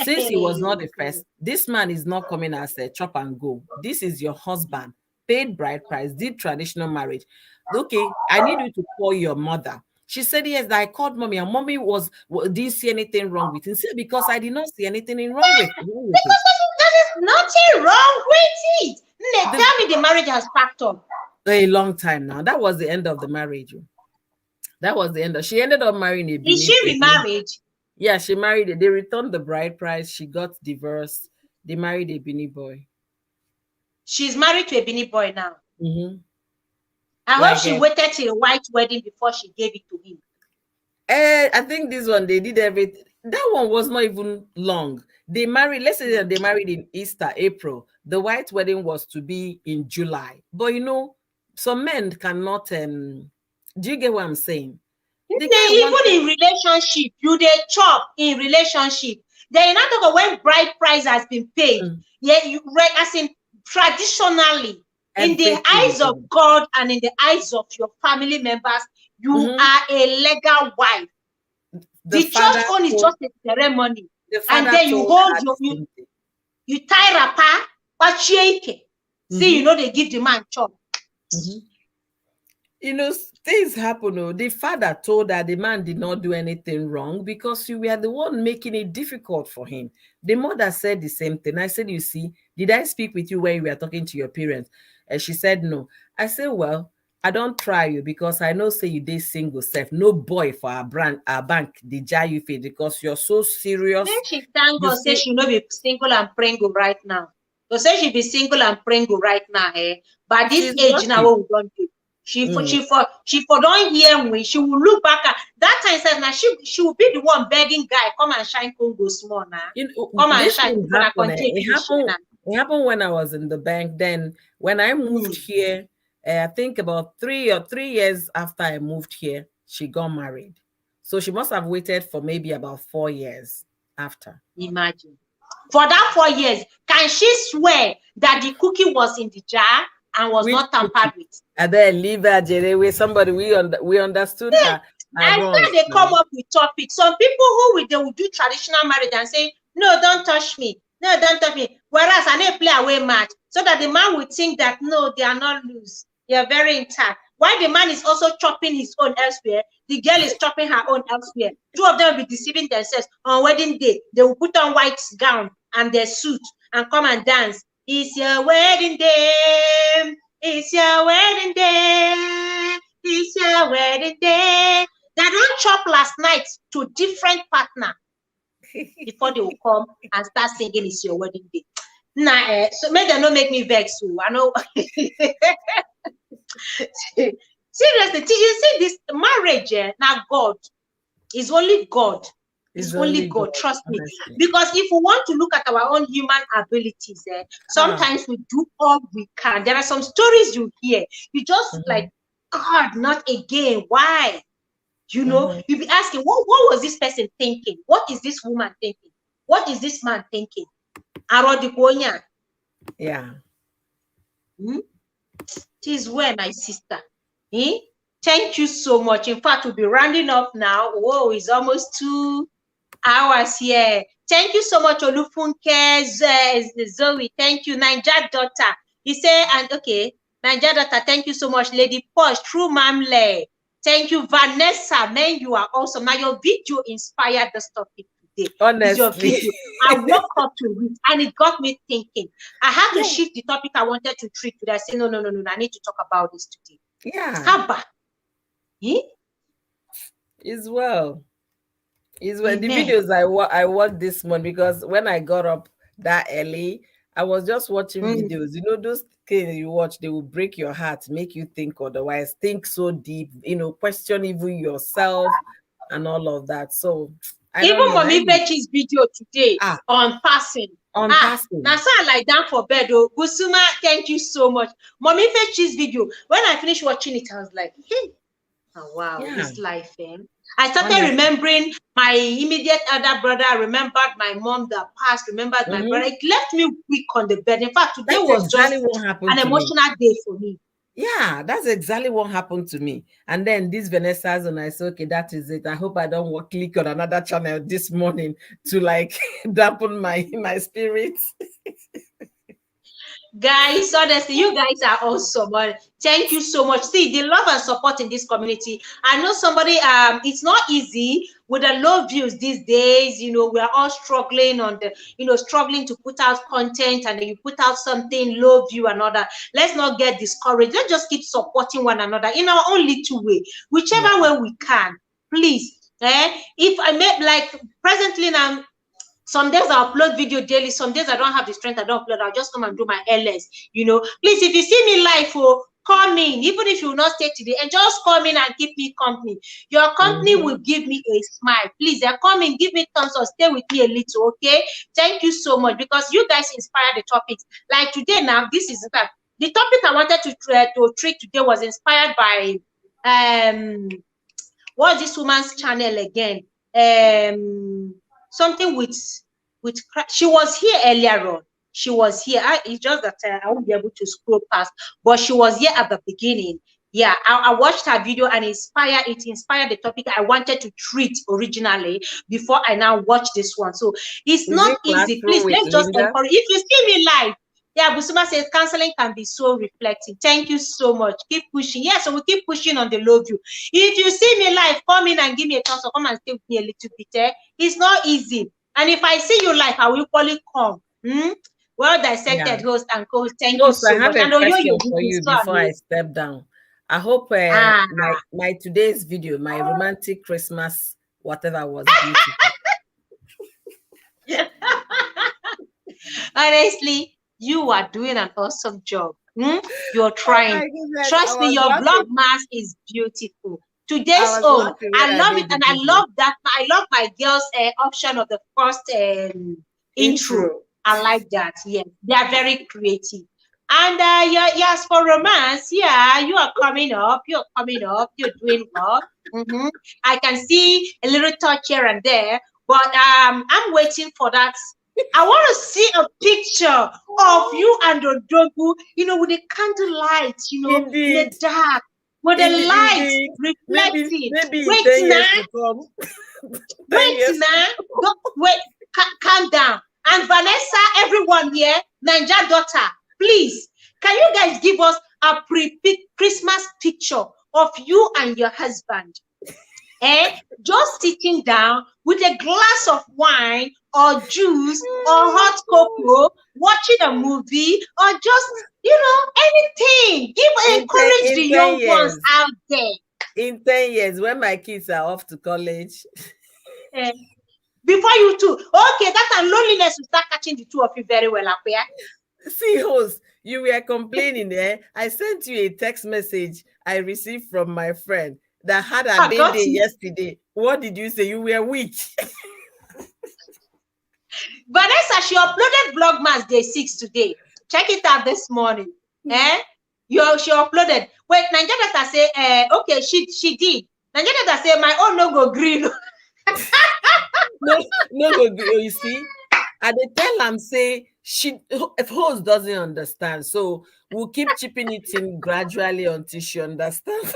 Since he was not the first, this man is not coming as a chop and go. This is your husband, paid bride price, did traditional marriage. Okay, I need you to call your mother. She said, yes, I called mommy, and mommy didn't see anything wrong with it. She said, because I did not see anything wrong with it. Because there is nothing wrong with it. The, Tell me the marriage has packed up. a long time now. That was the end of the marriage. That was the end of. She ended up marrying a Is Benin. she remarried? Yeah, she married. They returned the bride price. She got divorced. They married a Benin boy. She's married to a Benin boy now. Mm-hmm. I hope Like, she waited till a white wedding before she gave it to him. I think this one they did everything. That one was not even long. They married. Let's say that they married in Easter, April. The white wedding was to be in July. But some men cannot. Do you get what I'm saying? The guy Even wanted. in relationship, you dey chop in relationship. Then you not talk about when bride price has been paid. Yeah, you as in traditionally, in the Everything is eyes of done. God and in the eyes of your family members, you Mhm. are a legal wife. The The church father own is told just a ceremony, the and father then you told hold her your the same thing. you tie wrapper, but see, Mhm. they give the man chop. Mhm. Things happen. Oh, the father told her the man did not do anything wrong because you were the one making it difficult for him. The mother said the same thing. I said, you see, did I speak with you when you were talking to your parents? And she said, no. I said, well, I don't try you because I know say you did single self. No boy for our bank, the jar you feel because you're so serious. Make she thank You God say see, she no be single and pringle right now. To say she be single and pringle right now, by this she's age now lucky. what we don't do. Mm. She for don't hear when she will look back at that time says now she will be the one begging guy come and shine Congo small now. Come and This shine thing people that happened. continue It to share happened. now. It happened when I was in the bank. Then, when I moved here, I think about 3 years after I moved here, she got married. So she must have waited for maybe about 4 years after. Imagine. For that 4 years, can she swear that the cookie was in the jar and was Which not tampered cookie? with? And then leave her, Jere, with somebody we understood her I wrongs said they now. come up with topics. Some people they will do traditional marriage and say, no, don't touch me. No, don't touch me. Whereas I need play away match so that the man would think that no, they are not loose. They are very intact. While the man is also chopping his own elsewhere, the girl is chopping her own elsewhere. Two of them will be deceiving themselves. On wedding day, they will put on white gown and their suit and come and dance. It's your wedding day. It's your wedding day. It's your wedding day. They don't chop last night to different partner before they will come and start singing it's your wedding day. Nah, so maybe they don't make me vex. So I know. Seriously, you see this marriage, now God is only God. It's only God, trust me. Honestly. Because if we want to look at our own human abilities, sometimes we do all we can. There are some stories you hear. You just like, God, not again. Why? You know, you be asking, what was this person thinking? What is this woman thinking? What is this man thinking? Yeah. It is well, my sister. Thank you so much. In fact, we'll be rounding up now. Whoa, it's almost 2 hours here. Thank you so much, Olufunke, Zoe. Thank you, Naija daughter. He said, and okay, Naija daughter, thank you so much, Lady Posh, True Mamle. Thank you, Vanessa. Man, you are awesome. Now, your video inspired this topic today. Honestly. Your video. I woke up to it and it got me thinking. I had to shift the topic I wanted to treat today. I said, no. I need to talk about this today. Yeah. Haba. Is well. Is well. The videos I watched this morning, because when I got up that early, I was just watching videos. You know, those things you watch, they will break your heart, make you think otherwise, think so deep, you know, question even yourself and all of that. So even Mommy Bechi's video today on passing. Passing. Now so I lie down for bed. Oh, Gusuma, thank you so much. Mommy Bechi's video. When I finished watching it, I was like, hey, oh, wow, this life, I started remembering my immediate elder brother. I remembered my mom that passed. Remembered my brother. It left me weak on the bed. In fact, today was exactly just an emotional day for me. Yeah, that's exactly what happened to me. And then this Vanessa's, and I said, okay, that is it. I hope I don't click on another channel this morning to like dampen my spirits. Guys, honestly, you guys are awesome. Thank you so much. See, the love and support in this community. I know somebody, it's not easy with the low views these days. You know, we are all struggling on the, struggling to put out content, and then you put out something low view and all that. Let's not get discouraged. Let's just keep supporting one another in our own little way, whichever way we can. Please, if I may, like presently now, some days I upload video daily. Some days I don't have the strength. I don't upload. I'll just come and do my LS. Please, if you see me live, call me. Even if you will not stay today, and just come in and keep me company. Your company will give me a smile. Please, come in, give me thumbs up, stay with me a little, okay? Thank you so much, because you guys inspire the topics. Like today now, this is the topic I wanted to treat today was inspired by what's this woman's channel again? Something with she was here earlier on. She was here. It's just that I won't be able to scroll past, but she was here at the beginning. Yeah, I watched her video and it inspired the topic I wanted to treat originally before I now watch this one. So it's not easy. Please, let's just encourage. If you see me live, yeah, Busuma says counseling can be so reflective. Thank you so much. Keep pushing. Yeah, so we keep pushing on the low view. If you see me live, come in and give me a thumbs up. Come and stay with me a little bit. It's not easy. And if I see you live, I will equally come. Well dissected host and co-host. Thank you so much. I have a question for you before I step down. I hope my today's video, my romantic Christmas, whatever, was beautiful. Honestly, you are doing an awesome job. You're trying. Trust me, your vlog mask is beautiful. Today's own, I love it, and I love that. I love my girls' option of the first intro. I like that. Yes, they are very creative. And yes, for romance, yeah, you are coming up. You're coming up. You're doing well. I can see a little touch here and there, but I'm waiting for that. I want to see a picture of you and Odogu, with the candlelight, in the dark, with the light reflecting. Maybe wait now. Wait now. Wait, calm down. And Vanessa, everyone here, Naija daughter, please, can you guys give us a pre-Christmas picture of you and your husband? Just sitting down with a glass of wine, or juice or hot cocoa, watching a movie, or just, anything. Encourage the in 10 young ones years. out there. In 10 years, when my kids are off to college. Before you two. Okay, that and loneliness will start catching the two of you very well, Akwea. See, host, you were complaining there. I sent you a text message I received from my friend that had a day yesterday. What did you say? You were weak. Vanessa, she uploaded Vlogmas Day 6 today. Check it out this morning. She uploaded. Wait, Nigeria Data say, okay, she did. Nigeria Data say, my own no go green. no go green. You see, and they tell them say if host doesn't understand, so we'll keep chipping it in gradually until she understands.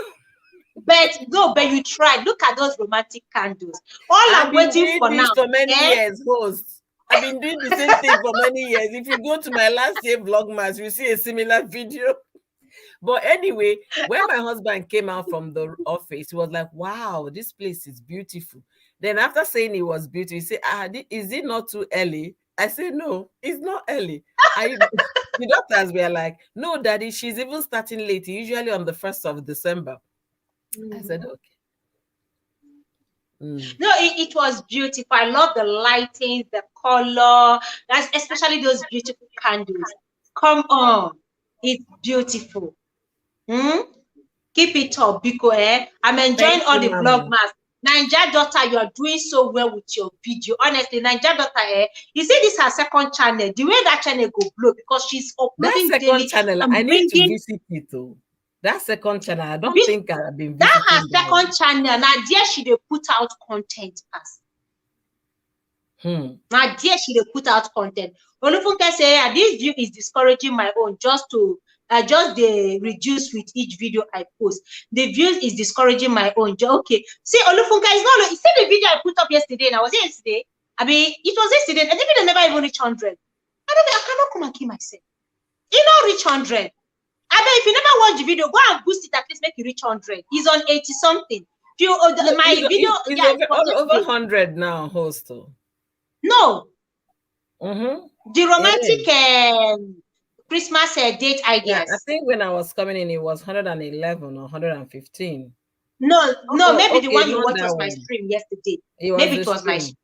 But you tried. Look at those romantic candles. All I'm waiting for now. For many years, host. I've been doing the same thing for many years. If you go to my last year Vlogmas, you see a similar video. But anyway, when my husband came out from the office, he was like, wow, this place is beautiful. Then after saying it was beautiful, he said, is it not too early? I said, no, it's not early. The doctors were like, no, Daddy, she's even starting late, usually on the 1st of December. I said, okay. No, it was beautiful. I love the lighting, the color, especially those beautiful candles. Come on, it's beautiful. Keep it up, Biko. I'm enjoying all the Vlogmas. Naija Daughter, you are doing so well with your video. Honestly, Naija Daughter, you see this her second channel. The way that channel go blow because she's uploading that daily. Channel, I need to visit it too. That second channel, I don't think I've been visiting. That her second channel. Now, dear, she dey put out content as. Now, dear, she dey put out content. Olakunle say, this view is discouraging my own just they reduce with each video I post. The views is discouraging my own. Okay. See, Olakunle is not. You see the video I put up yesterday. Now, was it yesterday? I mean, it was yesterday. And the video never even reach 100. I cannot come and kill myself. You know, reach 100. I mean, if you never watch the video, go and boost it at least make you reach 100. He's on 80 something. Over 100 now, host. No. The romantic Christmas date ideas. Yeah, I think when I was coming in, it was 111 or 115. No, maybe the one you watched was my stream yesterday. Maybe it was my stream.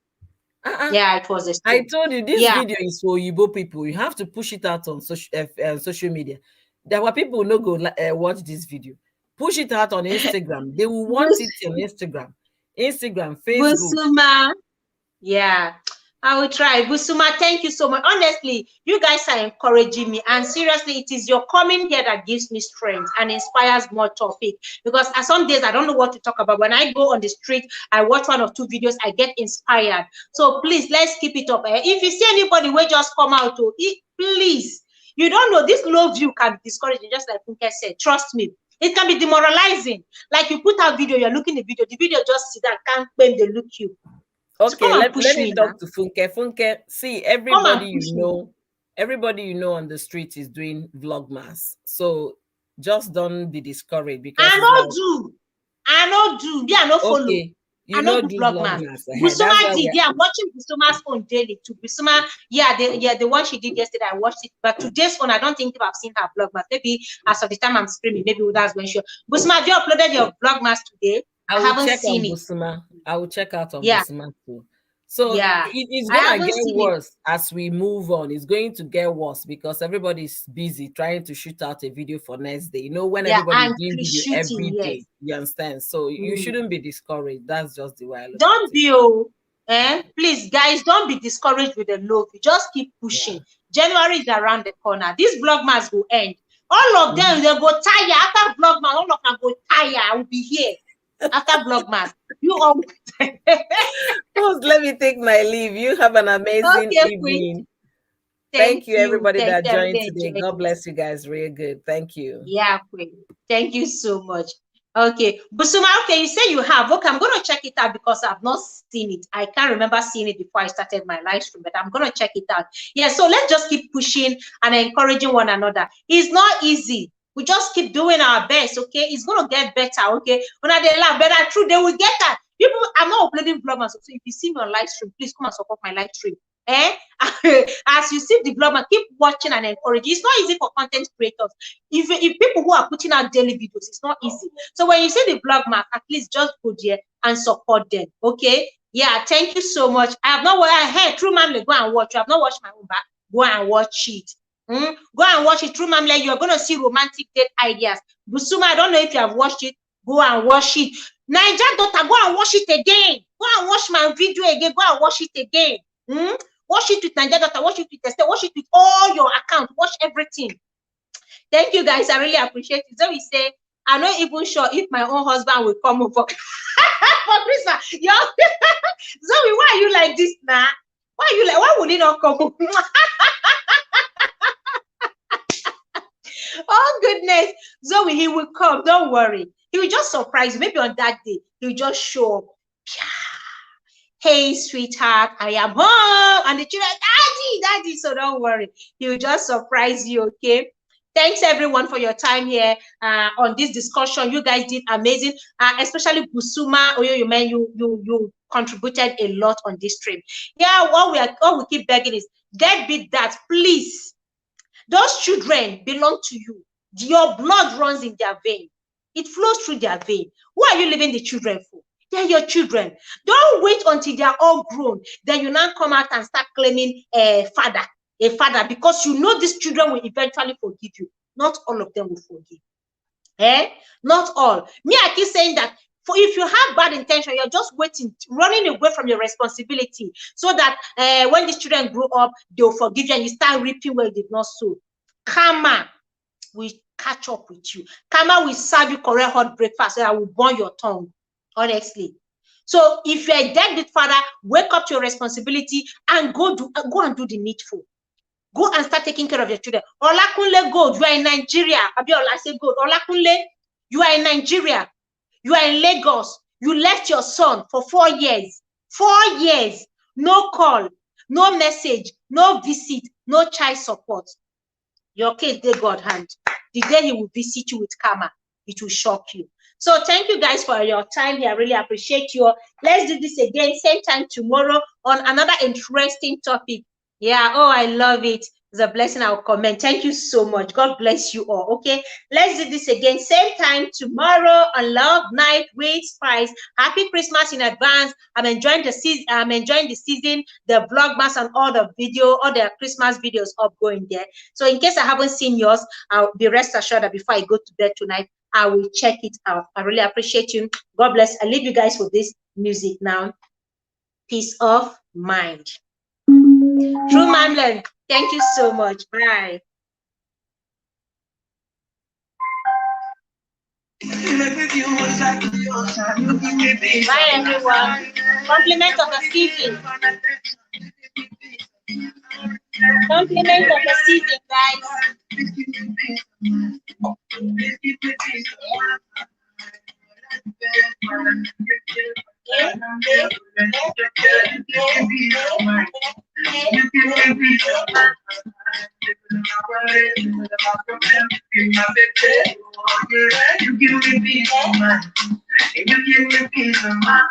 Yeah, it was a stream. I told you this video is for Igbo people. You have to push it out on social media. There were people who no go watch this video. Push it out on Instagram. They will want it on Instagram, Facebook. Busuma. Yeah, I will try. Busuma, thank you so much. Honestly, you guys are encouraging me. And seriously, it is your coming here that gives me strength and inspires more topic. Because some days I don't know what to talk about. When I go on the street, I watch 1 or 2 videos, I get inspired. So please, let's keep it up. If you see anybody who just come out to it, please. You don't know, this low view can be discouraging, just like Funke said. Trust me. It can be demoralizing. Like you put out video, you're looking at the video just see that can't claim they look you. Okay, so let me talk to Funke. Funke, see, everybody you know on the street is doing Vlogmas. So just don't be discouraged because I don't do. They are not follow. Okay. I know Vlogmas. Busuma did. I'm watching Busuma's own daily too. Busuma, the one she did yesterday, I watched it. But today's one, I don't think I've seen her Vlogmas. Maybe as of the time I'm streaming, maybe that's when she. Busuma, have you uploaded your Vlogmas today? I haven't seen it. Busuma. I will check out on Busuma too. So it's gonna get worse as we move on. It's going to get worse because everybody's busy trying to shoot out a video for next day. You know, when everybody's doing video every day, you understand? So you shouldn't be discouraged. That's just the way I look. Don't be please, guys, don't be discouraged with the low. You just keep pushing. January is around the corner. This Vlogmas will end. All of them, they go tired. After Vlogmas, all of them go tired. I will be here. After Vlogmas, you all. Let me take my leave. You have an amazing evening. Thank you, everybody that joined today. God bless you guys. Really good. Thank you. Yeah, Queen. Thank you so much. Okay, Busuma, okay, you say you have. Okay, I'm going to check it out because I've not seen it. I can't remember seeing it before I started my live stream, but I'm going to check it out. Yeah, so let's just keep pushing and encouraging one another. It's not easy. We just keep doing our best, okay? It's going to get better, okay? When they laugh better, true, they will get that. People are not uploading uploading vlogmas. So if you see me on live stream, please come and support my live stream. As you see the vlogmas, keep watching and encourage. It's not easy for content creators. If people who are putting out daily videos, it's not easy. So when you see the vlogmas, at least just go there and support them. Okay? Yeah, thank you so much. I have not watched. True Mamle, go and watch. I have not watched my own back. Go and watch it. Go and watch it. True Mamle, you're going to see romantic date ideas. Busuma, I don't know if you have watched it. Go and watch it. Niger daughter, go and watch it again. Go and watch my video again. Go and watch it again. Watch it with Niger daughter. Watch it with Esther. Watch it with all your accounts. Watch everything. Thank you, guys. I really appreciate it. So we say, I'm not even sure if my own husband will come over for Christmas. Zoe, why are you like this now? Why are you like? Why would he not come over? Oh goodness, Zoe, he will come. Don't worry. He will just surprise you. Maybe on that day, he will just show up. Hey, sweetheart, I am home. And the children, daddy. So don't worry. He will just surprise you. Okay. Thanks everyone for your time here on this discussion. You guys did amazing, especially Busuma. You contributed a lot on this stream. Yeah, all we keep begging is Deadbeat that, please. Those children belong to you. Your blood runs in their vein. It flows through their vein. Who are you leaving the children for? They're your children. Don't wait until they're all grown. Then you now come out and start claiming a father, because you know these children will eventually forgive you. Not all of them will forgive. Not all. Me, I keep saying that for if you have bad intention, you're just waiting, running away from your responsibility, so that when these children grow up, they'll forgive you and you start reaping where you did not sow. Karma will catch up with you. Karma will serve you correct hot breakfast, and I will burn your tongue, honestly. So if you're a deadbeat father, wake up to your responsibility and go and do the needful. Go and start taking care of your children. Olakunle, go. You are in Nigeria. Abiola, say go. Olakunle, you are in Nigeria. You are in Lagos. You left your son for 4 years. 4 years. No call, no message, no visit, no child support. Your case, they God hand. The day he will visit you with karma, it will shock you. So thank you guys for your time here. I really appreciate you. Let's do this again, same time tomorrow on another interesting topic. Yeah, oh, I love it. It's a blessing. I'll comment. Thank you so much. God bless you all. Okay, let's do this again, same time tomorrow on Love Night with Spice. Happy Christmas in advance. I'm enjoying the season. The vlogmas and all the Christmas videos up going there. So in case I haven't seen yours, I'll be rest assured that before I go to bed tonight, I will check it out. I really appreciate you. God bless. I leave you guys with this music now. Peace of mind. True Mamland, thank you so much. Bye. Bye, everyone. Compliment of the season. Compliment of the season, You give me peace of mind. You give me peace of mind.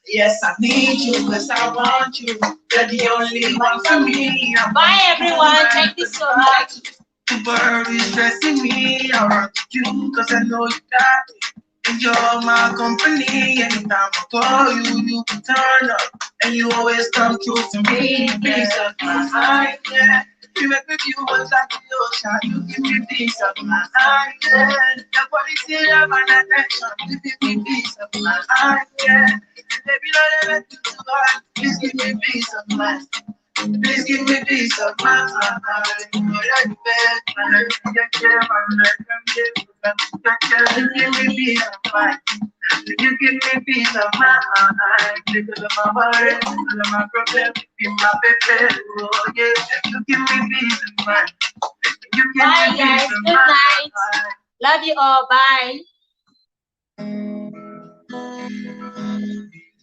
Yes, I need you because I want you. You're the only one for me. Bye, everyone. Thank you so much. The bird is stressing me. I run to you because I know you got it. And you're my company. Anytime I call you, you can turn up. And you always come true to me. Peace of my mind, yeah. You make me feel what's like the ocean. You give me peace of my mind, yeah. Your body still have an attention. You give me peace of my mind, yeah. Baby, don't let me too hard. Please give me peace of mind. Please give me peace of mind. You know that you best. I like to get care of my life. You give me peace of mind. You give me peace of mind. Because of my worries, because of my problems, you my baby. Oh yeah, you give me peace of mind. You give Bye, me guys. peace of Good mind. night. Love you all. Bye.